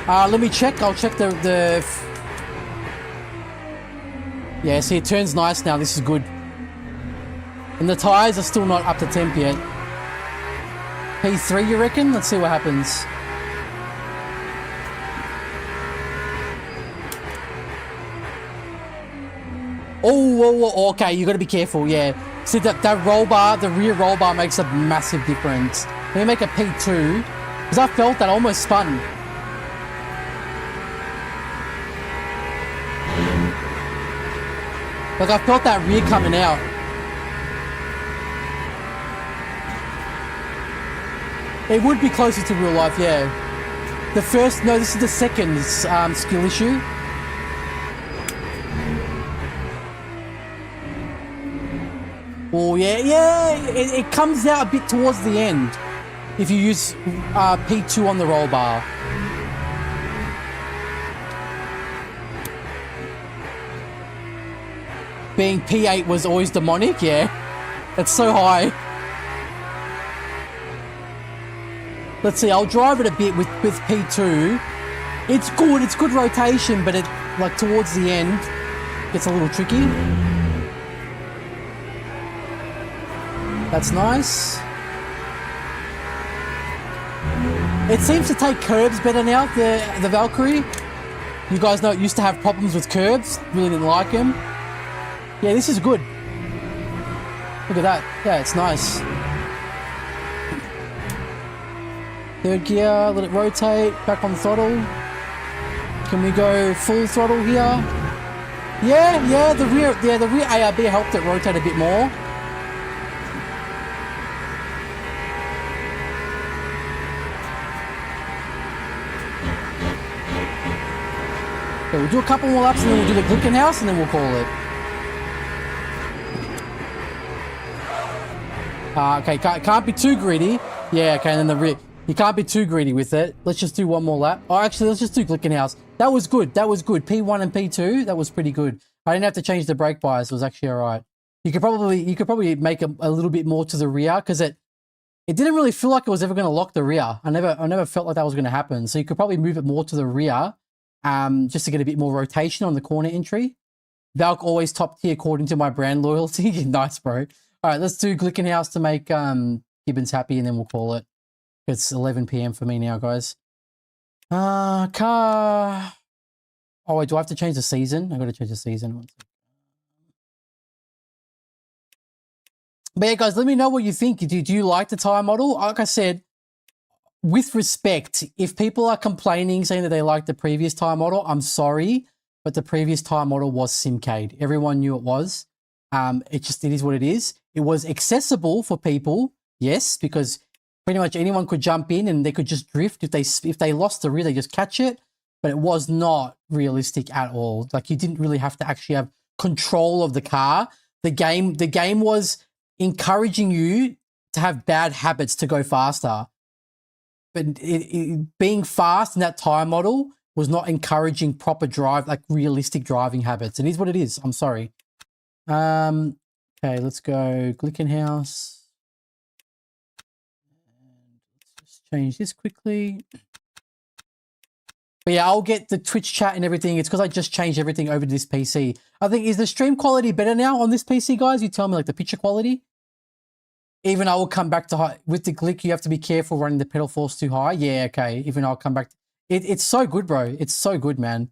Let me check. I'll check the... Yeah, see, it turns nice now. This is good. And the tyres are still not up to temp yet. P3, you reckon? Let's see what happens. Oh, okay, you got to be careful, yeah. See, that roll bar, the rear roll bar makes a massive difference. Let me make a P2, because I felt that I almost spun. Like, I felt that rear coming out. It would be closer to real life, yeah. The first, no, this is the second skill issue. Oh, yeah, it comes out a bit towards the end if you use P2 on the roll bar. Being P8 was always demonic, yeah. It's so high. Let's see, I'll drive it a bit with P2. It's good rotation, but it, like, towards the end, gets a little tricky. That's nice. It seems to take curbs better now, the Valkyrie. You guys know it used to have problems with curbs. Really didn't like them. Yeah, this is good. Look at that. Yeah, it's nice. Third gear, let it rotate. Back on throttle. Can we go full throttle here? Yeah, the rear ARB helped it rotate a bit more. Okay, we'll do a couple more laps and then we'll do the Glickenhaus and then we'll call it. Okay, can't be too greedy. Yeah, okay, and then the rear. You can't be too greedy with it. Let's just do one more lap. Oh, actually, let's just do Glickenhaus. That was good. That was good. P1 and P2, that was pretty good. I didn't have to change the brake bias. It was actually all right. You could probably make a little bit more to the rear because it didn't really feel like it was ever going to lock the rear. I never felt like that was going to happen. So you could probably move it more to the rear just to get a bit more rotation on the corner entry. Valk always top tier according to my brand loyalty. Nice, bro. All right, let's do Glickenhaus to make Gibbons happy and then we'll call it. It's 11 PM for me now, guys. Car. Oh, wait, do I have to change the season? I got to change the season. But yeah, guys, let me know what you think. Do you like the tyre model? Like I said, with respect, if people are complaining, saying that they like the previous tire model, I'm sorry, but the previous tire model was Simcade. Everyone knew it was. It is what it is. It was accessible for people, yes, because pretty much anyone could jump in and they could just drift. If they lost the rear, they just catch it. But it was not realistic at all. Like, you didn't really have to actually have control of the car. The game was encouraging you to have bad habits to go faster. But being fast in that tire model was not encouraging proper drive, like realistic driving habits. It is what it is. I'm sorry. Okay, let's go Glickenhaus. Let's just change this quickly. But yeah, I'll get the Twitch chat and everything. It's because I just changed everything over to this PC. I think, is the stream quality better now on this PC, guys? You tell me, like, the picture quality? Even I will come back to high. With the Glick, you have to be careful running the pedal force too high. Yeah, okay. Even I'll come back. It's so good, bro. It's so good, man.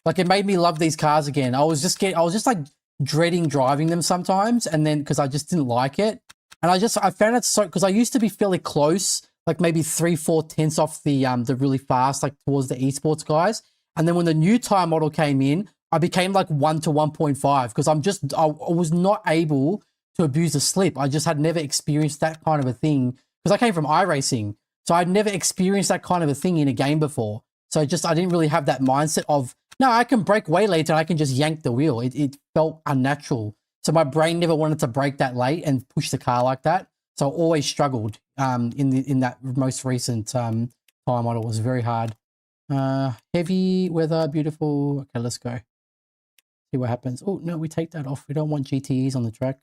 Like, it made me love these cars again. I was just like dreading driving them sometimes, and then because I just didn't like it. And I found it so, because I used to be fairly close, like maybe 3-4 tenths off the really fast, like towards the esports guys. And then when the new tire model came in, I became like 1 to 1.5 because I was not able to abuse the slip. I just had never experienced that kind of a thing because I came from iRacing. So I'd never experienced that kind of a thing in a game before. So I didn't really have that mindset of, no, I can brake way later and I can just yank the wheel. It felt unnatural. So my brain never wanted to brake that late and push the car like that. So I always struggled in that most recent tire model. It was very hard. Heavy weather, beautiful. Okay, let's go. See what happens. Oh, no, we take that off. We don't want GTEs on the track.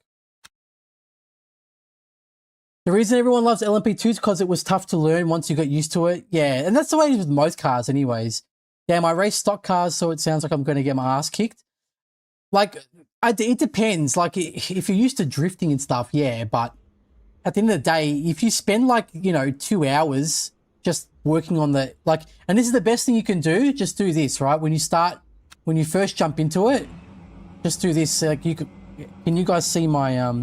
The reason everyone loves LMP2 is because it was tough to learn once you got used to it. Yeah, and that's the way it is with most cars anyways. Yeah, I race stock cars, so it sounds like I'm going to get my ass kicked. Like, it depends. Like, if you're used to drifting and stuff, yeah, but at the end of the day, if you spend like, 2 hours just working on the, like, and this is the best thing you can do, just do this, right? When you first jump into it, just do this. Like, can you guys see my,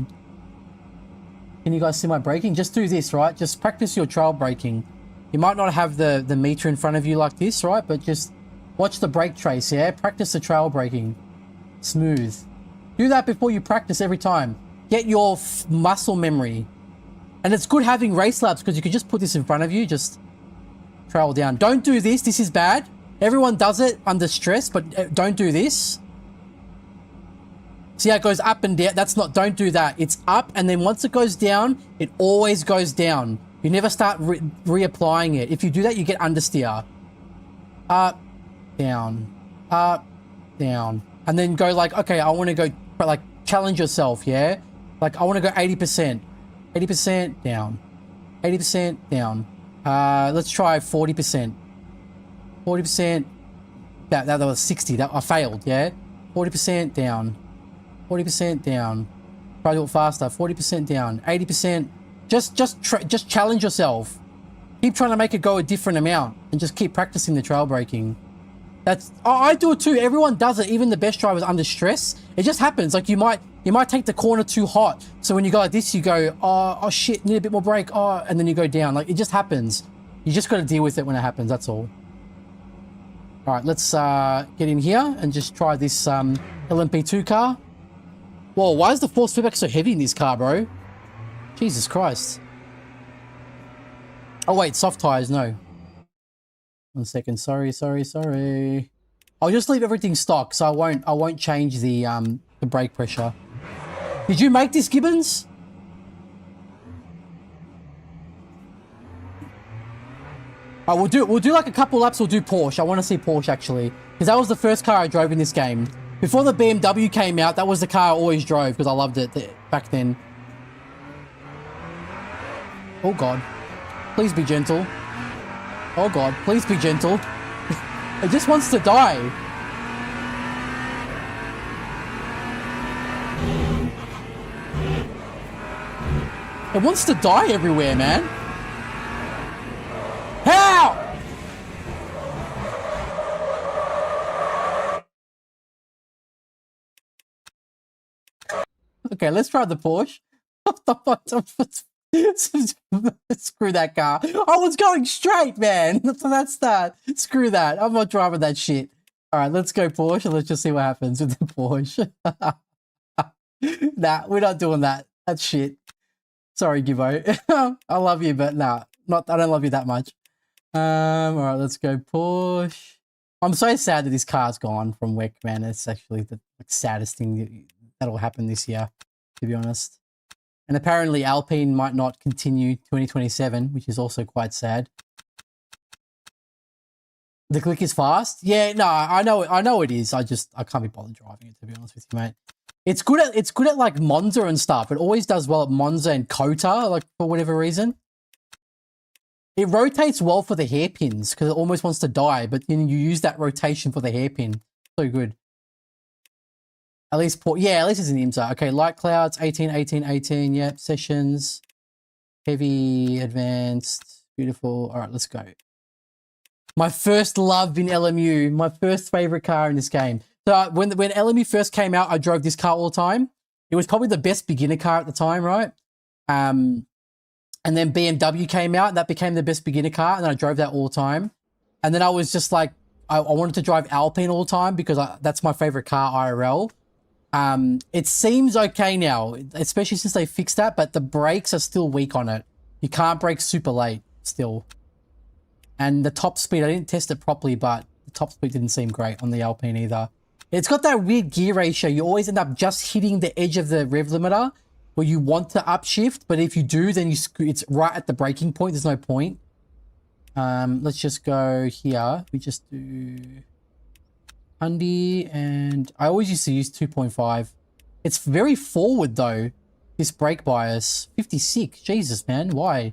braking? Just do this, right? Just practice your trail braking. You might not have the meter in front of you like this, right? But just watch the brake trace, yeah? Practice the trail braking. Smooth. Do that before you practice every time. Get your muscle memory. And it's good having race laps because you can just put this in front of you, just trail down. Don't do this. This is bad. Everyone does it under stress, but don't do this. See how it goes up and down? Don't do that. It's up, and then once it goes down, it always goes down. You never start reapplying it. If you do that, you get understeer. Up, down, down. And then go like, okay, I want to go, like, challenge yourself, yeah? Like, I want to go 80%. 80% down. 80% down. Let's try 40%. 40%. That was 60. That I failed, yeah? 40% down. 40% down. Try to do it faster. 40% down. 80%. Just challenge yourself. Keep trying to make it go a different amount and just keep practicing the trail braking. I do it too. Everyone does it. Even the best drivers under stress. It just happens. Like, you might take the corner too hot. So when you go like this, you go, oh shit, need a bit more brake. Oh, and then you go down. Like, it just happens. You just got to deal with it when it happens. That's all. All right, let's get in here and just try this LMP2 car. Whoa, why is the force feedback so heavy in this car, bro? Jesus Christ. Oh wait, soft tires, no. 1 second, sorry. I'll just leave everything stock, so I won't change the brake pressure. Did you make this, Gibbons? Oh, we'll do like a couple laps. We'll do Porsche. I want to see Porsche actually, because that was the first car I drove in this game. Before the BMW came out, that was the car I always drove because I loved it back then. Oh God, please be gentle. Oh God, please be gentle. It just wants to die. It wants to die everywhere, man. How? Okay, let's try the Porsche. Screw that car. I was going straight, man. So that's that. Screw that. I'm not driving that shit. All right, let's go Porsche and let's just see what happens with the Porsche. Nah, we're not doing that. That's shit. Sorry, Gibbo. I love you, but nah, I don't love you that much. All right, let's go Porsche. I'm so sad that this car's gone from WEC, man. It's actually the saddest thing that'll happen this year, to be honest. And apparently Alpine might not continue 2027, which is also quite sad. The click is fast? Yeah, no, I know it is. I can't be bothered driving it, to be honest with you, mate. It's good at like Monza and stuff. It always does well at Monza and Kota, like for whatever reason. It rotates well for the hairpins because it almost wants to die, but then you use that rotation for the hairpin. So good. At least it's an IMSA. Okay, light clouds, 18, 18, 18. Yep, sessions, heavy, advanced, beautiful. All right, let's go. My first love in LMU, my first favorite car in this game. So when LMU first came out, I drove this car all the time. It was probably the best beginner car at the time, right? And then BMW came out, and that became the best beginner car, and then I drove that all the time. And then I was just like, I wanted to drive Alpine all the time because that's my favorite car IRL. It seems okay now, especially since they fixed that, but the brakes are still weak on it. You can't brake super late still. And the top speed, I didn't test it properly, but the top speed didn't seem great on the Alpine either. It's got that weird gear ratio. You always end up just hitting the edge of the rev limiter where you want to upshift, but if you do, then it's right at the braking point. There's no point. Let's just go here. We just do Hyundai, and I always used to use 2.5. It's very forward though, this brake bias. 56. Jesus, man. Why?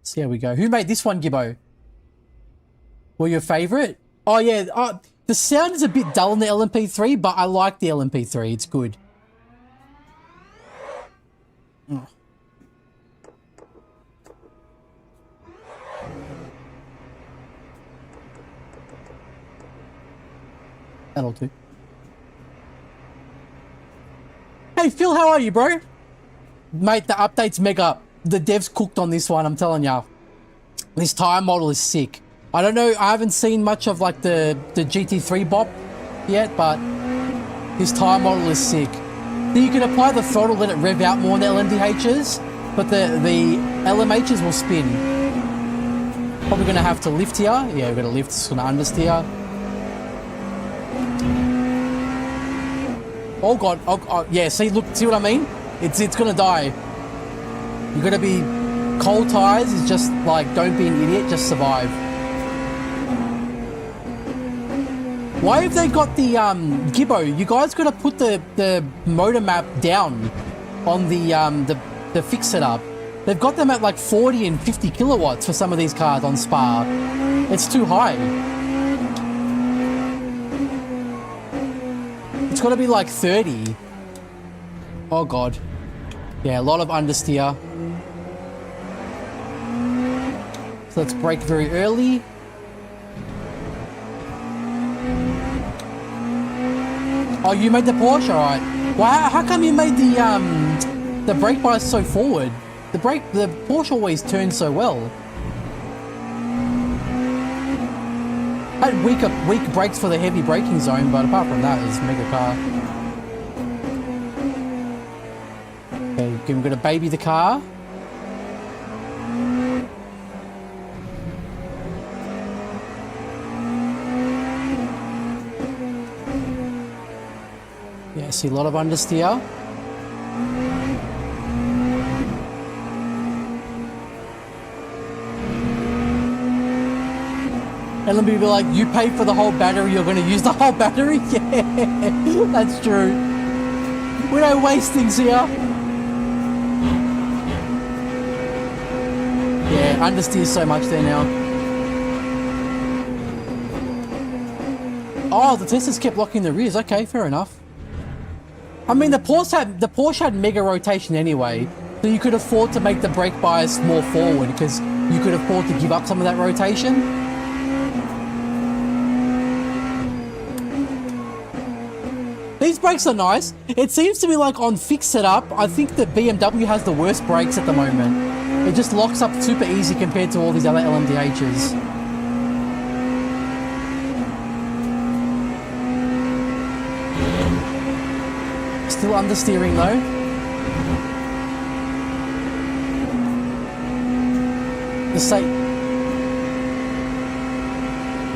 So here we go. Who made this one, Gibbo? Were your favorite? Oh yeah. The sound is a bit dull in the LMP3, but I like the LMP3. It's good. Oh. That'll do. Hey Phil, how are you, bro? Mate, the update's mega. The devs cooked on this one, I'm telling ya. This tire model is sick. I don't know, I haven't seen much of like the GT3 bop yet, but this tire model is sick. So you can apply the throttle, let it rev out more on the LMDHs, but the LMHs will spin. Probably gonna have to lift here. Yeah, we're gonna lift, it's gonna understeer. Oh god, oh yeah, see, look, see what I mean? It's gonna die. You gotta be, cold tires is just like, don't be an idiot, just survive. Why have they got the, Gibbo, you guys gotta put the motor map down on the fix setup. They've got them at like 40 and 50 kilowatts for some of these cars on Spa. It's too high. It's gotta be like 30. Oh god. Yeah, a lot of understeer. So let's brake very early. Oh, you made the Porsche, alright. Wow, how come you made the brake bias so forward? The Porsche always turns so well. Had weak brakes for the heavy braking zone, but apart from that, it's a mega car. Okay, we're gonna baby the car. Yeah, I see a lot of understeer. And let me be like, you pay for the whole battery, you're going to use the whole battery? Yeah, that's true. We don't waste things here. Yeah, understeer so much there now. Oh, the Teslas kept locking the rears. Okay, fair enough. I mean, the Porsche had mega rotation anyway, so you could afford to make the brake bias more forward because you could afford to give up some of that rotation. these brakes are nice. It seems to be like on fixed setup, I think the BMW has the worst brakes at the moment. It just locks up super easy compared to all these other LMDHs. Still understeering though.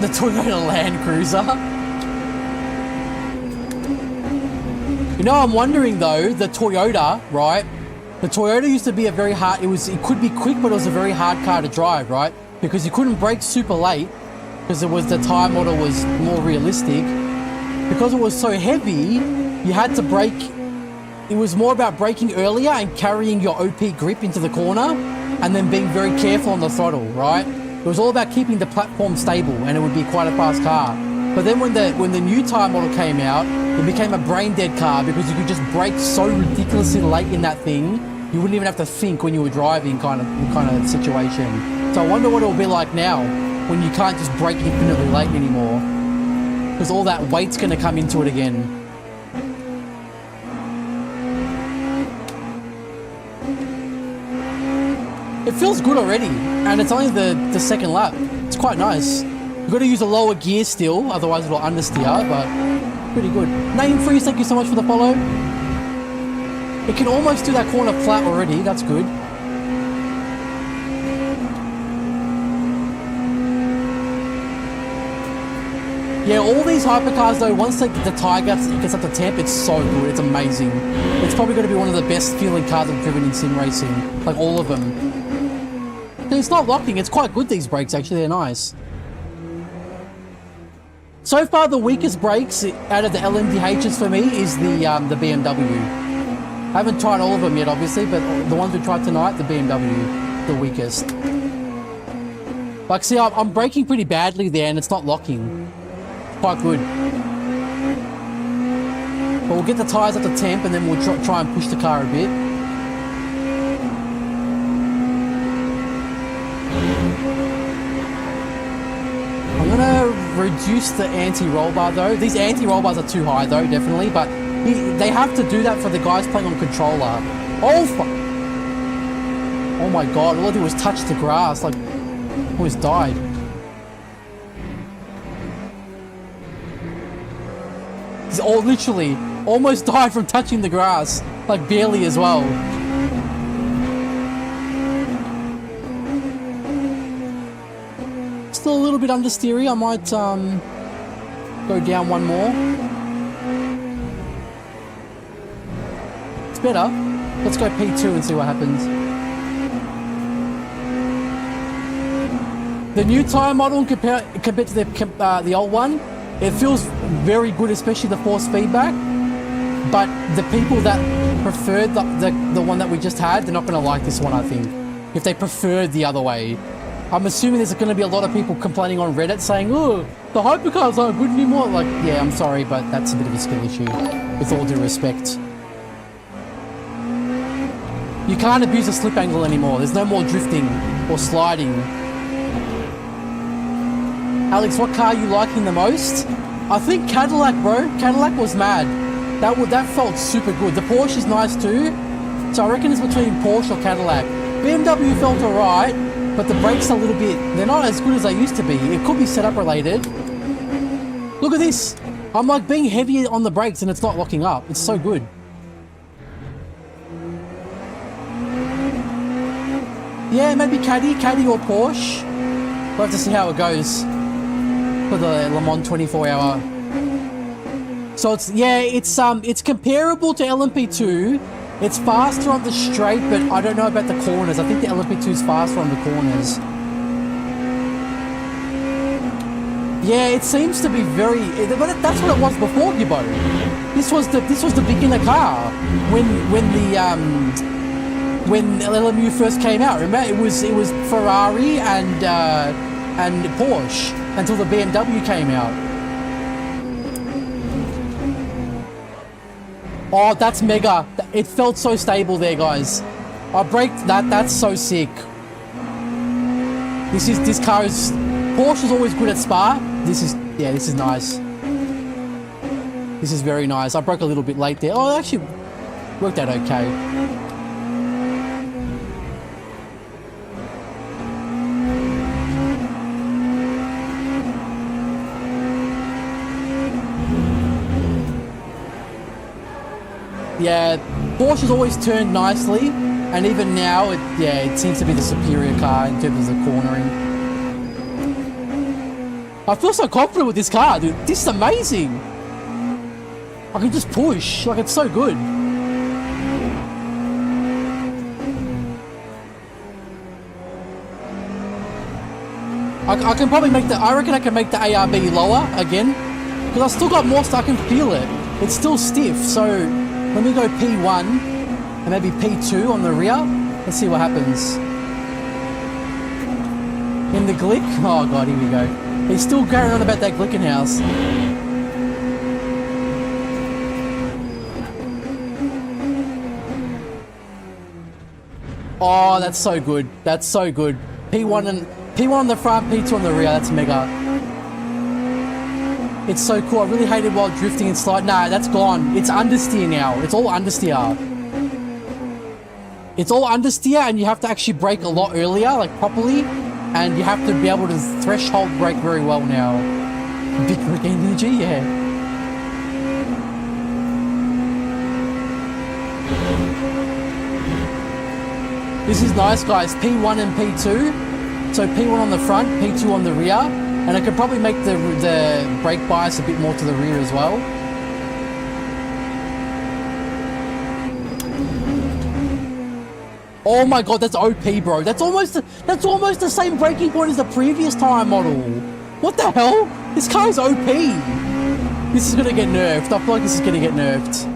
The Toyota Land Cruiser. You know, I'm wondering though, the Toyota, right? The Toyota used to be a very hard, it could be quick, but it was a very hard car to drive, right? Because you couldn't brake super late, because the tire model was more realistic. Because it was so heavy, you had to brake. It was more about braking earlier and carrying your OP grip into the corner, and then being very careful on the throttle, right? It was all about keeping the platform stable, and it would be quite a fast car. But then when the new tire model came out, it became a brain dead car because you could just brake so ridiculously late in that thing, you wouldn't even have to think when you were driving, kind of situation. So I wonder what it'll be like now when you can't just brake infinitely late anymore, because all that weight's going to come into it again. It feels good already, and it's only the second lap. It's quite nice. You've got to use a lower gear still, otherwise it'll understeer, but pretty good. Name Freeze, thank you so much for the follow. It can almost do that corner flat already, that's good. Yeah, all these hypercars though, once the tire gets up to temp, it's so good, it's amazing. It's probably going to be one of the best feeling cars I've driven in sim racing, like all of them. It's not locking, it's quite good, these brakes actually, they're nice. So far the weakest brakes out of the LMDHs for me is the BMW. I haven't tried all of them yet obviously, but the ones we tried tonight, the BMW, the weakest. Like see, I'm braking pretty badly there and it's not locking. Quite good. But we'll get the tyres up to temp and then we'll try and push the car a bit. I'm gonna reduce the anti-roll bar though. These anti-roll bars are too high though, definitely, but they have to do that for the guys playing on controller. Oh fuck! Oh my god, all I did was touch the grass, like, almost died. He's literally almost died from touching the grass, like barely as well. Still a little bit understeery. I might go down one more. It's better. Let's go P2 and see what happens. The new tyre model compared to the old one, it feels very good, especially the force feedback. But the people that preferred the one that we just had, they're not going to like this one, I think. If they preferred the other way. I'm assuming there's going to be a lot of people complaining on Reddit saying, oh, the hypercars aren't good anymore. Like, yeah, I'm sorry, but that's a bit of a skill issue, with all due respect. You can't abuse the slip angle anymore. There's no more drifting or sliding. Alex, what car are you liking the most? I think Cadillac, bro. Cadillac was mad. That felt super good. The Porsche is nice too. So I reckon it's between Porsche or Cadillac. BMW felt alright, but the brakes are a little bit, they're not as good as they used to be. It could be setup related. Look at this. I'm like being heavy on the brakes and it's not locking up. It's so good. Yeah, maybe Caddy or Porsche. We'll have to see how it goes for the Le Mans 24-hour. So it's comparable to LMP2. It's faster on the straight, but I don't know about the corners. I think the LMP2 is faster on the corners. Yeah, it seems to be very. But that's what it was before, Gibbo. This was the beginner car when LMU first came out. Remember, it was Ferrari and Porsche until the BMW came out. Oh, that's mega. It felt so stable there, guys. I braked that. That's so sick. This car is. Porsche is always good at Spa. This is nice. This is very nice. I broke a little bit late there. Oh, it actually worked out okay. Yeah, Porsche's always turned nicely, and even now, it seems to be the superior car in terms of the cornering. I feel so confident with this car, dude. This is amazing. I can just push, like it's so good. I can probably make I reckon I can make the ARB lower again, because I still got more stuff. I can feel it. It's still stiff, so let me go P1 and maybe P2 on the rear. Let's see what happens. In the glick, oh god, here we go. He's still going on about that Glickenhaus. Oh, that's so good. That's so good. P1 on the front, P2 on the rear. That's mega. It's so cool. I really hated while drifting and slide. Nah, that's gone. It's understeer now. It's all understeer. It's all understeer, and you have to actually brake a lot earlier, like properly, and you have to be able to threshold brake very well now. Big rig energy, yeah. This is nice, guys. P1 and P2. So P1 on the front, P2 on the rear. And I could probably make the brake bias a bit more to the rear as well. Oh my god, that's OP, bro. That's almost the same braking point as the previous tire model. What the hell? This car is OP. This is gonna get nerfed. I feel like this is gonna get nerfed.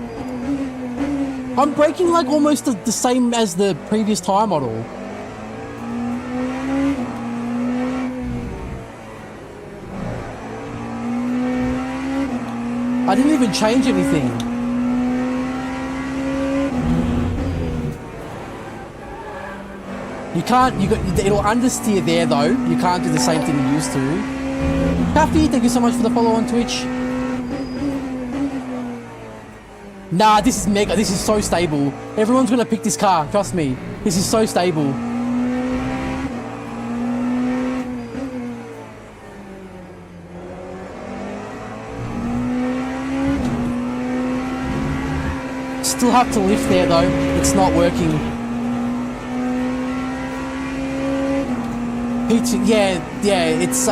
I'm braking like almost the same as the previous tire model. I didn't even change anything. It'll understeer there though. You can't do the same thing you used to. Kaffy, thank you so much for the follow on Twitch. Nah, this is mega. This is so stable. Everyone's gonna pick this car. Trust me. This is so stable. Still have to lift there though. It's not working. P2, yeah. It's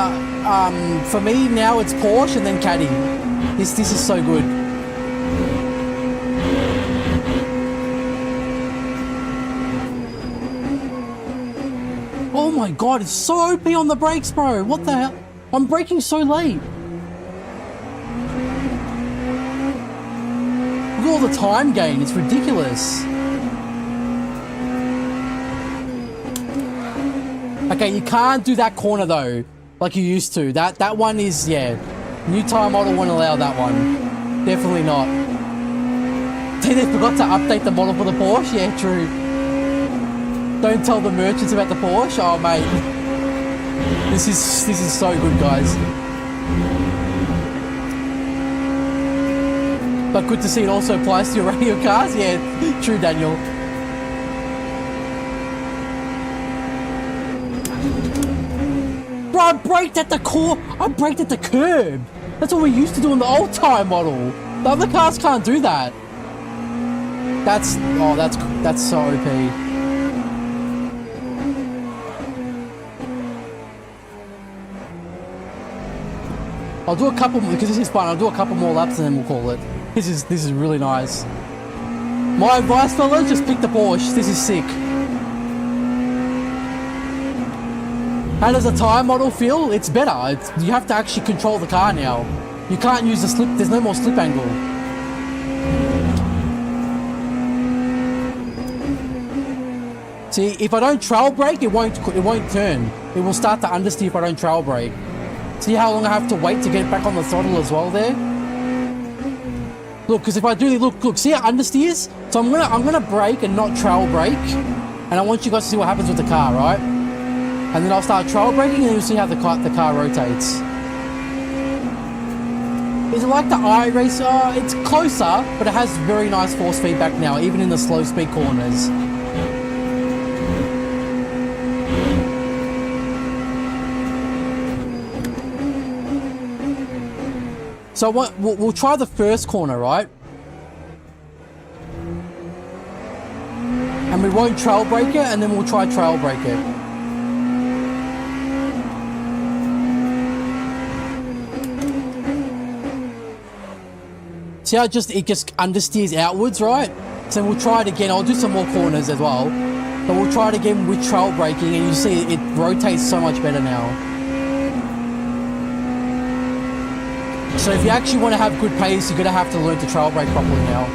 for me now. It's Porsche and then Caddy. This is so good. Oh my god, it's so OP on the brakes, bro. What the hell? I'm braking so late. Look at all the time gain. It's ridiculous. Okay, you can't do that corner though, like you used to. That one is, yeah. New tire model won't allow that one. Definitely not. They forgot to update the model for the Porsche. Yeah, true. Don't tell the merchants about the Porsche. Oh mate, this is so good, guys. But good to see it also applies to your radio cars. Yeah, true, Daniel. Bro, I braked at the core. I braked at the curb. That's what we used to do in the old tire model. The other cars can't do that. That's so OP. I'll do a couple more, because this is fun. I'll do a couple more laps and then we'll call it. This is really nice. My advice, fellas, just pick the Porsche. This is sick. How does the tire model feel? It's better. You have to actually control the car now. You can't use the slip. There's no more slip angle. See, if I don't trail brake, it won't turn. It will start to understeer if I don't trail brake. See how long I have to wait to get back on the throttle as well there? Look, because if I do, look, see how understeers? So I'm gonna brake and not trail brake. And I want you guys to see what happens with the car, right? And then I'll start trail braking and you'll see how the car rotates. Is it like the iRacer? It's closer, but it has very nice force feedback now, even in the slow speed corners. So what we'll try the first corner, right? And we won't trail break it, and then we'll try trail break it. See how it just understeers outwards, right? So we'll try it again. I'll do some more corners as well, but we'll try it again with trail braking, and you see it rotates so much better now. So if you actually want to have good pace, you're going to have to learn to trail brake properly now.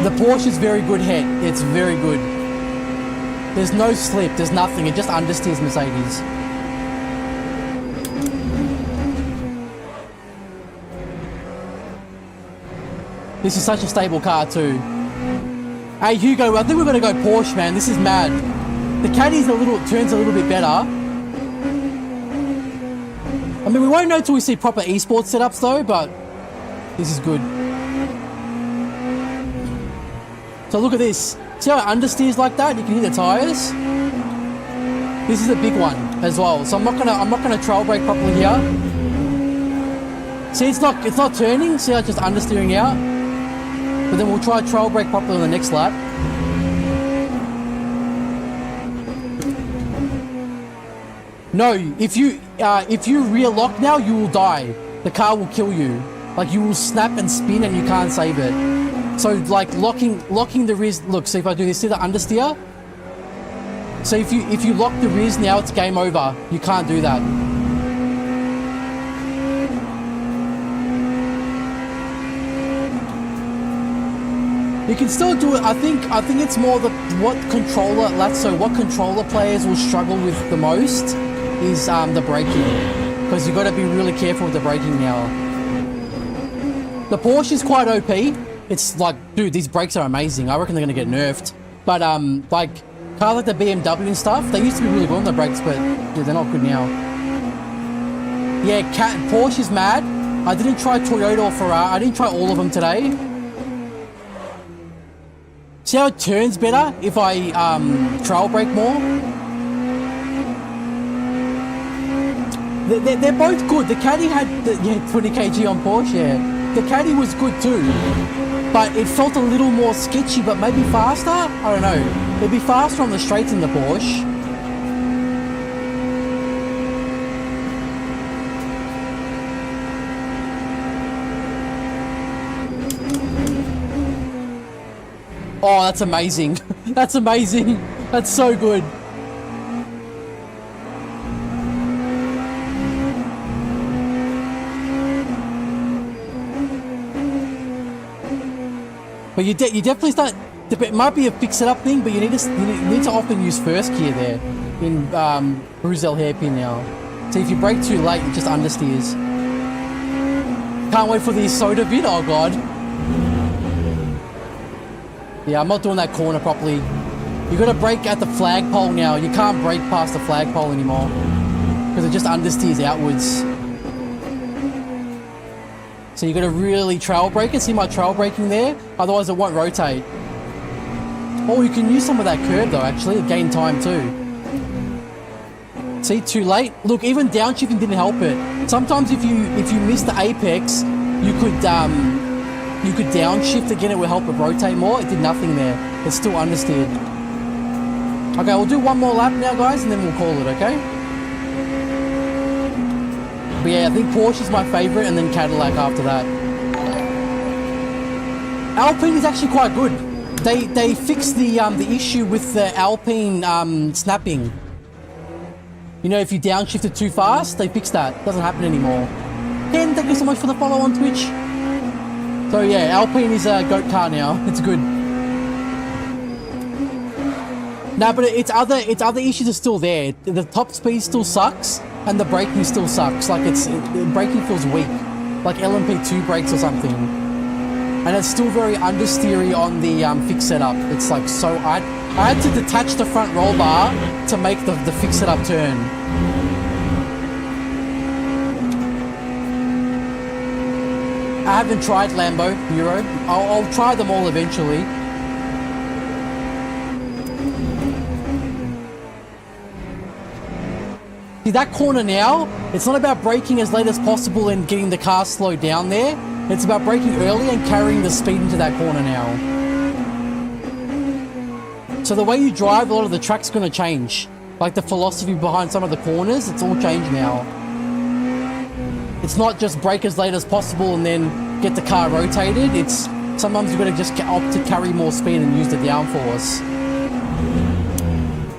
The Porsche is very good head. It's very good. There's no slip. There's nothing. It just understeers Mercedes. This is such a stable car too. Hey Hugo, I think we're going to go Porsche, man. This is mad. The Caddy's turns a little bit better. I mean, we won't know till we see proper esports setups though, but this is good. So look at this. See how it understeers like that? You can hear the tires. This is a big one as well. So I'm not gonna trail brake properly here. See, it's not turning. See how it's just understeering out. But then we'll try trail brake properly on the next lap. No, if you rear lock now, you will die. The car will kill you. Like, you will snap and spin and you can't save it. So like locking the rears. Look, see if I do this, see the understeer? So if you lock the rears now, it's game over. You can't do that. You can still do it. I think it's more what controller players will struggle with the most is the braking, because you've got to be really careful with the braking now. The Porsche is quite OP. It's like, dude, these brakes are amazing. I reckon they're gonna get nerfed. But like cars like the BMW and stuff, they used to be really good on the brakes, but yeah, they're not good now. Yeah, Porsche is mad. I didn't try Toyota or Ferrari. I didn't try all of them today. See how it turns better if I trail brake more? They're both good. The Caddy had 20 kg on Porsche, yeah. The Caddy was good too, but it felt a little more sketchy, but maybe faster? I don't know. It'd be faster on the straights in the Porsche. Oh, that's amazing. That's amazing. That's so good. But you definitely start. It might be a fix-it-up thing, but you need to often use first gear there in Bruzel hairpin now. So if you brake too late, it just understeers. Can't wait for the soda vid. Oh god. Yeah, I'm not doing that corner properly. You got to brake at the flagpole now. You can't brake past the flagpole anymore because it just understeers outwards. So you got to really trail brake it. See my trail braking there? Otherwise it won't rotate. Oh, you can use some of that curb though, actually. It gain time too. See, too late. Look, even downshifting didn't help it. Sometimes if you miss the apex, you could downshift again. It will help it rotate more. It did nothing there. It's still understeered. Okay, we'll do one more lap now, guys, and then we'll call it, okay? But yeah, I think Porsche's my favorite, and then Cadillac after that. Alpine is actually quite good. They fixed the issue with the Alpine snapping. You know, if you downshift it too fast, they fixed that. It doesn't happen anymore. Ken, thank you so much for the follow on Twitch. So yeah, Alpine is a GOAT car now. It's good. No, but its other issues are still there. The top speed still sucks, and the braking still sucks. Like the braking feels weak, like LMP2 brakes or something. And it's still very understeery on the fixed setup. It's like so. I had to detach the front roll bar to make the fixed setup turn. I haven't tried Lambo Euro. I'll try them all eventually. See that corner now? It's not about braking as late as possible and getting the car slowed down there. It's about braking early and carrying the speed into that corner now. So the way you drive, a lot of the track's going to change. Like the philosophy behind some of the corners, it's all changed now. It's not just brake as late as possible and then get the car rotated. It's sometimes you've got to just opt to carry more speed and use the downforce.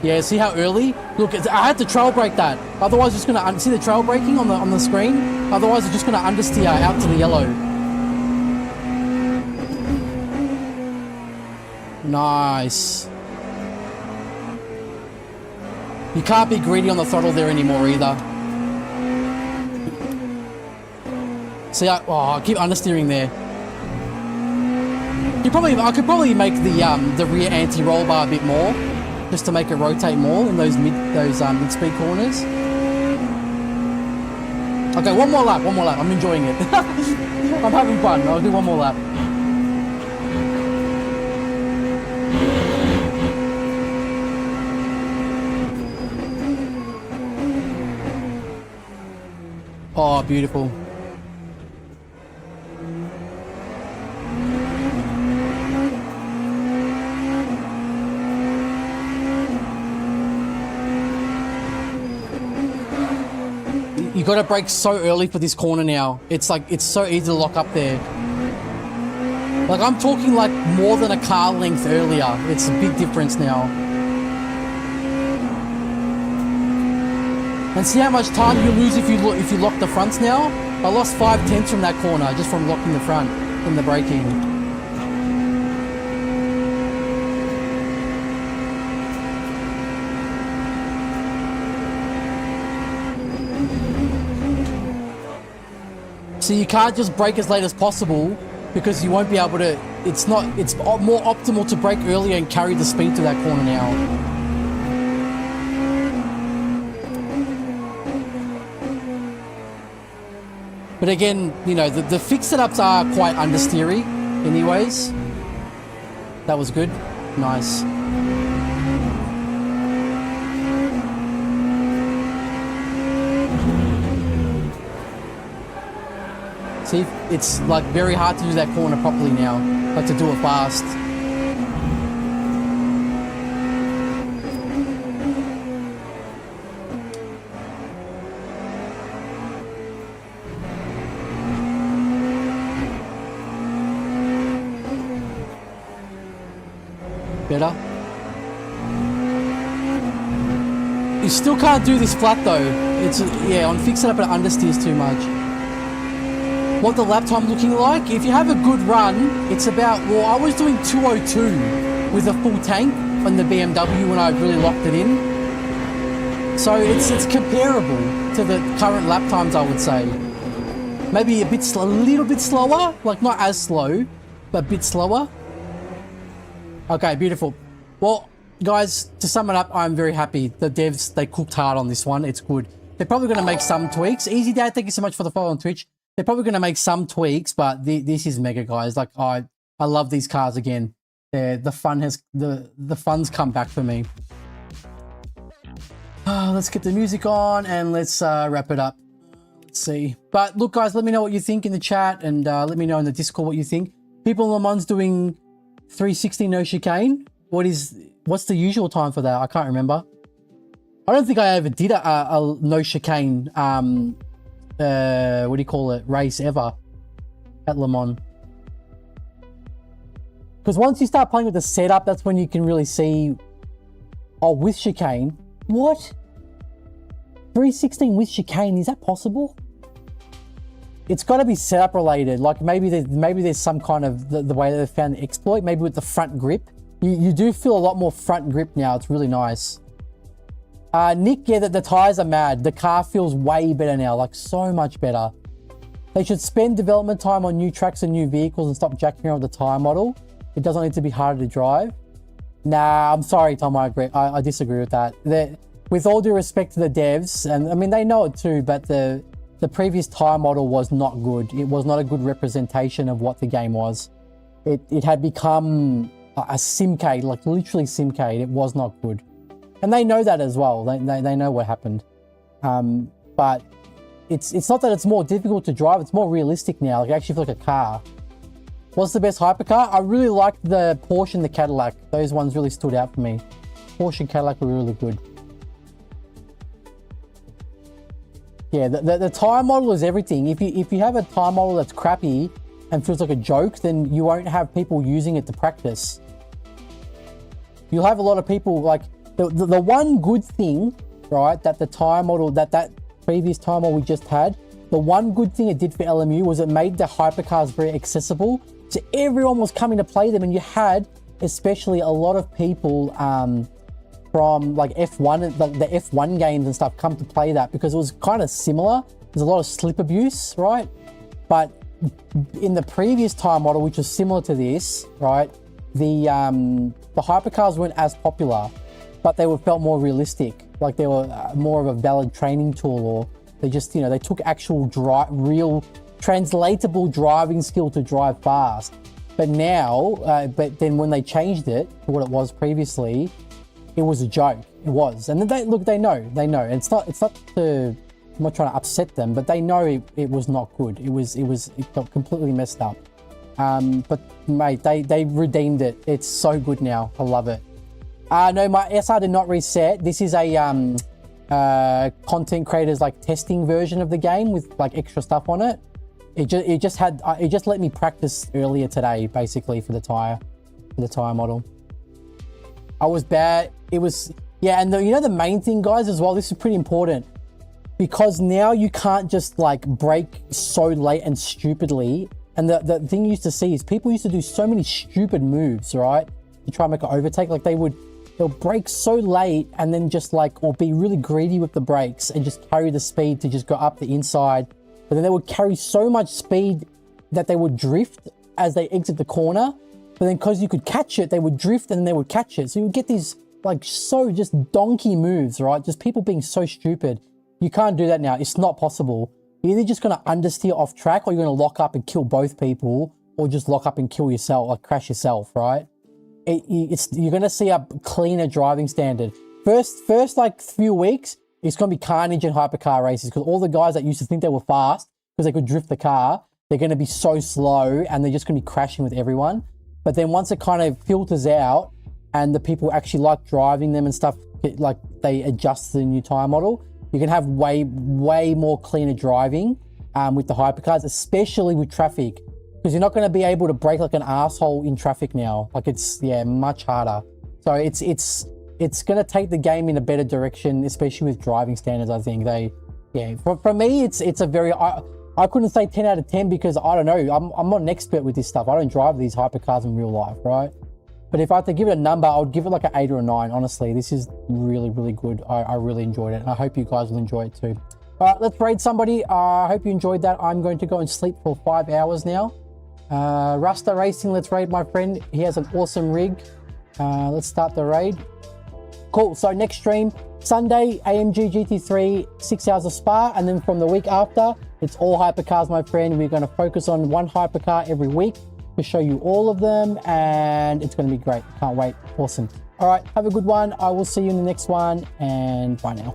Yeah, see how early? Look, I had to trail brake that. Otherwise, it's just going to see the trail braking on the screen. Otherwise, it's just going to understeer out to the yellow. Nice. You can't be greedy on the throttle there anymore either. See, I keep understeering there. I could probably make the rear anti-roll bar a bit more, just to make it rotate more in those mid-speed corners. Okay, one more lap. I'm enjoying it. I'm having fun. I'll do one more lap. Oh, beautiful. You got to brake so early for this corner now. It's like, it's so easy to lock up there. Like, I'm talking like more than a car length earlier. It's a big difference now. And see how much time you lose if you lock the fronts now? I lost 5/10 from that corner just from locking the front in the braking. So you can't just brake as late as possible because you won't be able to, it's more optimal to brake earlier and carry the speed to that corner now. But again, you know, the fix setups are quite understeery anyways. That was good. Nice. See, it's like very hard to do that corner properly now, like to do it fast. Better. You still can't do this flat though. It's, yeah, on fix setup it understeers too much. What the lap time looking like? If you have a good run, it's about, well, I was doing 2:02 with a full tank on the BMW when I really locked it in. So it's comparable to the current lap times, I would say. Maybe a little bit slower, like not as slow, but a bit slower. Okay, beautiful. Well, guys, to sum it up, I'm very happy. The devs, they cooked hard on this one. It's good. They're probably going to make some tweaks. Easy Dad, thank you so much for the follow on Twitch. They're probably going to make some tweaks, but this is mega, guys. Like, I love these cars again. The fun's come back for me. Let's get the music on and let's wrap it up. Let's see. But look, guys, let me know what you think in the chat and let me know in the Discord what you think. People in Le Mans doing 360 no chicane. What's the usual time for that? I can't remember. I don't think I ever did a no chicane what do you call it, race ever at Le Mans. Because once you start playing with the setup, that's when you can really see, oh, with chicane. What? 316 with chicane, is that possible? It's got to be setup related. Like maybe there's some kind of the way that they found the exploit, maybe with the front grip. You do feel a lot more front grip now. It's really nice. Nick, yeah, the tires are mad. The car feels way better now, like so much better. They should spend development time on new tracks and new vehicles and stop jacking around with the tire model. It doesn't need to be harder to drive. Nah, I'm sorry, Tom, I agree. I disagree with that. With all due respect to the devs, and I mean, they know it too, but the the previous tire model was not good. It was not a good representation of what the game was. It had become a simcade, like literally simcade. It was not good. And they know that as well. They know what happened. But it's not that it's more difficult to drive. It's more realistic now. Like, it actually feels like a car. What's the best hypercar? I really liked the Porsche and the Cadillac. Those ones really stood out for me. Porsche and Cadillac were really good. Yeah, the tire model is everything. If you have a tire model that's crappy and feels like a joke, then you won't have people using it to practice. You'll have a lot of people, like, the one good thing, right, that the tire model, that previous tire model we just had, the one good thing it did for LMU was it made the hypercars very accessible. So everyone was coming to play them, and you had especially a lot of people from like F1, the F1 games and stuff come to play that because it was kind of similar. There's a lot of slip abuse, right? But in the previous tire model, which was similar to this, right, the hypercars weren't as popular, but they felt more realistic. Like they were more of a valid training tool, or they just, they took actual real translatable driving skill to drive fast. But now, but then when they changed it to what it was previously, it was a joke. It was, and then they know. And it's not to, I'm not trying to upset them, but they know it was not good. It got completely messed up. But mate, they redeemed it. It's so good now. I love it. No, my SR did not reset. This is a content creators like testing version of the game with like extra stuff on it. It just let me practice earlier today, basically, for the tire model. I was bad. It was, yeah, and the main thing, guys, as well, this is pretty important, because now you can't just like brake so late and stupidly. And the thing you used to see is people used to do so many stupid moves, right, to try and make an overtake. Like they'll brake so late and then just like, or be really greedy with the brakes and just carry the speed to just go up the inside. But then they would carry so much speed that they would drift as they exit the corner. But then because you could catch it, they would drift and then they would catch it. So you would get these like so just donkey moves, right? Just people being so stupid. You can't do that now. It's not possible. You're either just going to understeer off track, or you're going to lock up and kill both people, or just lock up and kill yourself, like crash yourself, right? You're going to see a cleaner driving standard. First like few weeks, it's going to be carnage in hypercar races, because all the guys that used to think they were fast because they could drift the car, they're going to be so slow and they're just going to be crashing with everyone. But then once it kind of filters out and the people actually like driving them and stuff, like they adjust to the new tire model, you can have way more cleaner driving with the hypercars, especially with traffic, because you're not going to be able to brake like an asshole in traffic now. Like it's, yeah, much harder. So it's going to take the game in a better direction, especially with driving standards. I think for me, it's a very, I couldn't say 10 out of 10 because I don't know, I'm not an expert with this stuff. I don't drive these hypercars in real life, right? But if I had to give it a number, I would give it like an 8 or a 9. Honestly, this is really, really good. I really enjoyed it, and I hope you guys will enjoy it too. All right, let's raid somebody. I hope you enjoyed that. I'm going to go and sleep for 5 hours now. Rasta Racing, let's raid my friend. He has an awesome rig. Let's start the raid. Cool. So next stream, Sunday, AMG GT3, 6 hours of Spa, and then from the week after, it's all hypercars, my friend. We're going to focus on one hypercar every week to show you all of them, and it's going to be great. Can't wait. Awesome. All right, have a good one. I will see you in the next one, and bye now.